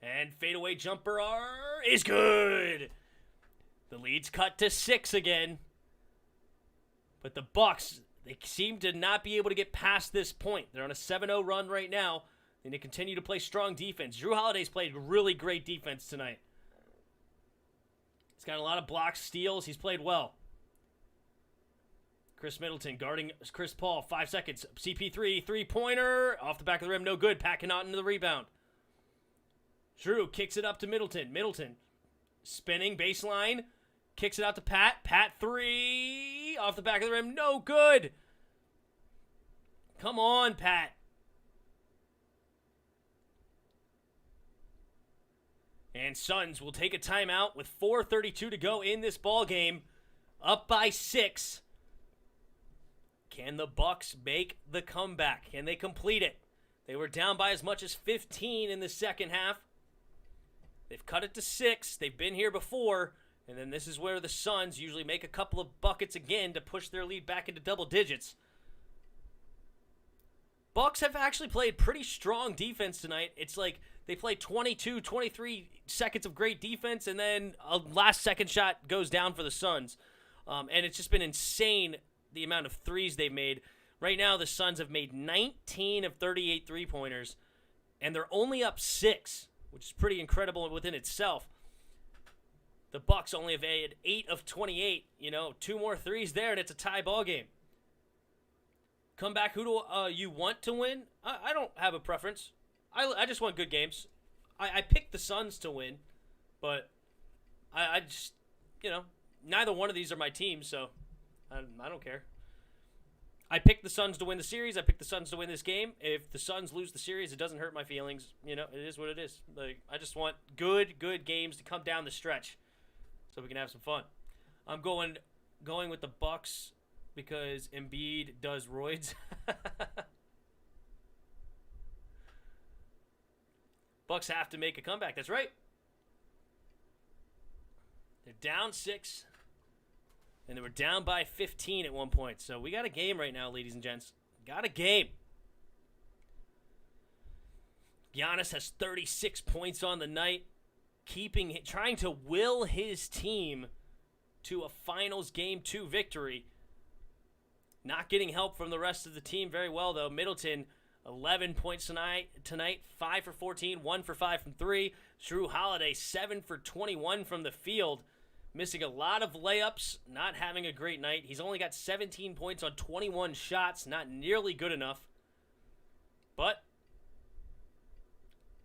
And fadeaway jumper is good. The lead's cut to 6 again. But the Bucks, they seem to not be able to get past this point. They're on a 7-0 run right now. And they continue to play strong defense. Drew Holiday's played really great defense tonight. He's got a lot of blocks, steals. He's played well. Chris Middleton guarding Chris Paul. 5 seconds. CP3, three-pointer. Off the back of the rim, no good. Pat Connaughton into the rebound. Drew kicks it up to Middleton. Middleton spinning, baseline. Kicks it out to Pat. Pat, three. Off the back of the rim, no good. Come on, Pat. And Suns will take a timeout with 4:32 to go in this ball game. Up by 6. Can the Bucks make the comeback? Can they complete it? They were down by as much as 15 in the second half. They've cut it to 6. They've been here before. And then this is where the Suns usually make a couple of buckets again to push their lead back into double digits. Bucks have actually played pretty strong defense tonight. It's like they play 22, 23 seconds of great defense, and then a last-second shot goes down for the Suns. And it's just been insane the amount of threes they've made. Right now, the Suns have made 19 of 38 three-pointers, and they're only up 6 which is pretty incredible within itself. The Bucks only have had 8 of 28. 2 more threes there, and it's a tie ball game. Come back. Who do you want to win? I don't have a preference. I just want good games. I picked the Suns to win, but I just, neither one of these are my teams, so I don't care. I picked the Suns to win the series. I picked the Suns to win this game. If the Suns lose the series, it doesn't hurt my feelings. It is what it is. I just want good games to come down the stretch so we can have some fun. I'm going with the Bucks because Embiid does roids. Bucks have to make a comeback. That's right. They're down 6. And they were down by 15 at one point. So we got a game right now, ladies and gents. Got a game. Giannis has 36 points on the night, trying to will his team to a Finals Game 2 victory. Not getting help from the rest of the team very well, though. Middleton, 11 points tonight, 5 for 14, 1 for 5 from 3. Jrue Holiday, 7 for 21 from the field. Missing a lot of layups, not having a great night. He's only got 17 points on 21 shots, not nearly good enough. But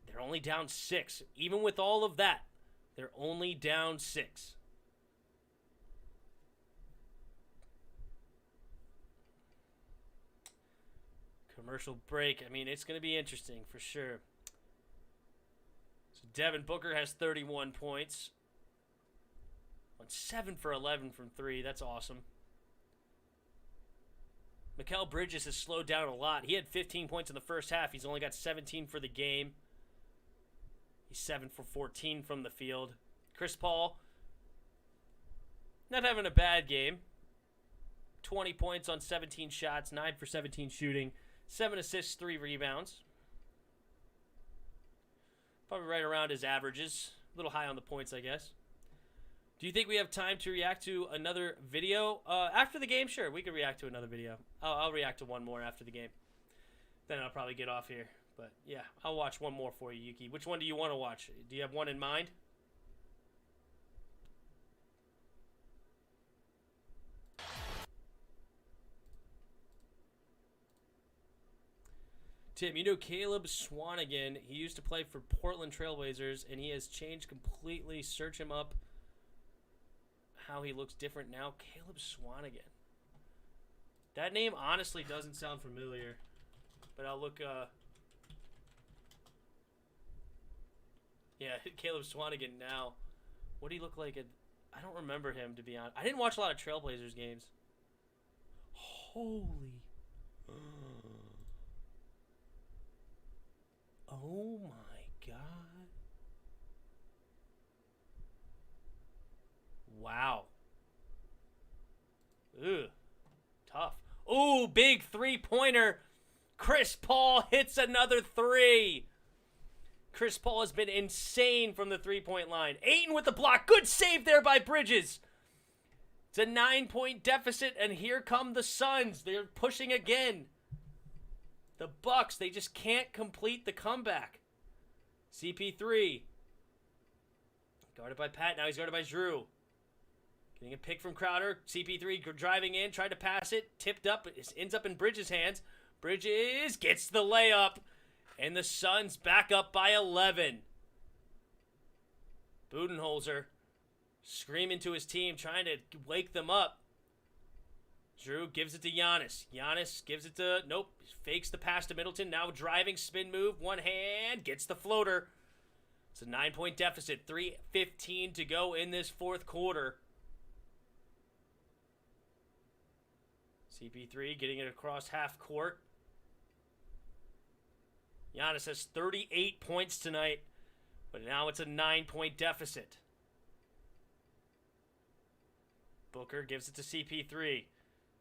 they're only down 6. Even with all of that, they're only down 6. Commercial break. It's going to be interesting for sure. So Devin Booker has 31 points. On 7 for 11 from 3. That's awesome. Mikal Bridges has slowed down a lot. He had 15 points in the first half. He's only got 17 for the game. He's 7 for 14 from the field. Chris Paul, not having a bad game. 20 points on 17 shots, 9 for 17 shooting, 7 assists, 3 rebounds. Probably right around his averages. A little high on the points, I guess. Do you think we have time to react to another video? After the game, sure. We can react to another video. I'll react to one more after the game. Then I'll probably get off here. But, yeah, I'll watch one more for you, Yuki. Which one do you want to watch? Do you have one in mind? Tim, Caleb Swanigan. He used to play for Portland Trailblazers, and he has changed completely. Search him up. How he looks different now. Caleb Swanigan. That name honestly doesn't sound familiar, but I'll look. Yeah, Caleb Swanigan now. What do he look like? I don't remember him, to be honest. I didn't watch a lot of Trailblazers games. Holy. Oh my God. Wow. Ugh. Tough. Ooh, big three-pointer. Chris Paul hits another 3. Chris Paul has been insane from the three-point line. Ayton with the block. Good save there by Bridges. It's a 9-point deficit, and here come the Suns. They're pushing again. The Bucks, they just can't complete the comeback. CP3. Guarded by Pat. Now he's guarded by Jrue. Getting a pick from Crowder. CP3 driving in, tried to pass it. Tipped up. It ends up in Bridges' hands. Bridges gets the layup. And the Suns back up by 11. Budenholzer screaming to his team, trying to wake them up. Jrue gives it to Giannis. Giannis gives it to... Nope. Fakes the pass to Middleton. Now driving, spin move. One hand. Gets the floater. It's a 9-point deficit. 3:15 to go in this fourth quarter. CP3 getting it across half court. Giannis has 38 points tonight, but now it's a 9-point deficit. Booker gives it to CP3.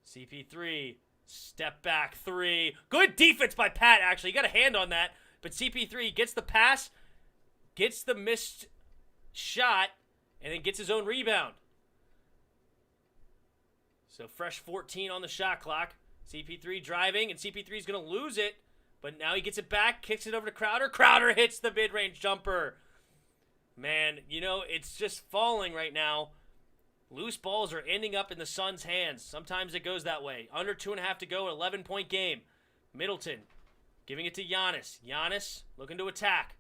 CP3, step back 3. Good defense by Pat, actually. He got a hand on that, but CP3 gets the pass, gets the missed shot, and then gets his own rebound. So fresh 14 on the shot clock. CP3 driving, and CP3 is going to lose it. But now he gets it back, kicks it over to Crowder. Crowder hits the mid-range jumper. Man, it's just falling right now. Loose balls are ending up in the Suns' hands. Sometimes it goes that way. Under 2.5 to go, 11-point game. Middleton giving it to Giannis. Giannis looking to attack.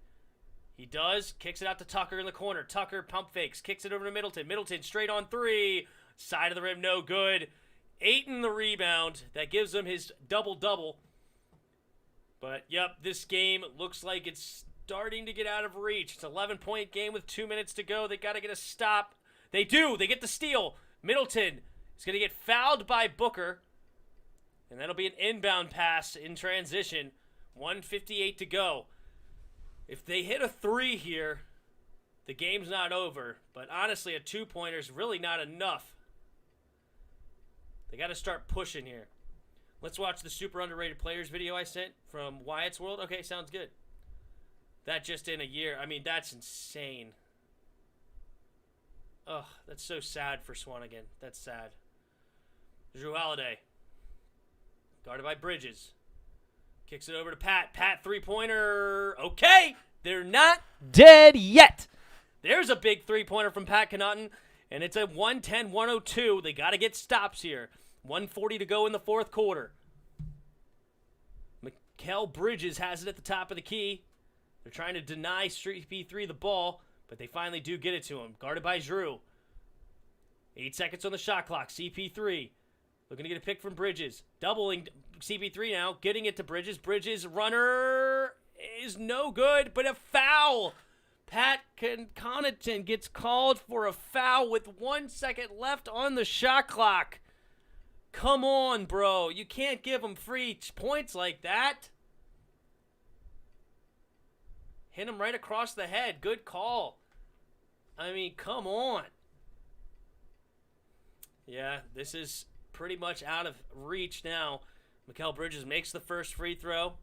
He does. Kicks it out to Tucker in the corner. Tucker pump fakes. Kicks it over to Middleton. Middleton straight on three. Side of the rim, no good. Ayton the rebound. That gives him his double-double. But, yep, this game looks like it's starting to get out of reach. It's an 11-point game with 2 minutes to go. They got to get a stop. They do. They get the steal. Middleton is going to get fouled by Booker. And that'll be an inbound pass in transition. 1:58 to go. If they hit a 3 here, the game's not over. But honestly, a 2-pointer is really not enough. They got to start pushing here. Let's watch the super underrated players video I sent from Wyatt's World. Okay, sounds good. That just in a year. I mean, that's insane. Ugh, that's so sad for Swanigan. That's sad. Drew Holiday. Guarded by Bridges. Kicks it over to Pat. Pat, three-pointer. Okay, they're not dead yet. There's a big three-pointer from Pat Connaughton, and it's a 110-102. They got to get stops here. 1:40 to go in the fourth quarter. Mikal Bridges has it at the top of the key. They're trying to deny CP3 the ball, but they finally do get it to him. Guarded by Drew. 8 seconds on the shot clock. CP3 looking to get a pick from Bridges. Doubling CP3 now. Getting it to Bridges. Bridges runner is no good, but a foul. Pat Connaughton gets called for a foul with 1 second left on the shot clock. Come on, bro. You can't give him free points like that. Hit him right across the head. Good call. I mean, come on. Yeah, this is pretty much out of reach now. Mikal Bridges makes the first free throw.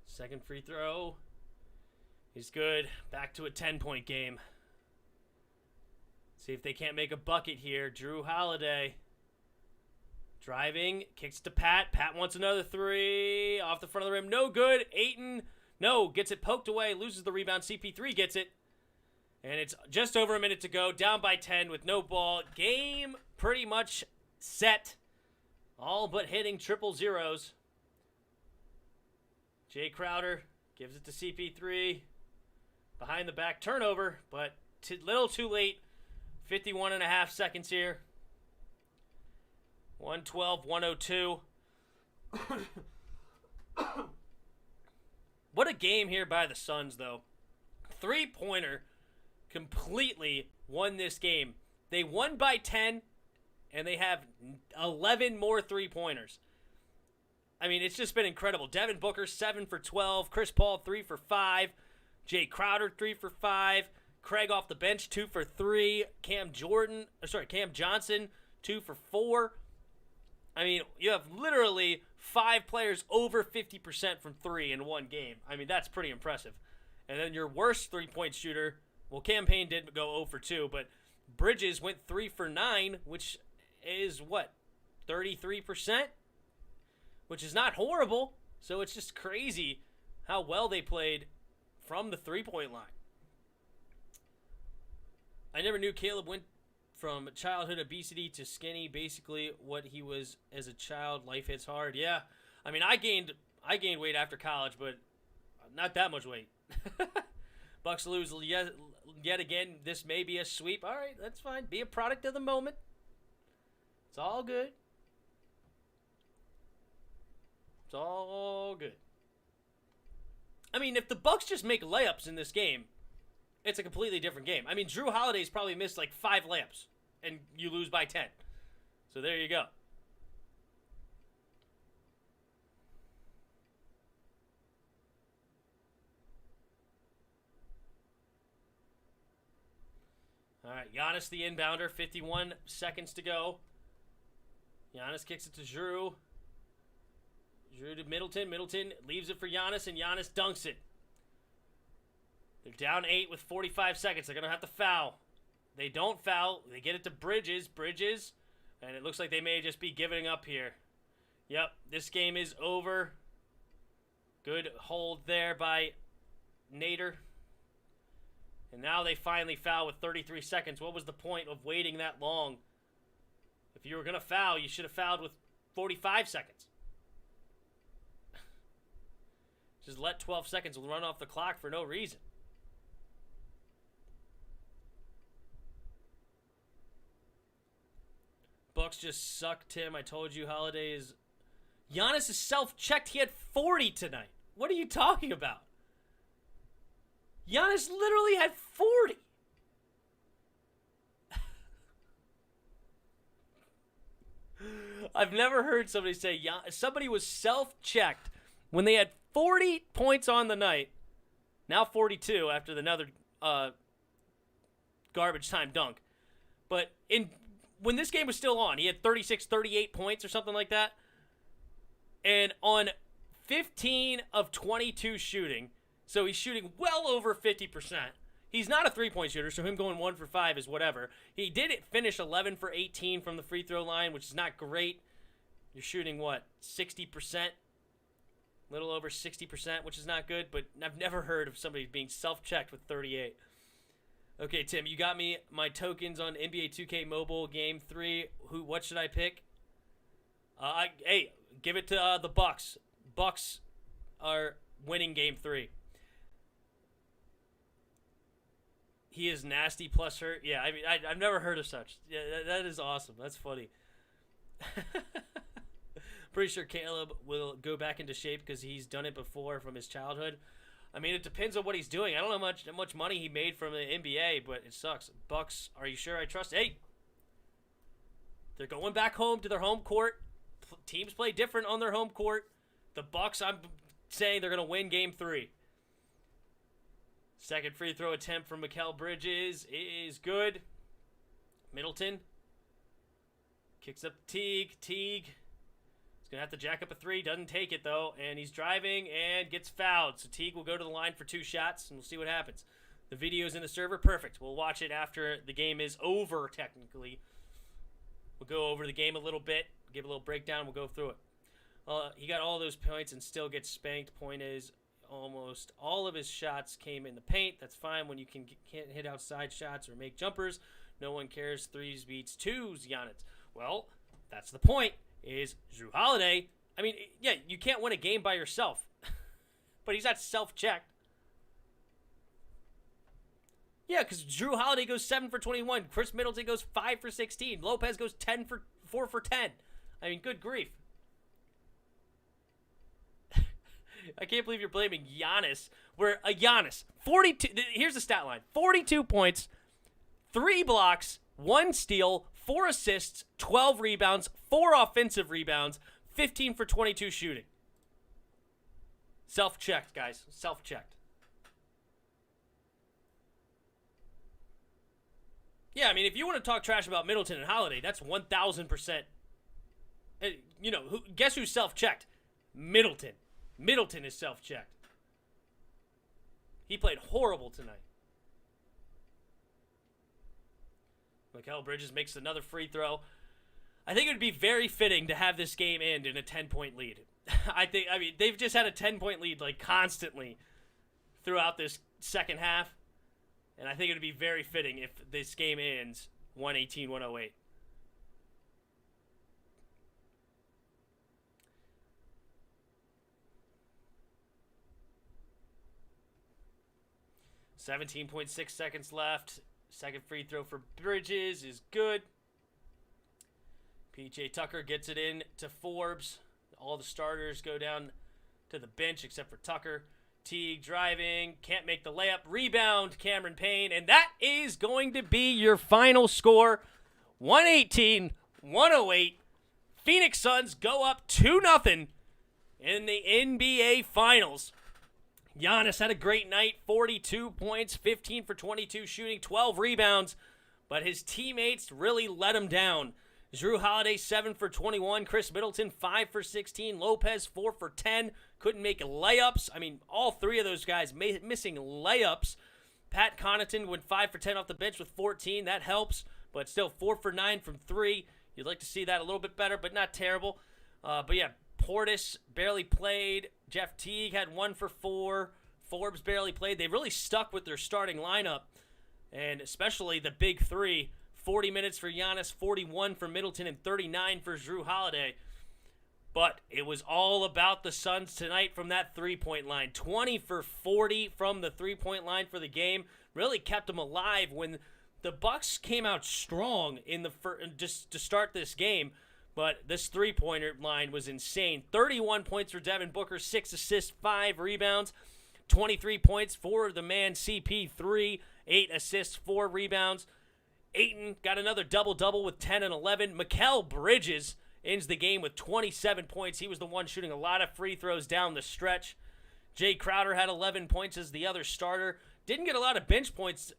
Second free throw. He's good. Back to a 10-point game. See if they can't make a bucket here. Drew Holiday. Driving. Kicks to Pat. Pat wants another three. Off the front of the rim. No good. Ayton. No. Gets it poked away. Loses the rebound. CP3 gets it. And it's just over a minute to go. Down by 10 with no ball. Game pretty much set. All but hitting triple zeros. Jay Crowder gives it to CP3. Behind the back turnover, but little too late. 51.5 seconds here. 112-102. What a game here by the Suns, though. Three-pointer completely won this game. They won by 10, and they have 11 more three-pointers. I mean, it's just been incredible. Devin Booker, 7 for 12. Chris Paul, 3 for 5. Jay Crowder, 3 for 5. Craig off the bench, 2 for 3. Cam Johnson, 2 for 4. I mean, you have literally 5 players over 50% from 3 in one game. I mean, that's pretty impressive. And then your worst three-point shooter, well, Cam Payne did go 0 for 2, but Bridges went 3 for 9, which is, 33%? Which is not horrible. So it's just crazy how well they played from the three-point line. I never knew Caleb went from childhood obesity to skinny, basically what he was as a child. Life hits hard. Yeah. I mean, I gained weight after college, but not that much weight. Bucks lose yet again. This may be a sweep. All right, that's fine. Be a product of the moment. It's all good. It's all good. I mean, if the Bucks just make layups in this game, it's a completely different game. I mean, Drew Holiday's probably missed like 5 layups, and you lose by 10. So there you go. All right, Giannis the inbounder, 51 seconds to go. Giannis kicks it to Drew. Drew to Middleton. Middleton leaves it for Giannis, and Giannis dunks it. They're down 8 with 45 seconds. They're going to have to foul. They don't foul. They get it to Bridges. And it looks like they may just be giving up here. Yep, this game is over. Good hold there by Nader. And now they finally foul with 33 seconds. What was the point of waiting that long? If you were going to foul, you should have fouled with 45 seconds. Just let 12 seconds run off the clock for no reason. Bucks just suck, Tim. I told you Holiday is... Giannis is self-checked. He had 40 tonight. What are you talking about? Giannis literally had 40. I've never heard somebody say somebody was self-checked when they had 40 points on the night. Now 42 after another garbage time dunk. But when this game was still on, he had 36, 38 points or something like that. And on 15 of 22 shooting, so he's shooting well over 50%. He's not a three-point shooter, so him going 1 for 5 is whatever. He did finish 11 for 18 from the free throw line, which is not great. You're shooting, 60%? A little over 60%, which is not good, but I've never heard of somebody being self-checked with 38. Okay, Tim, you got me my tokens on NBA 2K Mobile Game 3. What should I pick? Hey, give it to the Bucks. Bucks are winning Game 3. He is nasty plus hurt. Yeah, I mean, I've never heard of such. Yeah, that is awesome. That's funny. Pretty sure Caleb will go back into shape because he's done it before from his childhood. I mean, it depends on what he's doing. I don't know how much money he made from the NBA, but it sucks. Bucks, are you sure I trust? Hey, they're going back home to their home court. Teams play different on their home court. The Bucks, I'm saying they're going to win Game 3. Second free throw attempt from Mikal Bridges is good. Middleton kicks up Teague. Teague is going to have to jack up a 3. Doesn't take it, though. And he's driving and gets fouled. So Teague will go to the line for 2 shots, and we'll see what happens. The video's in the server. Perfect. We'll watch it after the game is over, technically. We'll go over the game a little bit, give a little breakdown. We'll go through it. He got all those points and still gets spanked. Point is, almost all of his shots came in the paint. That's fine when you can't hit outside shots or make jumpers. No one cares. 3s beats 2s, Giannis. Well, that's the point, is Jrue Holiday. I mean, yeah, you can't win a game by yourself. But he's not self-checked. Yeah, because Jrue Holiday goes 7 for 21. Chris Middleton goes 5 for 16. Lopez goes 4 for 10. I mean, good grief. I can't believe you're blaming Giannis. Where a Giannis, 42. Here's the stat line: 42 points, 3 blocks, 1 steal, 4 assists, 12 rebounds, 4 offensive rebounds, 15 for 22 shooting. Self-checked, guys. Self-checked. Yeah, I mean, if you want to talk trash about Middleton and Holiday, that's 1,000%. You know, guess who's self-checked? Middleton. Middleton is self-checked. He played horrible tonight. Mikal Bridges makes another free throw. I think it would be very fitting to have this game end in a 10-point lead. I mean, they've just had a 10-point lead, like, constantly throughout this second half. And I think it would be very fitting if this game ends 118-108. .6 seconds left. Second free throw for Bridges is good. PJ Tucker gets it in to Forbes. All the starters go down to the bench except for Tucker. Teague driving, can't make the layup. Rebound, Cameron Payne. And that is going to be your final score. 118-108. Phoenix Suns go up 2-0 in the NBA Finals. Giannis had a great night, 42 points, 15 for 22 shooting, 12 rebounds, but his teammates really let him down. Jrue Holiday, 7 for 21, Chris Middleton, 5 for 16, Lopez, 4 for 10, couldn't make layups. I mean, all 3 of those guys missing layups. Pat Connaughton went 5 for 10 off the bench with 14. That helps, but still 4 for 9 from 3. You'd like to see that a little bit better, but not terrible. But yeah, Portis barely played. Jeff Teague had 1 for 4. Forbes barely played. They really stuck with their starting lineup, and especially the big three. 40 minutes for Giannis, 41 for Middleton, and 39 for Jrue Holiday. But it was all about the Suns tonight from that three-point line. 20 for 40 from the three-point line for the game. Really kept them alive when the Bucks came out strong in the just to start this game. But this three-pointer line was insane. 31 points for Devin Booker, 6 assists, 5 rebounds. 23 points for the man CP3, 8 assists, 4 rebounds. Ayton got another double-double with 10 and 11. Mikal Bridges ends the game with 27 points. He was the one shooting a lot of free throws down the stretch. Jay Crowder had 11 points as the other starter. Didn't get a lot of bench points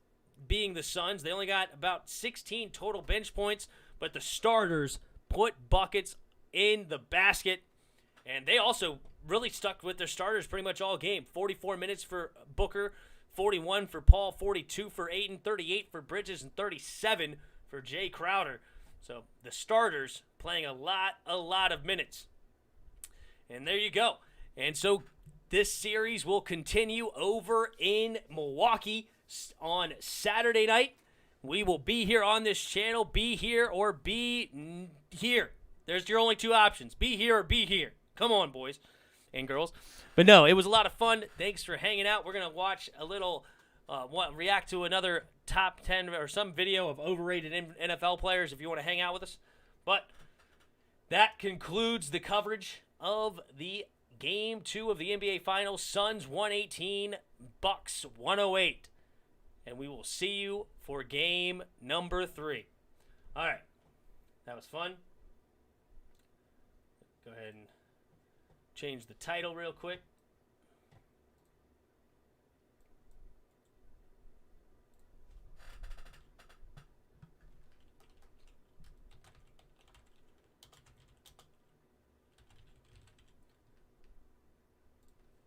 being the Suns. They only got about 16 total bench points, but the starters put buckets in the basket, and they also really stuck with their starters pretty much all game. 44 minutes for Booker, 41 for Paul, 42 for Ayton, 38 for Bridges, and 37 for Jay Crowder. So the starters playing a lot of minutes. And there you go. And so this series will continue over in Milwaukee on Saturday night. We will be here on this channel. Be here or be here. There's your only two options. Be here or be here. Come on, boys and girls. But no, it was a lot of fun. Thanks for hanging out. We're going to watch a little, react to another top 10 or some video of overrated NFL players if you want to hang out with us. But that concludes the coverage of the Game 2 of the NBA Finals. Suns 118, Bucks 108. And we will see you for game number 3. All right. That was fun. Go ahead and change the title real quick.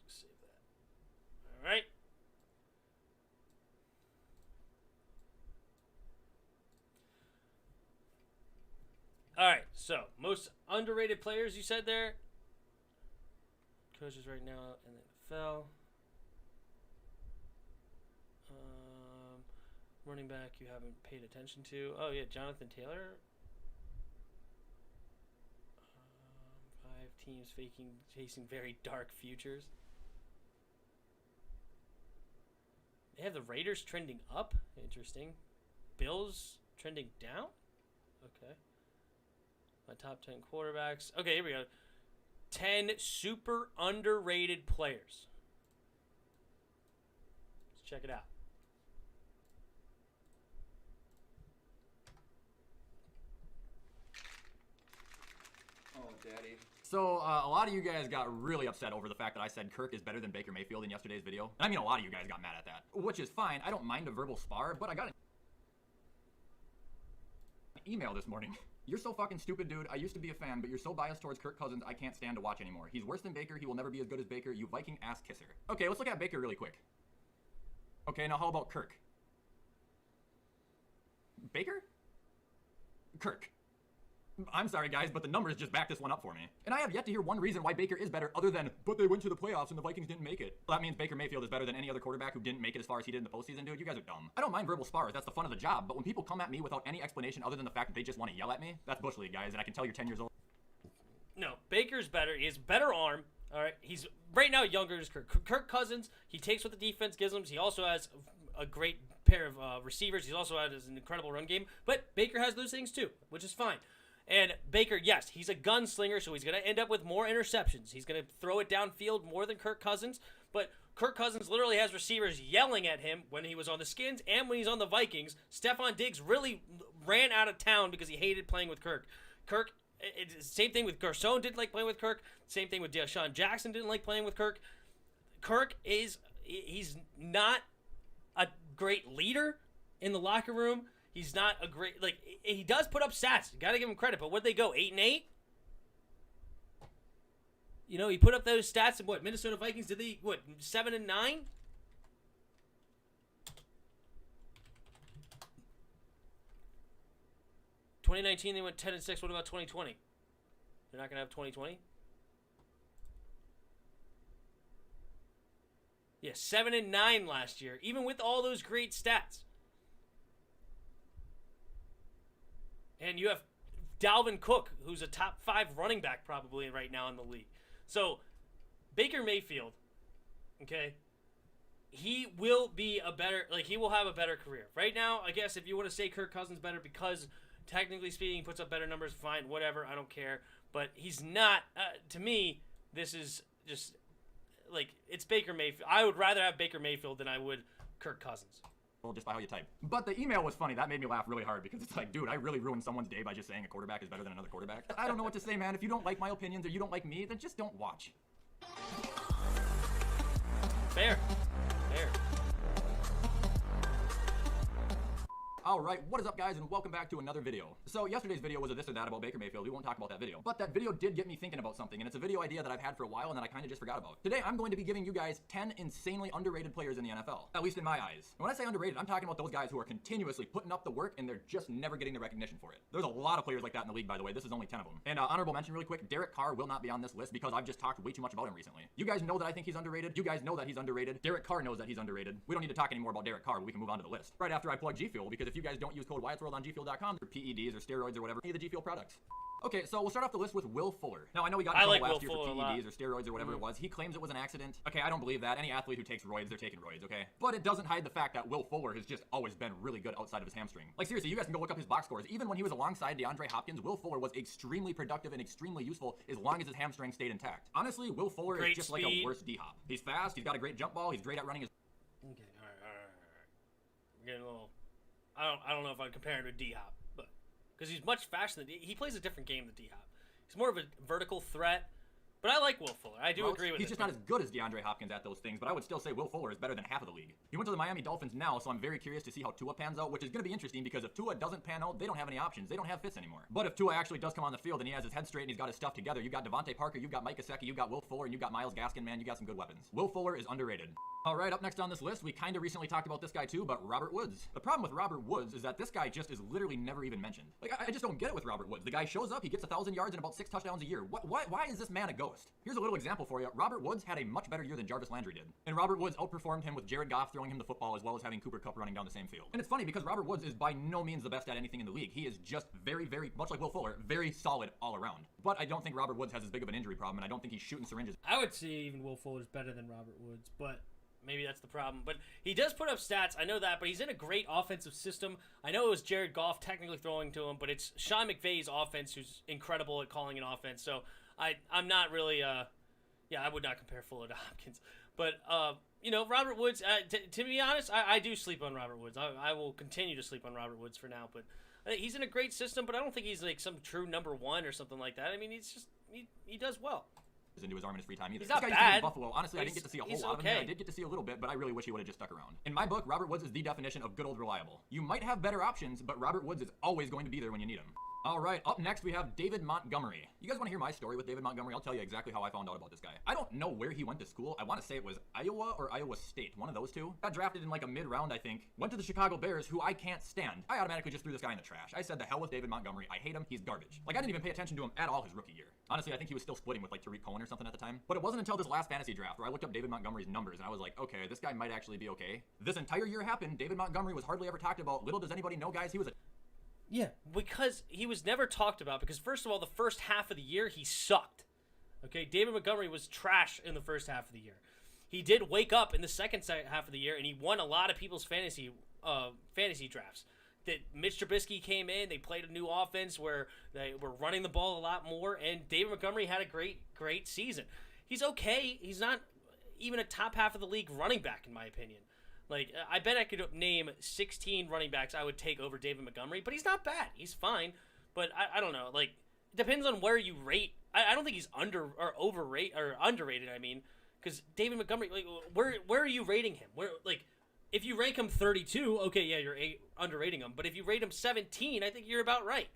Save that. All right. All right, so most underrated players you said there. Coaches right now in the NFL. Running back you haven't paid attention to. Oh, yeah, Jonathan Taylor. 5 teams facing very dark futures. They have the Raiders trending up. Interesting. Bills trending down. Okay. My top 10 quarterbacks. Okay, here we go. 10 super underrated players. Let's check it out. Oh, Daddy. So, a lot of you guys got really upset over the fact that I said Kirk is better than Baker Mayfield in yesterday's video. And I mean, a lot of you guys got mad at that. Which is fine. I don't mind a verbal spar, but I got an email this morning. You're so fucking stupid, dude. I used to be a fan, but you're so biased towards Kirk Cousins, I can't stand to watch anymore. He's worse than Baker. He will never be as good as Baker. You Viking ass kisser. Okay, let's look at Baker really quick. Okay, now how about Kirk? Baker? Kirk. I'm sorry, guys, but the numbers just back this one up for me. And I have yet to hear one reason why Baker is better other than, but they went to the playoffs and the Vikings didn't make it. Well, that means Baker Mayfield is better than any other quarterback who didn't make it as far as he did in the postseason, dude. You guys are dumb. I don't mind verbal spars. That's the fun of the job. But when people come at me without any explanation other than the fact that they just want to yell at me, that's Bush League, guys, and I can tell you're 10 years old. No, Baker's better. He has better arm. All right, he's right now younger as Kirk. Kirk Cousins, he takes what the defense gives him. He also has a great pair of receivers. He's also has an incredible run game. But Baker has those things too, which is fine. And Baker, yes, he's a gunslinger, so he's going to end up with more interceptions. He's going to throw it downfield more than Kirk Cousins. But Kirk Cousins literally has receivers yelling at him when he was on the Skins and when he's on the Vikings. Stephon Diggs really ran out of town because he hated playing with Kirk. Same thing with Garcon didn't like playing with Kirk. Same thing with Deshaun Jackson didn't like playing with Kirk. Kirk he's not a great leader in the locker room. He's not a great, he does put up stats. You got to give him credit. But what'd they go, 8-8? You know, he put up those stats. And what, Minnesota Vikings, did they, 7-9? 2019 they went 10-6. What about 2020? They're not gonna have 2020. Yeah, 7-9 last year, even with all those great stats. And you have Dalvin Cook, who's a top 5 running back probably right now in the league. So, Baker Mayfield, okay, he will be he will have a better career. Right now, I guess if you want to say Kirk Cousins better because technically speaking, he puts up better numbers, fine, whatever, I don't care. But he's not, to me, this is just, it's Baker Mayfield. I would rather have Baker Mayfield than I would Kirk Cousins. Well, just by how you type. But the email was funny. That made me laugh really hard because it's like, dude, I really ruined someone's day by just saying a quarterback is better than another quarterback. I don't know what to say, man. If you don't like my opinions or you don't like me, then just don't watch. Fair. Alright, what is up guys, and welcome back to another video. So yesterday's video was a this or that about Baker Mayfield. We won't talk about that video. But that video did get me thinking about something, and it's a video idea that I've had for a while and that I kind of just forgot about. Today I'm going to be giving you guys 10 insanely underrated players in the NFL. At least in my eyes. And when I say underrated, I'm talking about those guys who are continuously putting up the work and they're just never getting the recognition for it. There's a lot of players like that in the league, by the way. This is only 10 of them. And honorable mention really quick, Derek Carr will not be on this list because I've just talked way too much about him recently. You guys know that I think he's underrated. You guys know that he's underrated. Derek Carr knows that he's underrated. We don't need to talk anymore about Derek Carr, but we can move on to the list. Right after I plug G Fuel, because if you guys don't use code Wyatt'sWorld on gfuel.com for PEDs or steroids or whatever, any of the G Fuel products. Okay, so we'll start off the list with Will Fuller. Now, I know we got in trouble last year for PEDs or steroids or whatever it was. He claims it was an accident. Okay, I don't believe that. Any athlete who takes roids, they're taking roids, okay? But it doesn't hide the fact that Will Fuller has just always been really good outside of his hamstring. Like, seriously, you guys can go look up his box scores. Even when he was alongside DeAndre Hopkins, Will Fuller was extremely productive and extremely useful as long as his hamstring stayed intact. Honestly, Will Fuller is just like a worse D-Hop. He's fast, he's got a great jump ball, he's great at running his... Okay, all right. I'm getting a little... I don't know if I'd compare him to D-Hop, but... Because he's much faster than... He plays a different game than D-Hop. He's more of a vertical threat, but I like Will Fuller. I do agree with He's just not as good as DeAndre Hopkins at those things, but I would still say Will Fuller is better than half of the league. He went to the Miami Dolphins now, so I'm very curious to see how Tua pans out, which is going to be interesting because if Tua doesn't pan out, they don't have any options. They don't have fits anymore. But if Tua actually does come on the field and he has his head straight and he's got his stuff together, you got Devontae Parker, you got Mike Gesicki, you got Will Fuller, and you got Myles Gaskin, man, you got some good weapons. Will Fuller is underrated. Alright, up next on this list, we kind of recently talked about this guy too, but Robert Woods. The problem with Robert Woods is that this guy just is literally never even mentioned. Like, I just don't get it with Robert Woods. The guy shows up, he gets 1,000 yards and about 6 touchdowns a year. Why is this man a ghost? Here's a little example for you. Robert Woods had a much better year than Jarvis Landry did. And Robert Woods outperformed him with Jared Goff throwing him the football as well as having Cooper Kupp running down the same field. And it's funny because Robert Woods is by no means the best at anything in the league. He is just very, very, much like Will Fuller, very solid all around. But I don't think Robert Woods has as big of an injury problem, and I don't think he's shooting syringes. I would say even Will Fuller's better than Robert Woods, but... maybe that's the problem. But he does put up stats. I know that. But he's in a great offensive system. I know it was Jared Goff technically throwing to him, but it's Sean McVay's offense who's incredible at calling an offense. So I'm not really, I would not compare Fuller to Hopkins. But, Robert Woods, to be honest, I do sleep on Robert Woods. I will continue to sleep on Robert Woods for now. But he's in a great system, but I don't think he's like some true number one or something like that. I mean, he's just, he does well. Into his arm in his free time either. He's not this guy bad. Used to be in Buffalo. Honestly, I didn't get to see a whole lot of him. I did get to see a little bit, but I really wish he would have just stuck around. In my book, Robert Woods is the definition of good old reliable. You might have better options, but Robert Woods is always going to be there when you need him. Alright, up next we have David Montgomery. You guys want to hear my story with David Montgomery? I'll tell you exactly how I found out about this guy. I don't know where he went to school. I want to say it was Iowa or Iowa State, one of those two. Got drafted in like a mid-round, I think. Went to the Chicago Bears, who I can't stand. I automatically just threw this guy in the trash. I said the hell with David Montgomery. I hate him. He's garbage. Like, I didn't even pay attention to him at all his rookie year. Honestly, I think he was still splitting with like Tariq Cohen or something at the time. But it wasn't until this last fantasy draft where I looked up David Montgomery's numbers and I was like, okay, this guy might actually be okay. This entire year happened. David Montgomery was hardly ever talked about. Little does anybody know, guys, he was a... yeah, because he was never talked about. Because first of all, the first half of the year, he sucked. Okay, David Montgomery was trash in the first half of the year. He did wake up in the second half of the year, and he won a lot of people's fantasy drafts. That Mitch Trubisky came in, they played a new offense where they were running the ball a lot more, and David Montgomery had a great season. He's okay. He's not even a top half of the league running back, in my opinion. Like, I bet I could name 16 running backs I would take over David Montgomery, but he's not bad. He's fine, but I don't know. Like, it depends on where you rate. I don't think he's underrated. I mean, because David Montgomery, like, where are you rating him? Where, like, if you rank him 32, okay, yeah, you're underrating him. But if you rate him 17, I think you're about right.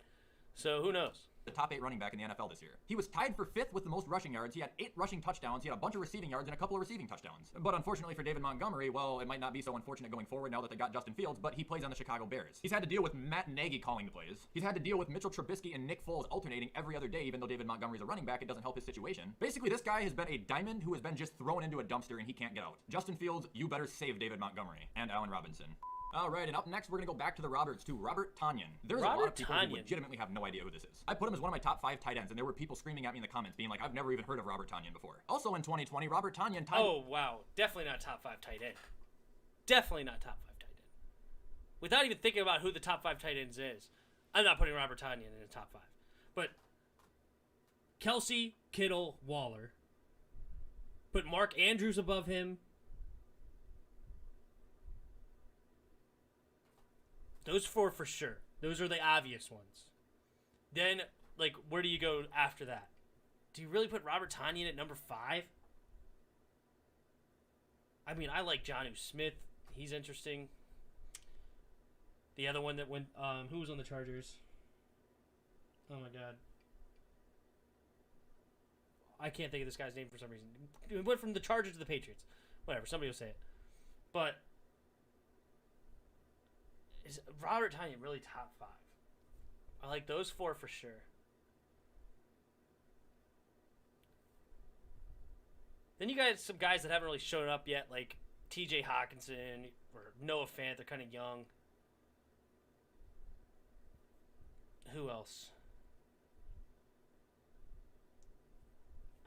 So who knows? the top 8 running back in the NFL this year. He was tied for 5th with the most rushing yards. He had 8 rushing touchdowns. He had a bunch of receiving yards and a couple of receiving touchdowns. But unfortunately for David Montgomery, well, it might not be so unfortunate going forward now that they got Justin Fields, but he plays on the Chicago Bears. He's had to deal with Matt Nagy calling the plays. He's had to deal with Mitchell Trubisky and Nick Foles alternating every other day, even though David Montgomery's a running back. It doesn't help his situation. Basically, this guy has been a diamond who has been just thrown into a dumpster and he can't get out. Justin Fields, you better save David Montgomery and Allen Robinson. All right, and up next, we're going to go back to the Roberts, to Robert Tonyan. There's a lot of people who legitimately have no idea who this is. I put him as one of my top 5 tight ends, and there were people screaming at me in the comments being like, I've never even heard of Robert Tonyan before. Also in 2020, Robert Tonyan... Oh, wow. Definitely not top 5 tight end. Definitely not top 5 tight end. Without even thinking about who the top 5 tight ends is, I'm not putting Robert Tonyan in the top 5. But Kelsey, Kittle, Waller. Put Mark Andrews above him. Those 4 for sure. Those are the obvious ones. Then, like, where do you go after that? Do you really put Robert Tonyan at number 5? I mean, I like Jonnu Smith. He's interesting. The other one that went, who was on the Chargers? Oh my God. I can't think of this guy's name for some reason. He went from the Chargers to the Patriots. Whatever, somebody will say it. But is Robert Tonyan really top 5? I like those 4 for sure. Then you got some guys that haven't really shown up yet, like TJ Hawkinson or Noah Fant. They're kind of young. Who else?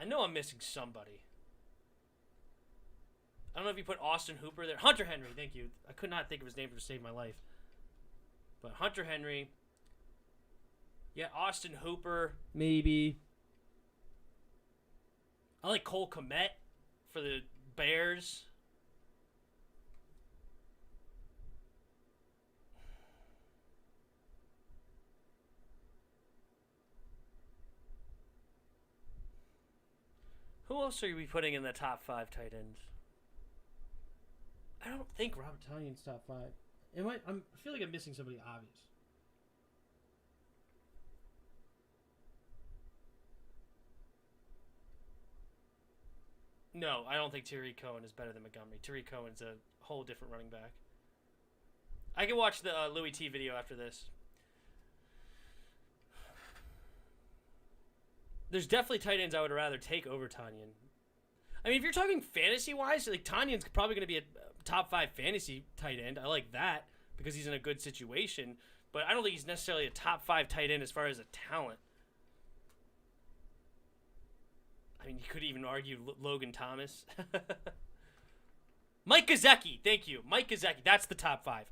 I know I'm missing somebody. I don't know if you put Austin Hooper there. Hunter Henry, thank you. I could not think of his name to save my life. But Hunter Henry. Yeah, Austin Hooper, maybe. I like Cole Kmet for the Bears. Who else are we putting in the top 5 tight ends? I don't think Robert Tonyan's top 5. I feel like I'm missing somebody obvious. No, I don't think Tariq Cohen is better than Montgomery. Tariq Cohen's a whole different running back. I can watch the Louis T video after this. There's definitely tight ends I would rather take over Tonyan. I mean, if you're talking fantasy-wise, like Tanyan's probably going to be a top 5 fantasy tight end. I like that because he's in a good situation. But I don't think he's necessarily a top 5 tight end as far as a talent. I mean, you could even argue Logan Thomas. Mike Gesicki, thank you. Mike Gesicki, that's the top 5.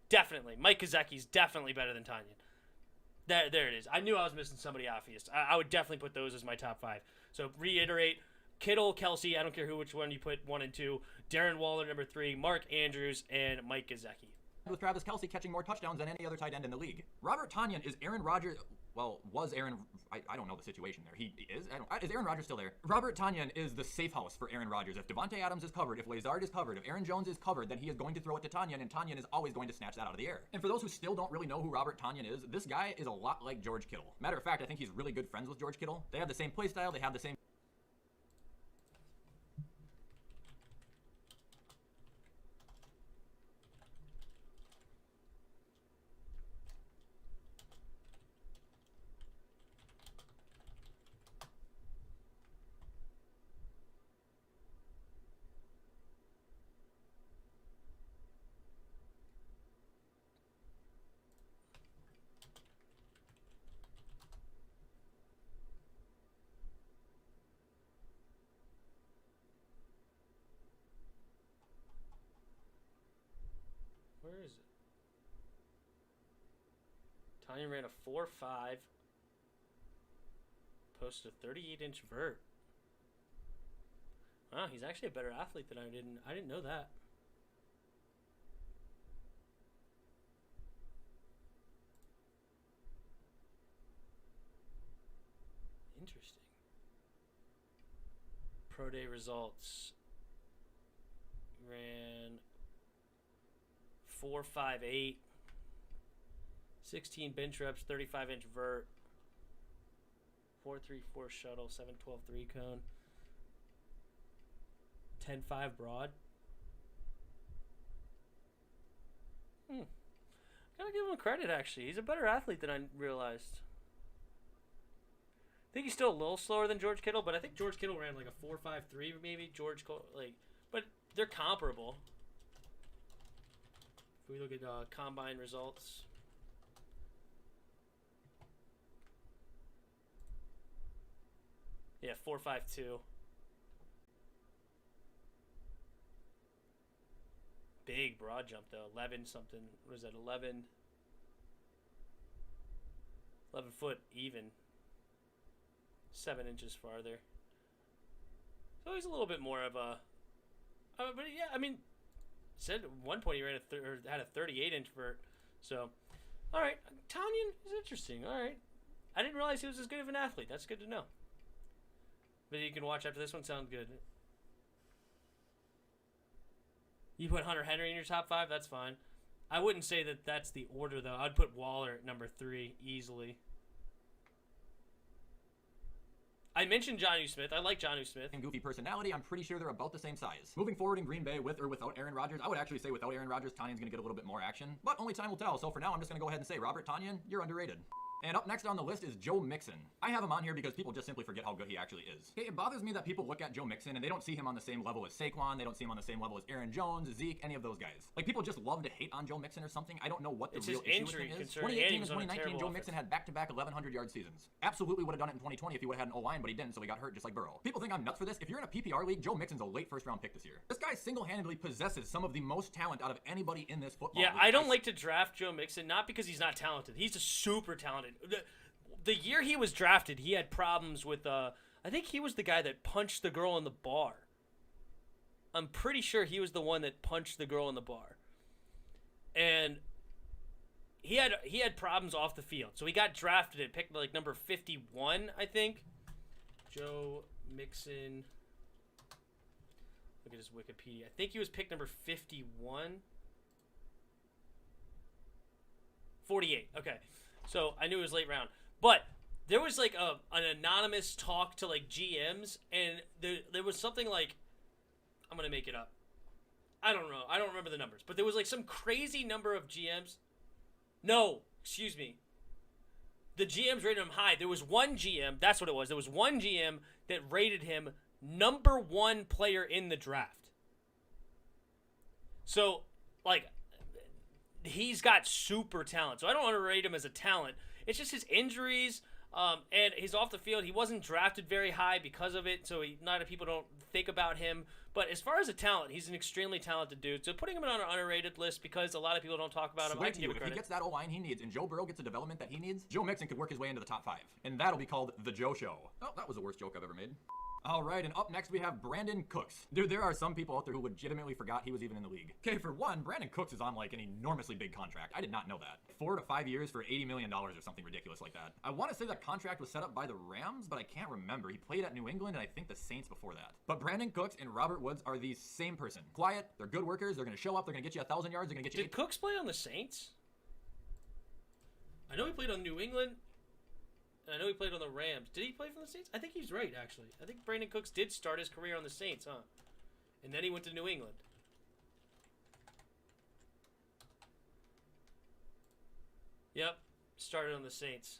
Definitely. Mike Gesicki's definitely better than Tonyan. There it is. I knew I was missing somebody obvious. I would definitely put those as my top 5. So reiterate, Kittle, Kelsey, I don't care which one you put 1 and 2. Darren Waller, number 3. Mark Andrews, and Mike Gesicki. With Travis Kelce catching more touchdowns than any other tight end in the league. Robert Tonyan is Aaron Rodgers. Well, was Aaron... I don't know the situation there. He is? Is Aaron Rodgers still there? Robert Tonyan is the safe house for Aaron Rodgers. If Devontae Adams is covered, if Lazard is covered, if Aaron Jones is covered, then he is going to throw it to Tonyan, and Tonyan is always going to snatch that out of the air. And for those who still don't really know who Robert Tonyan is, this guy is a lot like George Kittle. Matter of fact, I think he's really good friends with George Kittle. They have the same play style. They have the same... Where is it? Tonyan ran a 4.5. Posted a 38-inch vert. Wow, he's actually a better athlete than I didn't know that. Interesting. Pro day results. Ran 4.58, 16 bench reps, 35-inch vert. 4-3-4 shuttle, 7-12 3-cone, 10-5 broad. Gotta give him credit, actually. He's a better athlete than I realized. I think he's still a little slower than George Kittle, but I think George Kittle ran like a 4.53 maybe. But they're comparable. If we look at combine results. Yeah, 4.52. Big broad jump though. 11 something. What is that? 11 foot even. 7 inches farther. So he's a little bit more of a. But yeah, I mean, said at one point he ran had a 38 inch vert. So, all right, Tanyan is interesting. All right, I didn't realize he was as good of an athlete. That's good to know. But you can watch after this one. Sounds good. You put Hunter Henry in your top 5. That's fine. I wouldn't say that that's the order though. I'd put Waller at number 3 easily. I mentioned Jonnu Smith. I like Jonnu Smith. And goofy personality, I'm pretty sure they're about the same size. Moving forward in Green Bay with or without Aaron Rodgers, I would actually say without Aaron Rodgers, Tanyan's going to get a little bit more action. But only time will tell, so for now, I'm just going to go ahead and say, Robert Tonyan, you're underrated. And up next on the list is Joe Mixon. I have him on here because people just simply forget how good he actually is. Okay, it bothers me that people look at Joe Mixon and they don't see him on the same level as Saquon, they don't see him on the same level as Aaron Jones, Zeke, any of those guys. Like, people just love to hate on Joe Mixon or something. I don't know what the real issue with him is. 2018 and 2019, Joe Mixon had back-to-back 1,100-yard seasons. Absolutely would have done it in 2020 if he would have had an O-line, but he didn't, so he got hurt just like Burrow. People think I'm nuts for this. If you're in a PPR league, Joe Mixon's a late first-round pick this year. This guy single-handedly possesses some of the most talent out of anybody in this football league. I don't like to draft Joe Mixon, not because he's not talented. He's a super talented. The year he was drafted, he had problems with, I think he was the guy that punched the girl in the bar. I'm pretty sure he was the one that punched the girl in the bar. And he had problems off the field. So he got drafted at pick like number 51, I think. Joe Mixon. Look at his Wikipedia. I think he was picked number 51. 48. Okay. So I knew it was late round. But there was like an anonymous talk to like GMs, and there was something like, I'm going to make it up. I don't know. I don't remember the numbers. But there was like some crazy number of GMs. No, excuse me. The GMs rated him high. There was one GM. That's what it was. There was one GM that rated him number 1 player in the draft. So, like, he's got super talent. So I don't want to rate him as a talent. It's just his injuries, and he's off the field. He wasn't drafted very high because of it, so a lot of people don't think about him. But as far as a talent, he's an extremely talented dude. So putting him on an underrated list because a lot of people don't talk about him, I can give it credit. If he gets that O-line he needs and Joe Burrow gets the development that he needs, Joe Mixon could work his way into the top 5. And that'll be called The Joe Show. Oh, that was the worst joke I've ever made. All right, and up next we have Brandon Cooks. Dude, there are some people out there who legitimately forgot he was even in the league. Okay, for one, Brandon Cooks is on like an enormously big contract. I did not know that. 4 to 5 years for $80 million or something ridiculous like that. I want to say that contract was set up by the Rams, but I can't remember. He played at New England and I think the Saints before that. But Brandon Cooks and Robert Woods are the same person. Quiet, they're good workers, they're going to show up, they're going to get you 1,000 yards, they're going to get you... Did Cooks play on the Saints? I know he played on New England. And I know he played on the Rams. Did he play for the Saints? I think he's right, actually. I think Brandon Cooks did start his career on the Saints, huh? And then he went to New England. Yep, started on the Saints.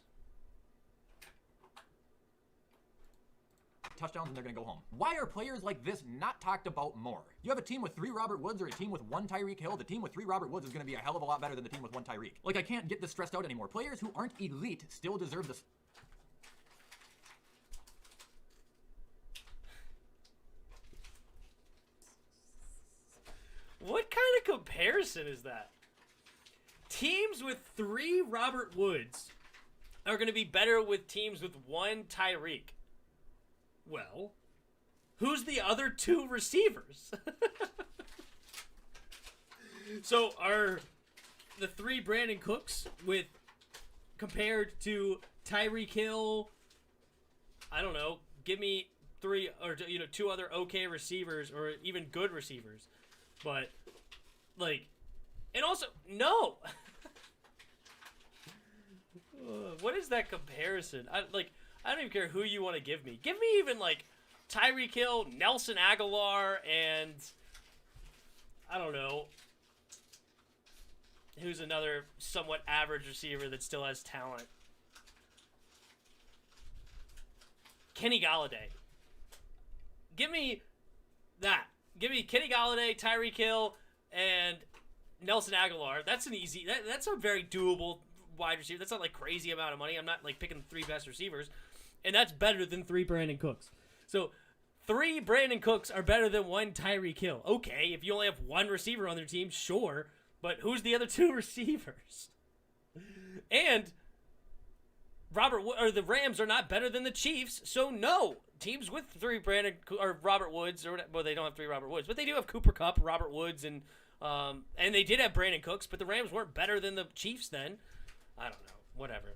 Touchdowns and they're going to go home. Why are players like this not talked about more? You have a team with 3 Robert Woods or a team with 1 Tyreek Hill. The team with 3 Robert Woods is going to be a hell of a lot better than the team with 1 Tyreek. Like, I can't get this stressed out anymore. Players who aren't elite still deserve this. What kind of comparison is that? Teams with 3 Robert Woods are going to be better with teams with 1 Tyreek. Well, who's the other 2 receivers? So are the 3 Brandon Cooks with compared to Tyreek Hill? I don't know. Give me 3 or 2 other okay receivers or even good receivers. But like, and also no. What is that comparison? I I don't even care who you want to give me. Give me even like Tyreek Hill, Nelson Aguilar, and I don't know who's another somewhat average receiver that still has talent. Kenny Galladay. Give me that. Give me Kenny Galladay, Tyreek Hill, and Nelson Aguilar. That's an easy. That's a very doable wide receiver. That's not like crazy amount of money. I'm not like picking the 3 best receivers, and that's better than 3 Brandon Cooks. So 3 Brandon Cooks are better than 1 Tyreek Hill. Okay, if you only have 1 receiver on their team, sure, but who's the other 2 receivers? And the Rams are not better than the Chiefs, so no. Teams with 3 Robert Woods, or well, they don't have 3 Robert Woods, but they do have Cooper Kupp, Robert Woods, and they did have Brandon Cooks, but the Rams weren't better than the Chiefs then. I don't know. Whatever.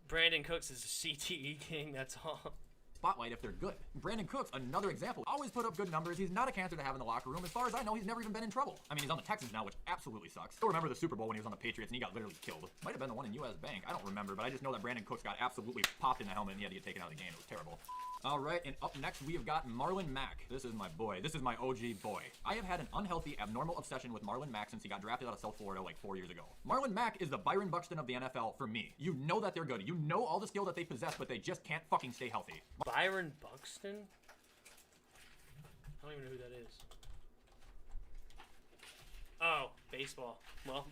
Brandon Cooks is a CTE king, that's all. Spotlight if they're good. Brandon Cooks, another example, always put up good numbers. He's not a cancer to have in the locker room. As far as I know, he's never even been in trouble. I mean, he's on the Texans now, which absolutely sucks. Still remember the Super Bowl when he was on the Patriots and he got literally killed. Might have been the one in US Bank. I don't remember, but I just know that Brandon Cooks got absolutely popped in the helmet and he had to get taken out of the game. It was terrible. All right, and up next we have got Marlon Mack. This is my boy. This is my OG boy. I have had an unhealthy, abnormal obsession with Marlon Mack since he got drafted out of South Florida like 4 years ago. Marlon Mack is the Byron Buxton of the NFL for me. You know that they're good. You know all the skill that they possess, but they just can't fucking stay healthy. Byron Buxton? I don't even know who that is. Oh, baseball. Well,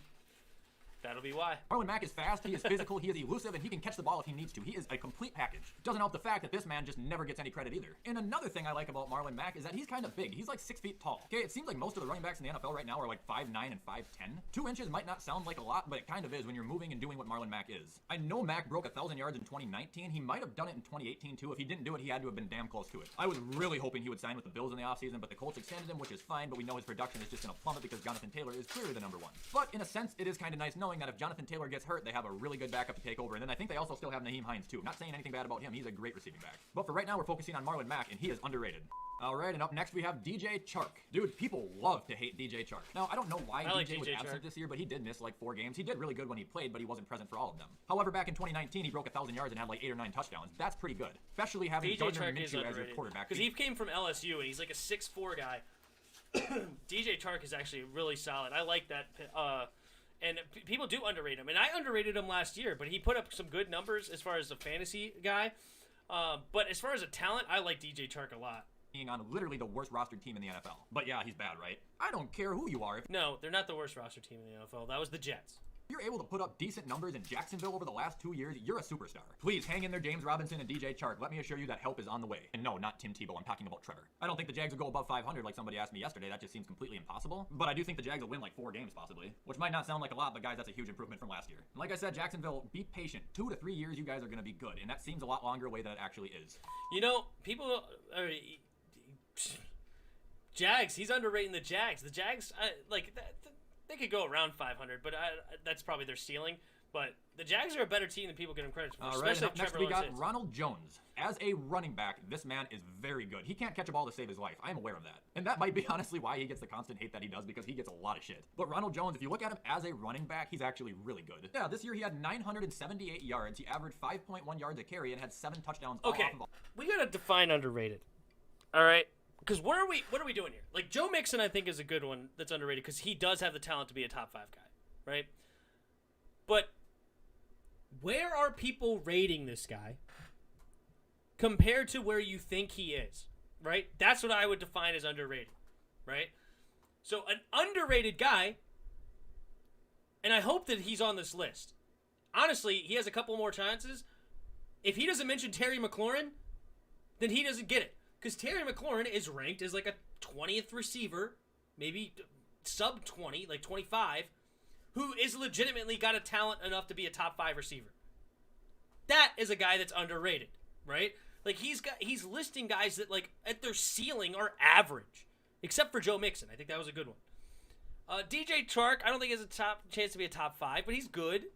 that'll be why. Marlon Mack is fast, he is physical, he is elusive, and he can catch the ball if he needs to. He is a complete package. Doesn't help the fact that this man just never gets any credit either. And another thing I like about Marlon Mack is that he's kind of big. He's like 6 feet tall. Okay, it seems like most of the running backs in the NFL right now are like 5'9" and 5'10". 2 inches might not sound like a lot, but it kind of is when you're moving and doing what Marlon Mack is. I know Mack broke 1,000 yards in 2019. He might have done it in 2018 too. If he didn't do it, he had to have been damn close to it. I was really hoping he would sign with the Bills in the offseason, but the Colts extended him, which is fine, but we know his production is just going to plummet because Jonathan Taylor is clearly the number 1. But in a sense, it is kind of nice knowing that if Jonathan Taylor gets hurt, they have a really good backup to take over. And then I think they also still have Nyheim Hines too. Not saying anything bad about him. He's a great receiving back. But for right now, we're focusing on Marlon Mack, and he is underrated. All right, and up next we have DJ Chark. Dude, people love to hate DJ Chark. Now, I don't know why DJ was absent this year, but he did miss like 4 games. He did really good when he played, but he wasn't present for all of them. However, back in 2019, he broke 1,000 yards and had like 8 or 9 touchdowns. That's pretty good, especially having Gardner Minshew as your quarterback. Because he came from LSU, and he's like a 6'4" guy. DJ Chark is actually really solid. I like that. And people do underrate him. And I underrated him last year, but he put up some good numbers as far as a fantasy guy. But as far as a talent, I like DJ Chark a lot. Being on literally the worst rostered team in the NFL. But yeah, he's bad, right? I don't care who you are. No, they're not the worst roster team in the NFL. That was the Jets. If you're able to put up decent numbers in Jacksonville over the last 2 years, you're a superstar. Please hang in there, James Robinson and DJ Chark. Let me assure you that help is on the way. And no, not Tim Tebow. I'm talking about Trevor. I don't think the Jags will go above 500 like somebody asked me yesterday. That just seems completely impossible. But I do think the Jags will win like 4 games possibly, which might not sound like a lot, but guys, that's a huge improvement from last year. And like I said, Jacksonville, be patient. 2 to 3 years, you guys are going to be good. And that seems a lot longer away than it actually is. You know, people are... Jags, he's underrating the Jags. The Jags, they could go around 500, but that's probably their ceiling. But the Jags are a better team than people give them credit for. All right, and up next we got Ronald Jones. As a running back, this man is very good. He can't catch a ball to save his life. I am aware of that. And that might be honestly why he gets the constant hate that he does, because he gets a lot of shit. But Ronald Jones, if you look at him as a running back, he's actually really good. Yeah, this year he had 978 yards. He averaged 5.1 yards a carry and had 7 touchdowns. Okay, we gotta define underrated. All right. Because what are we doing here? Like, Joe Mixon, I think, is a good one that's underrated because he does have the talent to be a top 5 guy, right? But where are people rating this guy compared to where you think he is, right? That's what I would define as underrated, right? So an underrated guy, and I hope that he's on this list. Honestly, he has a couple more chances. If he doesn't mention Terry McLaurin, then he doesn't get it. Because Terry McLaurin is ranked as like a 20th receiver, maybe sub 20, like 25, who is legitimately got a talent enough to be a top 5 receiver. That is a guy that's underrated, right? Like he's listing guys that like at their ceiling are average, except for Joe Mixon. I think that was a good one. DJ Chark, I don't think has a top chance to be a top 5, but he's good.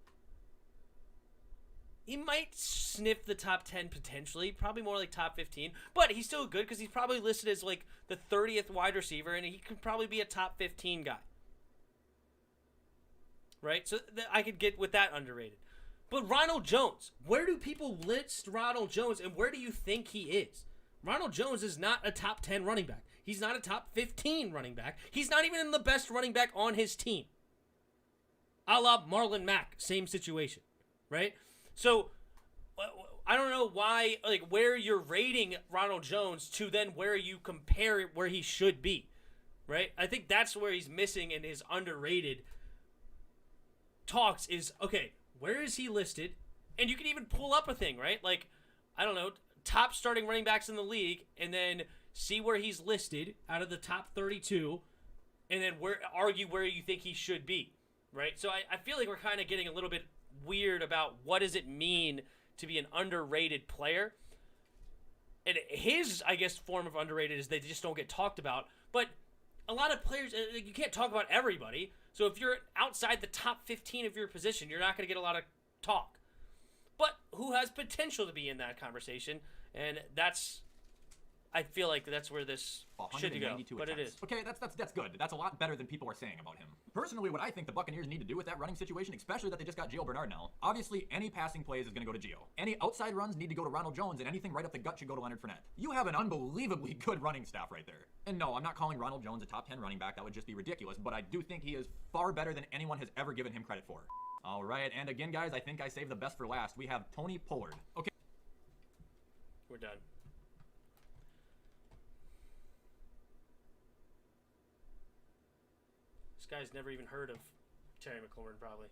He might sniff the top 10 potentially, probably more like top 15, but he's still good because he's probably listed as like the 30th wide receiver, and he could probably be a top 15 guy. Right? So I could get with that underrated. But Ronald Jones, where do people list Ronald Jones, and where do you think he is? Ronald Jones is not a top 10 running back. He's not a top 15 running back. He's not even the best running back on his team. A la Marlon Mack, same situation, right? So I don't know why, like, where you're rating Ronald Jones to then where you compare it where he should be, right? I think that's where he's missing in his underrated talks is, okay, where is he listed? And you can even pull up a thing, right? Like, I don't know, top starting running backs in the league, and then see where he's listed out of the top 32, and then argue where you think he should be, right? So I feel like we're kind of getting a little bit weird about what does it mean to be an underrated player. And his, I guess, form of underrated is they just don't get talked about. But a lot of players, you can't talk about everybody. So if you're outside the top 15 of your position, you're not going to get a lot of talk. But who has potential to be in that conversation? And that's, I feel like that's where this should go. But it is. Okay, that's good. That's a lot better than people are saying about him. Personally, what I think the Buccaneers need to do with that running situation, especially that they just got Gio Bernard now, obviously any passing plays is going to go to Gio. Any outside runs need to go to Ronald Jones, and anything right up the gut should go to Leonard Fournette. You have an unbelievably good running staff right there. And no, I'm not calling Ronald Jones a top 10 running back. That would just be ridiculous, but I do think he is far better than anyone has ever given him credit for. All right, and again, guys, I think I saved the best for last. We have Tony Pollard. Okay. We're done. This guy's never even heard of Terry McLaurin, probably.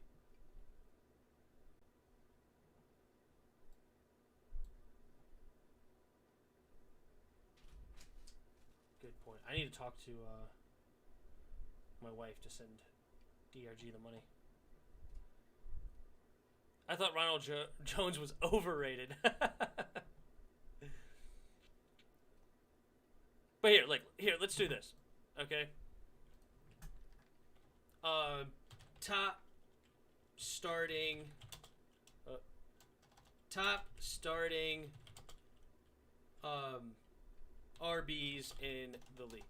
Good point. I need to talk to my wife to send DRG the money. I thought Ronald Jones was overrated. But here, let's do this. Okay? Top starting RBs in the league.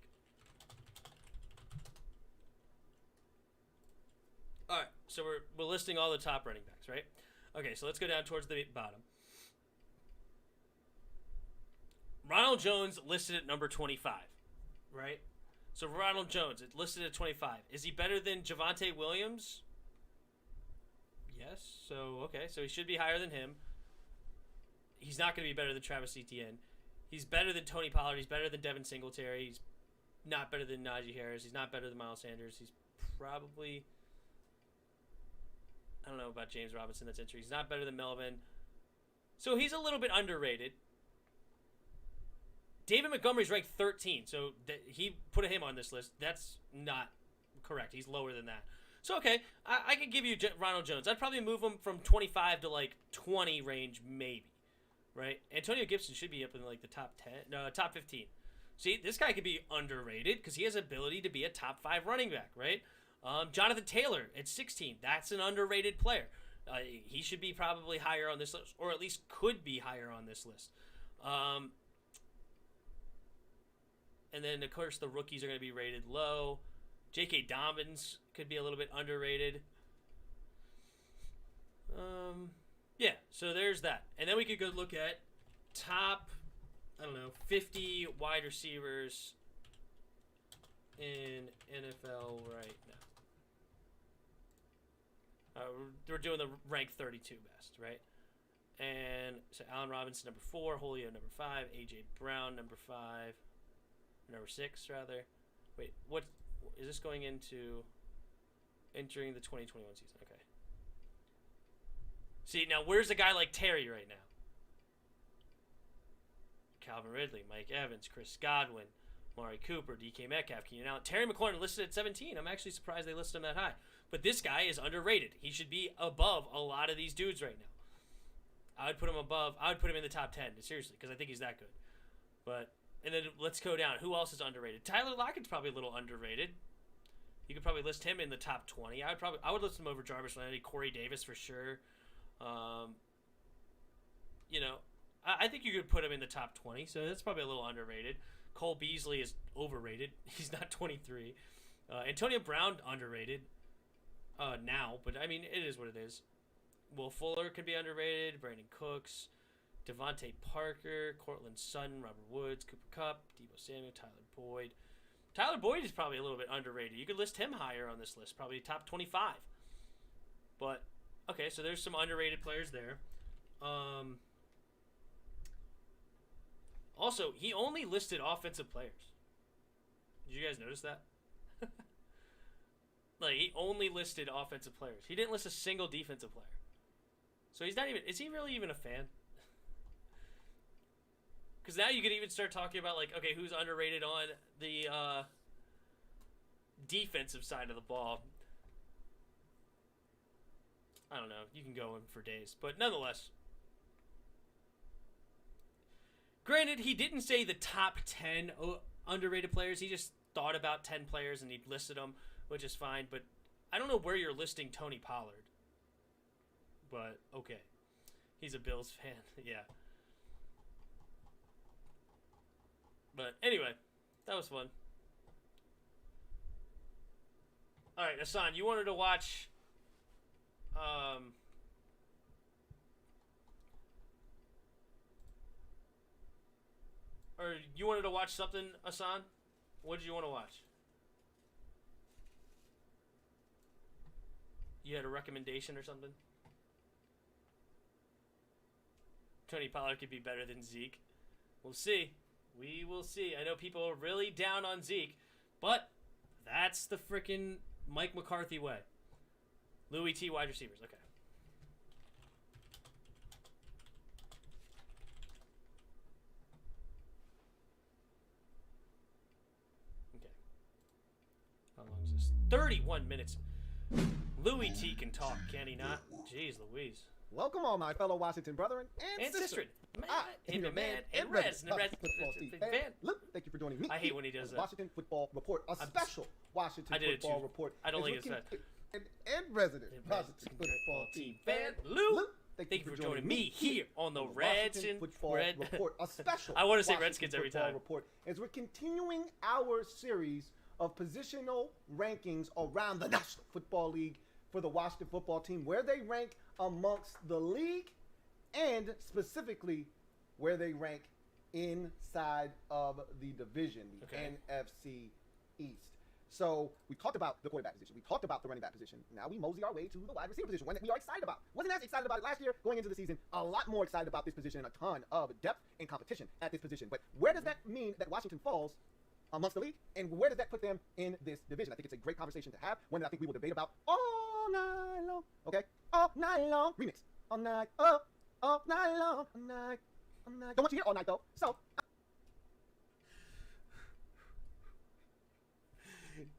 All right, so we're listing all the top running backs, right? Okay, so let's go down towards the bottom. Ronald Jones listed at number 25, right? So Ronald Jones, it's listed at 25. Is he better than Javonte Williams? Yes. So, okay, so he should be higher than him. He's not going to be better than Travis Etienne. He's better than Tony Pollard. He's better than Devin Singletary. He's not better than Najee Harris. He's not better than Miles Sanders. He's probably... I don't know about James Robinson. That's interesting. He's not better than Melvin. So he's a little bit underrated. David Montgomery's ranked 13, so he put him on this list. That's not correct. He's lower than that. So, okay, I could give you Ronald Jones. I'd probably move him from 25 to, 20 range, maybe, right? Antonio Gibson should be up in, the top 10, no, top 15. See, this guy could be underrated because he has ability to be a top 5 running back, right? Jonathan Taylor at 16. That's an underrated player. He should be probably higher on this list, or at least could be higher on this list. And then, of course, the rookies are going to be rated low. J.K. Dobbins could be a little bit underrated. Yeah, so there's that. And then we could go look at top, 50 wide receivers in NFL right now. We're doing the rank 32 best, right? And so Allen Robinson, number 4. Julio, number 5. A.J. Brown, number 5. Number 6, rather. Wait, what is this going into? Entering the 2021 season. Okay. See, now where's a guy like Terry right now? Calvin Ridley, Mike Evans, Chris Godwin, Mari Cooper, DK Metcalf, Keenan Allen. Terry McLaurin listed at 17. I'm actually surprised they listed him that high. But this guy is underrated. He should be above a lot of these dudes right now. I would put him in the top 10, seriously, because I think he's that good. But... And then let's go down. Who else is underrated? Tyler Lockett's probably a little underrated. You could probably list him in the top 20. I would list him over Jarvis Landry, Corey Davis for sure. I think you could put him in the top 20, so that's probably a little underrated. Cole Beasley is overrated. He's not 23. Antonio Brown underrated now, but I mean it is what it is. Will Fuller could be underrated. Brandon Cooks, Devontae Parker, Cortland Sutton, Robert Woods, Cooper Kupp, Deebo Samuel, Tyler Boyd. Tyler Boyd is probably a little bit underrated. You could list him higher on this list, probably top 25. But, okay, so there's some underrated players there. Also, he only listed offensive players. Did you guys notice that? Like, he only listed offensive players. He didn't list a single defensive player. So he's not even... Is he really even a fan? Because now you could even start talking about, like, okay, who's underrated on the defensive side of the ball. I don't know. You can go in for days. But nonetheless... Granted, he didn't say the top 10 underrated players. He just thought about 10 players and he listed them, which is fine. But I don't know where you're listing Tony Pollard. But, okay. He's a Bills fan. Yeah. But, anyway. That was fun. Alright, Hassan, you wanted to watch... Or you wanted to watch something, Hassan? What did you want to watch? You had a recommendation or something? Tony Pollard could be better than Zeke. We'll see. We will see. I know people are really down on Zeke, but that's the frickin' Mike McCarthy way. Louis T. wide receivers. Okay. How long is this? 31 minutes. Louis T can talk, can he not? Jeez Louise. Welcome all my fellow Washington brethren and sisters. And your man and Reds. Thank you for joining me. I hate when he does that. Washington Football Report, a special Washington Football Report. I don't like his that. And resident Washington Football Team fan, Lou. Thank you for joining me here on the Reds and Football Report, a special. I want to say Redskins every time. Report, as we're continuing our series of positional rankings around the National Football League for the Washington Football Team, where they rank amongst the league and specifically where they rank inside of the division, the NFC East. So we talked about the quarterback position. We talked about the running back position. Now we mosey our way to the wide receiver position, one that we are excited about. Wasn't as excited about it last year going into the season. A lot more excited about this position and a ton of depth and competition at this position. But where does that mean that Washington falls amongst the league, and where does that put them in this division? I think it's a great conversation to have, one that I think we will debate about all night long. Okay? All night long. Remix. All night. All night long. All night. All night. Don't want you here all night, though. So...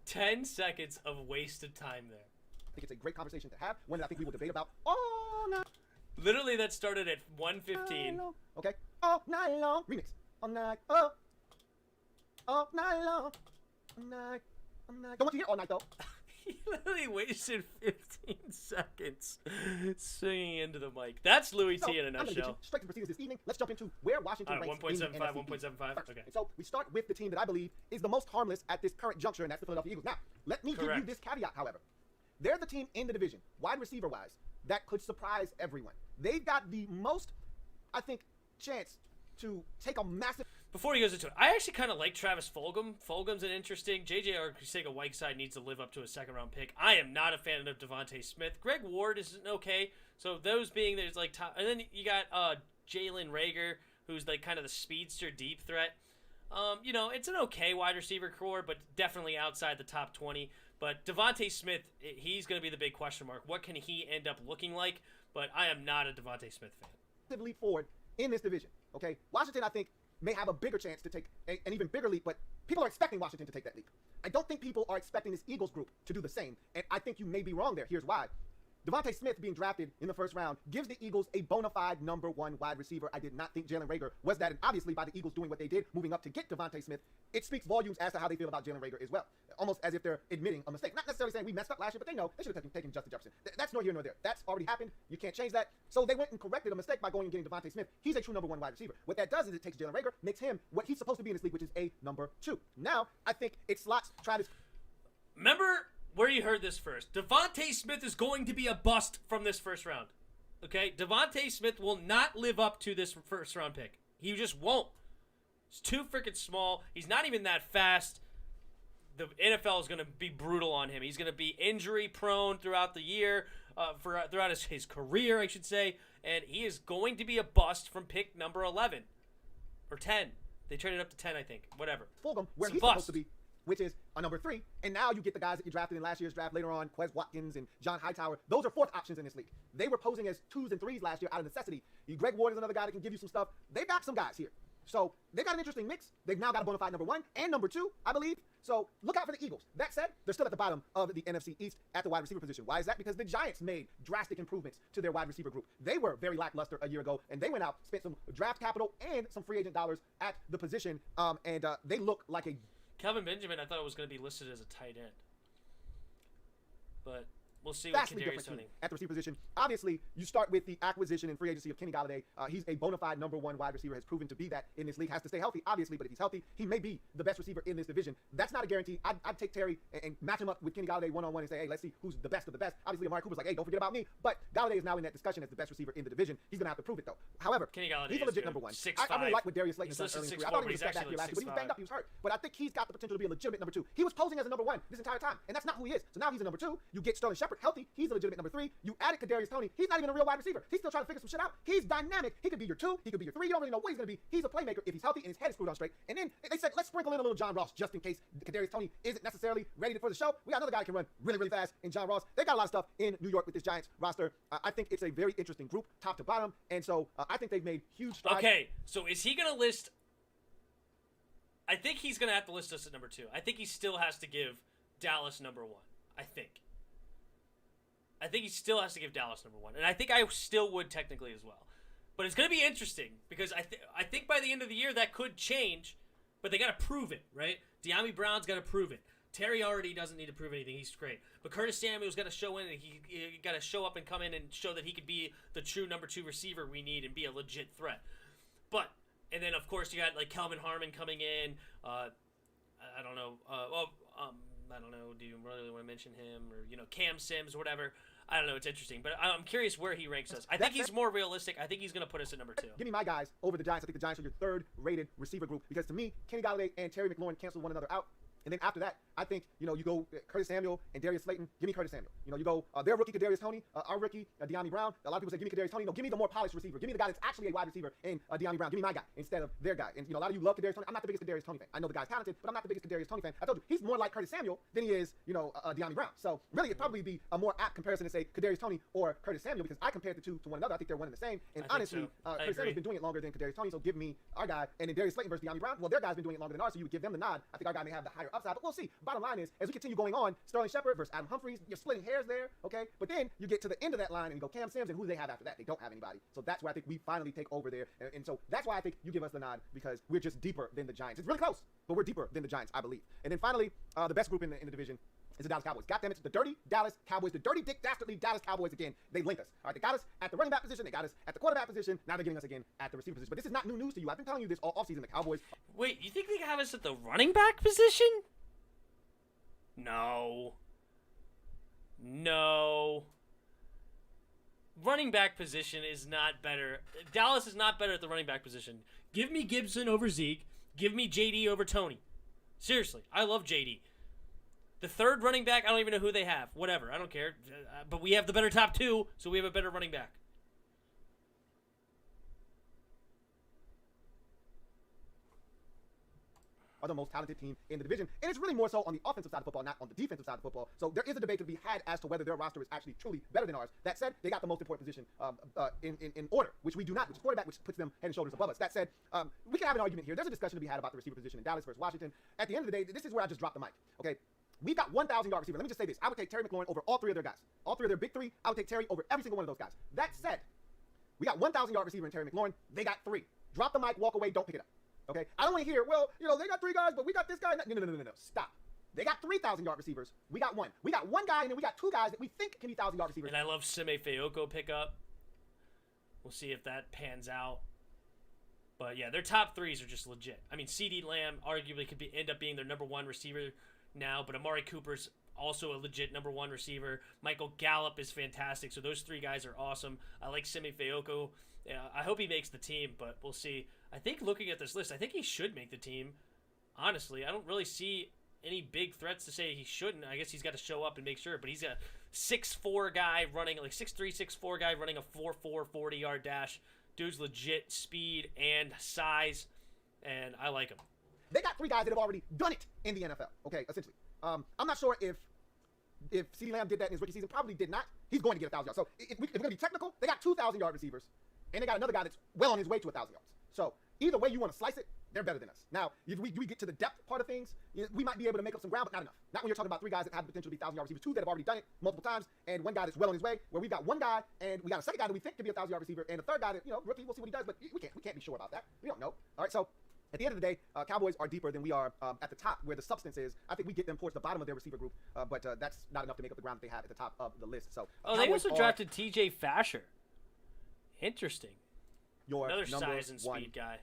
10 seconds of wasted time there. I think it's a great conversation to have, one that I think we will debate about all night. Literally, that started at 1:15. Okay? All night long. Remix. All night. All night long. All night. All night. Don't want you here all night, though. He literally wasted 15 seconds singing into the mic. That's Louis T in a nutshell. Straight to proceedings this evening. Let's jump into where Washington ranks 1.75, 1.75. Okay. And so we start with the team that I believe is the most harmless at this current juncture, and that's the Philadelphia Eagles. Now, let me give you this caveat, however. They're the team in the division, wide receiver-wise, that could surprise everyone. They've got the most, I think, chance to take a massive... Before he goes into it, I actually kind of like Travis Fulgham. Fulgham's an interesting... J.J. Arcega-Whiteside needs to live up to a second-round pick. I am not a fan of Devontae Smith. Greg Ward is okay. So those being there's like top... And then you got Jalen Reagor, who's like kind of the speedster deep threat. You know, it's an okay wide receiver core, but definitely outside the top 20. But Devontae Smith, he's going to be the big question mark. What can he end up looking like? But I am not a Devontae Smith fan. Leap forward in this division, okay? Washington, I think, may have a bigger chance to take an even bigger leap, but people are expecting Washington to take that leap. I don't think people are expecting this Eagles group to do the same, and I think you may be wrong there. Here's why. Devontae Smith being drafted in the first round gives the Eagles a bona fide number one wide receiver. I did not think Jalen Reagor was that, and obviously by the Eagles doing what they did, moving up to get Devontae Smith, it speaks volumes as to how they feel about Jalen Reagor as well. Almost as if they're admitting a mistake. Not necessarily saying we messed up last year, but they know they should have taken Justin Jefferson. That's nor here nor there. That's already happened. You can't change that. So they went and corrected a mistake by going and getting Devontae Smith. He's a true number one wide receiver. What that does is it takes Jalen Reagor, makes him what he's supposed to be in this league, which is a number two. Now, I think it slots Travis. Remember where you heard this first. Devontae Smith is going to be a bust from this first round. Okay? Devontae Smith will not live up to this first-round pick. He just won't. He's too freaking small. He's not even that fast. The NFL is going to be brutal on him. He's going to be injury-prone throughout the year, throughout his career, I should say, and he is going to be a bust from pick number 11 or 10. They traded up to 10, I think. Whatever. Fulgham, where It's a he's bust. supposed to be, which is a number 3. And now you get the guys that you drafted in last year's draft later on, Quez Watkins and John Hightower. Those are 4th options in this league. They were posing as 2s and 3s last year out of necessity. Greg Ward is another guy that can give you some stuff. They've got some guys here. So they've got an interesting mix. They've now got a bona fide number 1 and number 2, I believe. So look out for the Eagles. That said, they're still at the bottom of the NFC East at the wide receiver position. Why is that? Because the Giants made drastic improvements to their wide receiver group. They were very lackluster a year ago, and they went out, spent some draft capital and some free agent dollars at the position, and they look like a... Kelvin Benjamin, I thought it was going to be listed as a tight end. But we'll see what vastly Kadarius different Toney. team at the receiver position. Obviously, you start with the acquisition and free agency of Kenny Golladay. He's a bona fide number 1 wide receiver, has proven to be that in this league. Has to stay healthy, obviously, but if he's healthy, he may be the best receiver in this division. That's not a guarantee. I'd take Terry and match him up with Kenny Golladay one-on-one and say, hey, let's see who's the best of the best. Obviously, Amari Cooper's like, hey, don't forget about me. But Golladay is now in that discussion as the best receiver in the division. He's going to have to prove it, though. However, Kenny Golladay he's a is legit good. number 1. 6'5". I really like what Darius Slayton He's has done listed early in his career. I thought he 6'4", was a step but back he's here last year, but he was banged up. He was hurt. But I think he's got the potential to be a legitimate number 2. He was posing as a number 1 this entire time, and that's not who he is. So now he's a number 2. You get Sterling Shepard healthy. He's a legitimate number 3. You added Kadarius Toney. He's not even a real wide receiver. He's still trying to figure some shit out. He's dynamic. He could be your 2. He could be your 3. You don't really know what he's going to be. He's a playmaker if he's healthy and his head is screwed on straight. And then they said, let's sprinkle in a little John Ross just in case Kadarius Toney isn't necessarily ready for the show. We got another guy who can run really, really fast in John Ross. They got a lot of stuff in New York with this Giants roster. I think it's a very interesting group, top to bottom. And so I think they've made huge strides. Okay, so is he going to list... I think he's going to have to list us at number 2. I think he still has to give Dallas number 1. I think he still has to give Dallas number 1. And I think I still would technically as well. But it's going to be interesting because I think by the end of the year that could change, but they got to prove it, right? De'Ami Brown's got to prove it. Terry already doesn't need to prove anything. He's great. But Curtis Samuel's got to show in, and he got to show up and come in and show that he could be the true number 2 receiver we need and be a legit threat. But, and then of course you got like Kelvin Harmon coming in. I don't know. I don't know. Do you really want to mention him or Cam Sims or whatever? I don't know. It's interesting, but I'm curious where he ranks us. I think he's more realistic. I think he's going to put us at number 2. Give me my guys over the Giants. I think the Giants are your 3rd-rated receiver group because to me, Kenny Golladay and Terry McLaurin cancel one another out. And then after that, I think, you go Curtis Samuel and Darius Slayton. Give me Curtis Samuel. You go their rookie, Kadarius Toney, our rookie, De'Ami Brown. A lot of people say, give me Kadarius Toney. No, give me the more polished receiver. Give me the guy that's actually a wide receiver in De'Ami Brown. Give me my guy instead of their guy. And, a lot of you love Kadarius Toney. I'm not the biggest Kadarius Toney fan. I know the guy's talented, but I'm not the biggest Kadarius Toney fan. I told you, he's more like Curtis Samuel than he is, De'Ami Brown. So, really, it'd probably be a more apt comparison to say Kadarius Toney or Curtis Samuel because I compared the two to one another. I think they're one and the same. And honestly, Curtis Samuel's been doing it longer than Kadarius Toney, so give me our guy. And then Darius Slayton versus De'Ami Brown, well, their guy's been doing it longer than ours, so you would give them the nod. I think our guy may have the higher upside, but we'll see. Bottom line is, as we continue going on, Sterling Shepard versus Adam Humphries, you're splitting hairs there, okay? But then you get to the end of that line and you go Cam Sims, and who do they have after that? They don't have anybody. So that's where I think we finally take over there. And so that's why I think you give us the nod because we're just deeper than the Giants. It's really close, but we're deeper than the Giants, I believe. And then finally, the best group in the division is the Dallas Cowboys. God damn it, the dirty Dallas Cowboys, the dirty dick dastardly Dallas Cowboys again. They linked us. All right, they got us at the running back position. They got us at the quarterback position. Now they're getting us again at the receiver position. But this is not new news to you. I've been telling you this all offseason. The Cowboys. Wait, you think they have us at the running back position? No. Running back position is not better. Dallas is not better at the running back position. Give me Gibson over Zeke. Give me JD over Tony. Seriously, I love JD. The 3rd running back, I don't even know who they have. Whatever, I don't care. But we have the better top 2, so we have a better running back. Are the most talented team in the division, and it's really more so on the offensive side of football, not on the defensive side of football. So there is a debate to be had as to whether their roster is actually truly better than ours. That said, they got the most important position in order, which we do not, which is quarterback, which puts them head and shoulders above us. That said, we can have an argument here. There's a discussion to be had about the receiver position in Dallas versus Washington. At the end of the day, this is where I just dropped the mic. Okay, we've got 1,000-yard receiver. Let me just say this: I would take Terry McLaurin over all 3 of their guys, all 3 of their big 3. I would take Terry over every single one of those guys. That said, we got 1,000-yard receiver in Terry McLaurin. They got 3. Drop the mic, walk away, don't pick it up. Okay, I don't want to hear, well, they got 3 guys, but we got this guy. No. Stop. They got 3,000-yard receivers. We got 1. We got 1 guy, and then we got 2 guys that we think can be 1,000-yard receivers. And I love Sime Fayoko pickup. We'll see if that pans out. But yeah, their top 3s are just legit. I mean, CeeDee Lamb arguably could end up being their number 1 receiver now, but Amari Cooper's also a legit number 1 receiver. Michael Gallup is fantastic. So those 3 guys are awesome. I like Simi Fayoko. I hope he makes the team, but we'll see. I think looking at this list, I think he should make the team. Honestly, I don't really see any big threats to say he shouldn't. I guess he's got to show up and make sure, but he's a 6'4 guy running, like 6'3", 6'4 guy running a 4.4 40-yard dash. Dude's legit speed and size, and I like him. They got 3 guys that have already done it in the NFL, okay, essentially. I'm not sure if CeeDee Lamb did that in his rookie season. Probably did not. He's going to get 1,000 yards. So if we're going to be technical, they got 2,000-yard receivers, and they got another guy that's well on his way to 1,000 yards. So either way you want to slice it, they're better than us. Now, if we get to the depth part of things, we might be able to make up some ground, but not enough. Not when you're talking about 3 guys that have the potential to be 1,000-yard receivers, 2 that have already done it multiple times, and 1 guy that's well on his way, where we've got 1 guy, and we got a second guy that we think could be a 1,000-yard receiver, and a third guy that, rookie, we'll see what he does, but we can't be sure about that. We don't know. All right, so at the end of the day, Cowboys are deeper than we are at the top, where the substance is. I think we get them towards the bottom of their receiver group, but that's not enough to make up the ground that they have at the top of the list. So, they also drafted T.J. Fasher. Interesting. Another number size and speed 1 guy.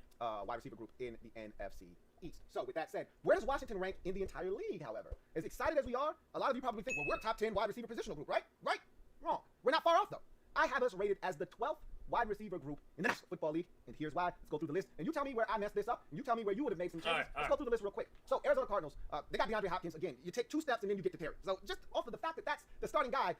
Wide receiver group in the NFC East. So with that said, where does Washington rank in the entire league, however? As excited as we are, a lot of you probably think, well, we're a top 10 wide receiver positional group, right? Right? Wrong. We're not far off, though. I have us rated as the 12th wide receiver group in the National Football League, and here's why. Let's go through the list, and you tell me where I messed this up, and you tell me where you would have made some changes. Let's go through the list real quick. So Arizona Cardinals, they got DeAndre Hopkins. Again, you take 2 steps, and then you get to Terry. So just off of the fact that that's the starting guy,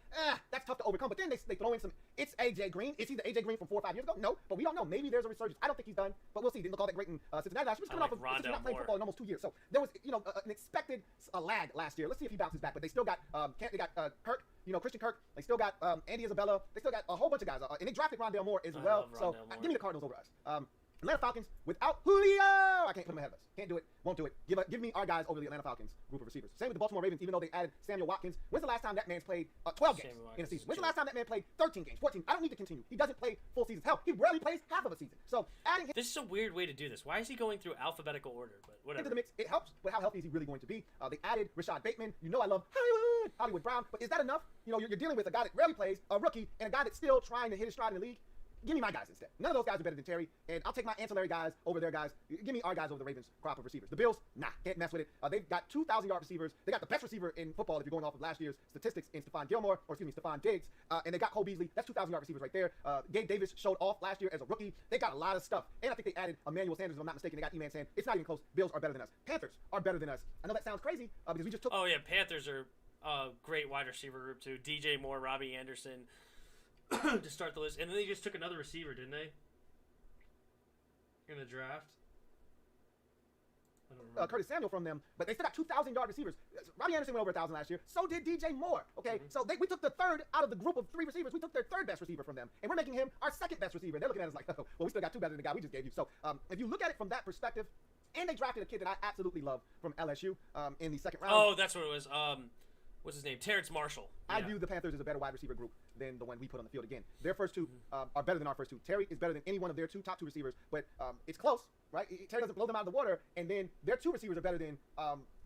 that's tough to overcome. But then they throw in some, it's A.J. Green. Is he the A.J. Green from 4 or 5 years ago? No, but we don't know. Maybe there's a resurgence. I don't think he's done, but we'll see. Didn't look all that great in Cincinnati last year. He's coming off of not playing football in almost 2 years. So there was, an expected lag last year. Let's see if he bounces back. But they still got, they got Kirk. Christian Kirk. They still got Andy Isabella. They still got a whole bunch of guys. And they drafted Rondale Moore as well. So give me the Cardinals over us. Atlanta Falcons without Julio. I can't put them ahead of us. Can't do it. Won't do it. Give me our guys over the Atlanta Falcons group of receivers. Same with the Baltimore Ravens, even though they added Samuel Watkins. When's the last time that man's played 12 games in a season? When's the last time that man played 13 games, 14? I don't need to continue. He doesn't play full seasons. Hell, he rarely plays half of a season. So adding him. This is a weird way to do this. Why is he going through alphabetical order? But whatever. Into the mix, it helps, but how healthy is he really going to be? They added Rashad Bateman. I love Hollywood Brown, but is that enough? You're dealing with a guy that rarely plays, a rookie, and a guy that's still trying to hit his stride in the league. Give me my guys instead. None of those guys are better than Terry, and I'll take my ancillary guys over their guys. Give me our guys over the Ravens' crop of receivers. The Bills, can't mess with it. They've got 2,000-yard receivers. They got the best receiver in football if you're going off of last year's statistics in Stephon Diggs. And they got Cole Beasley. That's 2,000-yard receivers right there. Gabe Davis showed off last year as a rookie. They got a lot of stuff. And I think they added Emmanuel Sanders, if I'm not mistaken. They got E-Man Sand. It's not even close. Bills are better than us. Panthers are better than us. I know that sounds crazy because we just took... Oh, yeah, Panthers are a great wide receiver group, too. DJ Moore, Robbie Anderson... to start the list, and then they just took another receiver, didn't they? In the draft. I don't remember. Curtis Samuel from them, but they still got 2,000-yard receivers. Robbie Anderson went over 1,000 last year. So did DJ Moore. Okay, so we took the third out of the group of 3 receivers. We took their 3rd best receiver from them, and we're making him our 2nd best receiver. They're looking at us like, oh, well, we still got 2 better than the guy we just gave you. So if you look at it from that perspective, and they drafted a kid that I absolutely love from LSU in the 2nd round. Oh, that's what it was. What's his name? Terrence Marshall. Yeah. I view the Panthers as a better wide receiver group than the one we put on the field. Again, their first 2 are better than our first 2. Terry is better than any one of their top 2 receivers, but it's close, right? Terry doesn't blow them out of the water, and then their 2 receivers are better than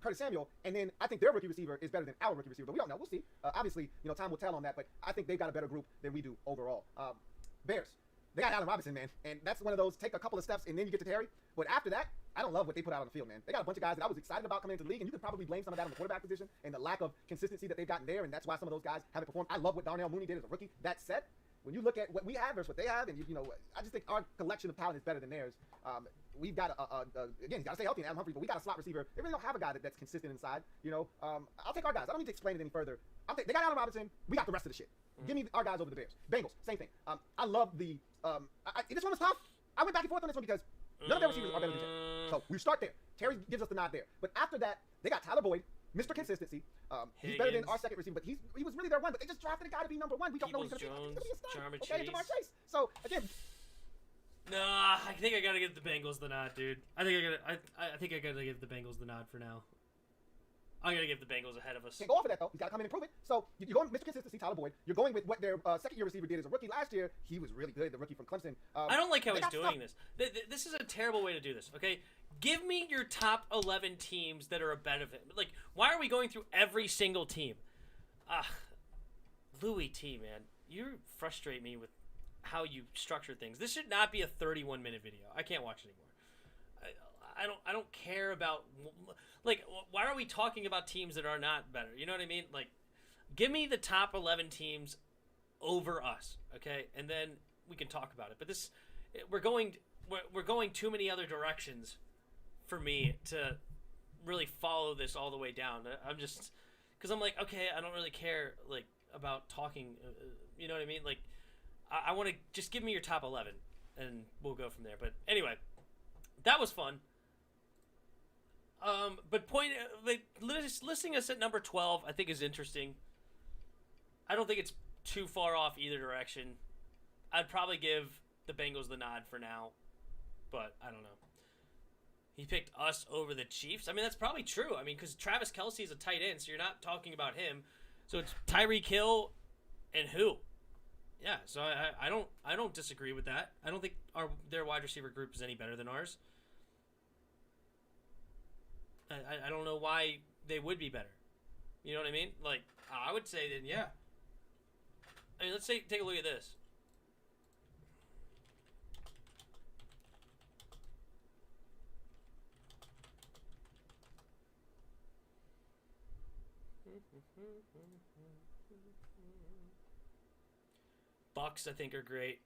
Curtis Samuel, and then I think their rookie receiver is better than our rookie receiver, but we don't know. We'll see. Obviously, time will tell on that, but I think they've got a better group than we do overall. Bears. They got Allen Robinson, man, and that's one of those take a couple of steps and then you get to Terry. But after that, I don't love what they put out on the field, man. They got a bunch of guys that I was excited about coming into the league, and you can probably blame some of that on the quarterback position and the lack of consistency that they've gotten there, and that's why some of those guys haven't performed. I love what Darnell Mooney did as a rookie. That said, when you look at what we have versus what they have, and I just think our collection of talent is better than theirs. We've got again, you got to stay healthy in Adam Humphrey, but we got a slot receiver. They really don't have a guy that's consistent inside. I'll take our guys. I don't need to explain it any further. They got Allen Robinson. We got the rest of the shit. Give me our guys over the Bears. Bengals, same thing. I love the. This one was tough. I went back and forth on this one because none of their receivers are better than Terry. So we start there. Terry gives us the nod there. But after that, they got Tyler Boyd, Mr. Consistency. He's better than our 2nd receiver, but he was really their one. But they just drafted a guy to be number 1. We don't know what he's going to be. He's going to be a star. Okay, Jamar Chase. So again. Nah, I think I gotta give the Bengals the nod, dude. I think I gotta give the Bengals the nod for now. I'm going to give the Bengals ahead of us. Can't go off of that, though. He's got to come in and prove it. So you're going Mr. Consistency, Tyler Boyd. You're going with what their second-year receiver did as a rookie last year. He was really good, the rookie from Clemson. I don't like how he's doing this. This is a terrible way to do this, okay? Give me your top 11 teams that are a benefit. Like, why are we going through every single team? Louis T, man. You frustrate me with how you structure things. This should not be a 31-minute video. I can't watch it anymore. I don't care about, like, why are we talking about teams that are not better? You know what I mean? Like, give me the top 11 teams over us, okay? And then we can talk about it. But we're going too many other directions for me to really follow this all the way down. I'm just, because I'm like, okay, I don't really care, like, about talking, you know what I mean? Like, I want to just give me your top 11, and we'll go from there. But anyway, that was fun. But listing us at number 12, I think is interesting. I don't think it's too far off either direction. I'd probably give the Bengals the nod for now, but I don't know. He picked us over the Chiefs. I mean, that's probably true. I mean, because Travis Kelce is a tight end, so you're not talking about him. So it's Tyreek Hill and who? Yeah, so I don't disagree with that. I don't think their wide receiver group is any better than ours. I don't know why they would be better. You know what I mean? Like, I would say then, yeah. I mean, let's take a look at this. Bucks, I think, are great.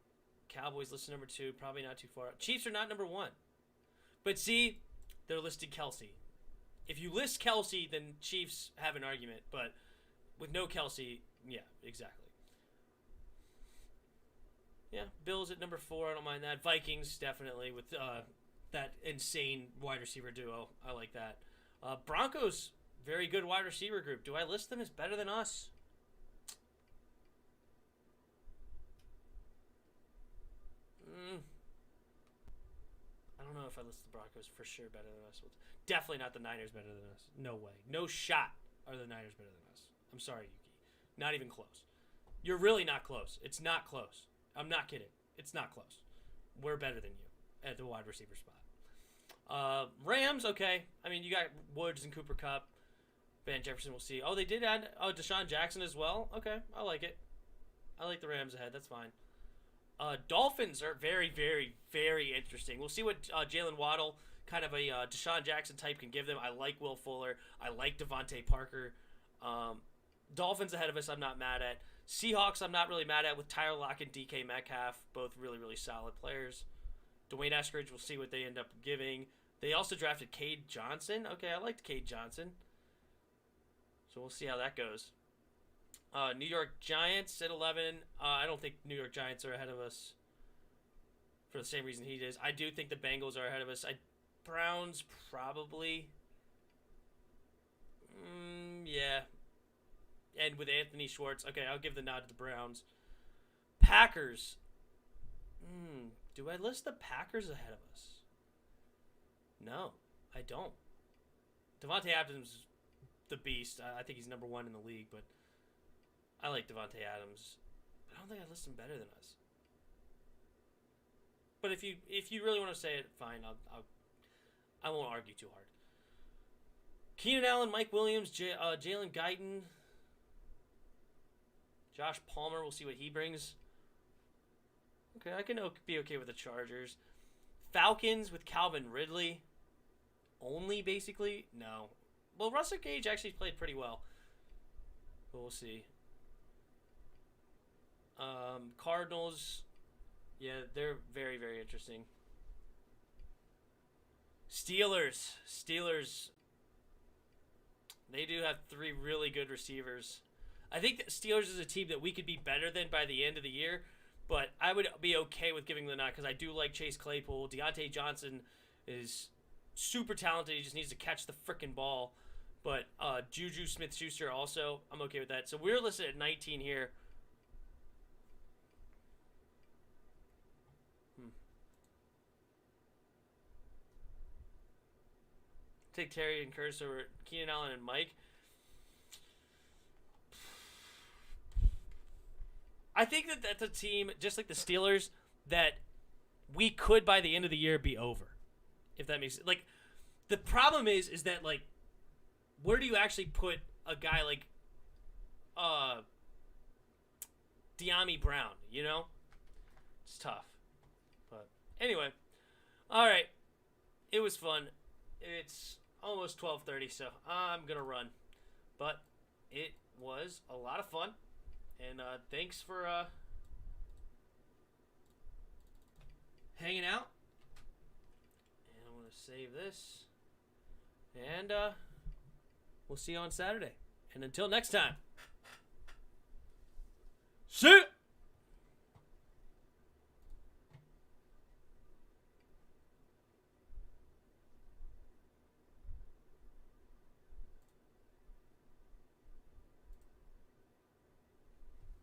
Cowboys listed number 2, probably not too far out. Chiefs are not number 1. But see, they're listed Kelce. If you list Kelce, then Chiefs have an argument. But with no Kelce, yeah, exactly. Yeah, Bills at number 4, I don't mind that. Vikings, definitely, with that insane wide receiver duo. I like that. Broncos, very good wide receiver group. Do I list them as better than us? I don't know if I list the Broncos for sure better than us. Definitely not the Niners better than us. No way. No shot are the Niners better than us. I'm sorry, Yuki. Not even close. You're really not close. It's not close. I'm not kidding. It's not close. We're better than you at the wide receiver spot. Rams, okay. I mean, you got Woods and Cooper Kupp. Van Jefferson, we'll see. Oh, they did add Deshaun Jackson as well. Okay, I like it. I like the Rams ahead. That's fine. Dolphins are very, very, very interesting. We'll see what Jalen Waddle, kind of a Deshaun Jackson type, can give them. I like Will Fuller. I like Devontae Parker. Dolphins ahead of us, I'm not mad at. Seahawks, I'm not really mad at with Tyler Lockett and DK Metcalf. Both really, really solid players. Dwayne Eskridge, we'll see what they end up giving. They also drafted Cade Johnson. Okay, I liked Cade Johnson. So we'll see how that goes. New York Giants at 11. I don't think New York Giants are ahead of us for the same reason he is. I do think the Bengals are ahead of us. Browns, probably. Yeah. And with Anthony Schwartz. Okay, I'll give the nod to the Browns. Packers. Do I list the Packers ahead of us? No, I don't. Devontae Adams, the beast. I think he's number 1 in the league, but I like Devontae Adams. I don't think I list him better than us. But if you really want to say it, fine. I won't argue too hard. Keenan Allen, Mike Williams, Jalen Guyton, Josh Palmer. We'll see what he brings. Okay, I can be okay with the Chargers. Falcons with Calvin Ridley. Only, basically? No. Well, Russell Gage actually played pretty well. But we'll see. Cardinals. Yeah, they're very, very interesting. Steelers. They do have 3 really good receivers. I think that Steelers is a team that we could be better than by the end of the year. But I would be okay with giving them the nod because I do like Chase Claypool. Deontay Johnson is super talented. He just needs to catch the freaking ball. But Juju Smith-Schuster also, I'm okay with that. So we're listed at 19 here. Take Terry and Curtis over Keenan Allen and Mike. I think that that's a team, just like the Steelers, that we could, by the end of the year, be over. If that makes sense. Like, the problem is that, like, where do you actually put a guy like De'Ami Brown, you know? It's tough. But anyway. All right. It was fun. it's almost 12:30, so I'm going to run. But it was a lot of fun. And thanks for hanging out. And I'm going to save this. And we'll see you on Saturday. And until next time.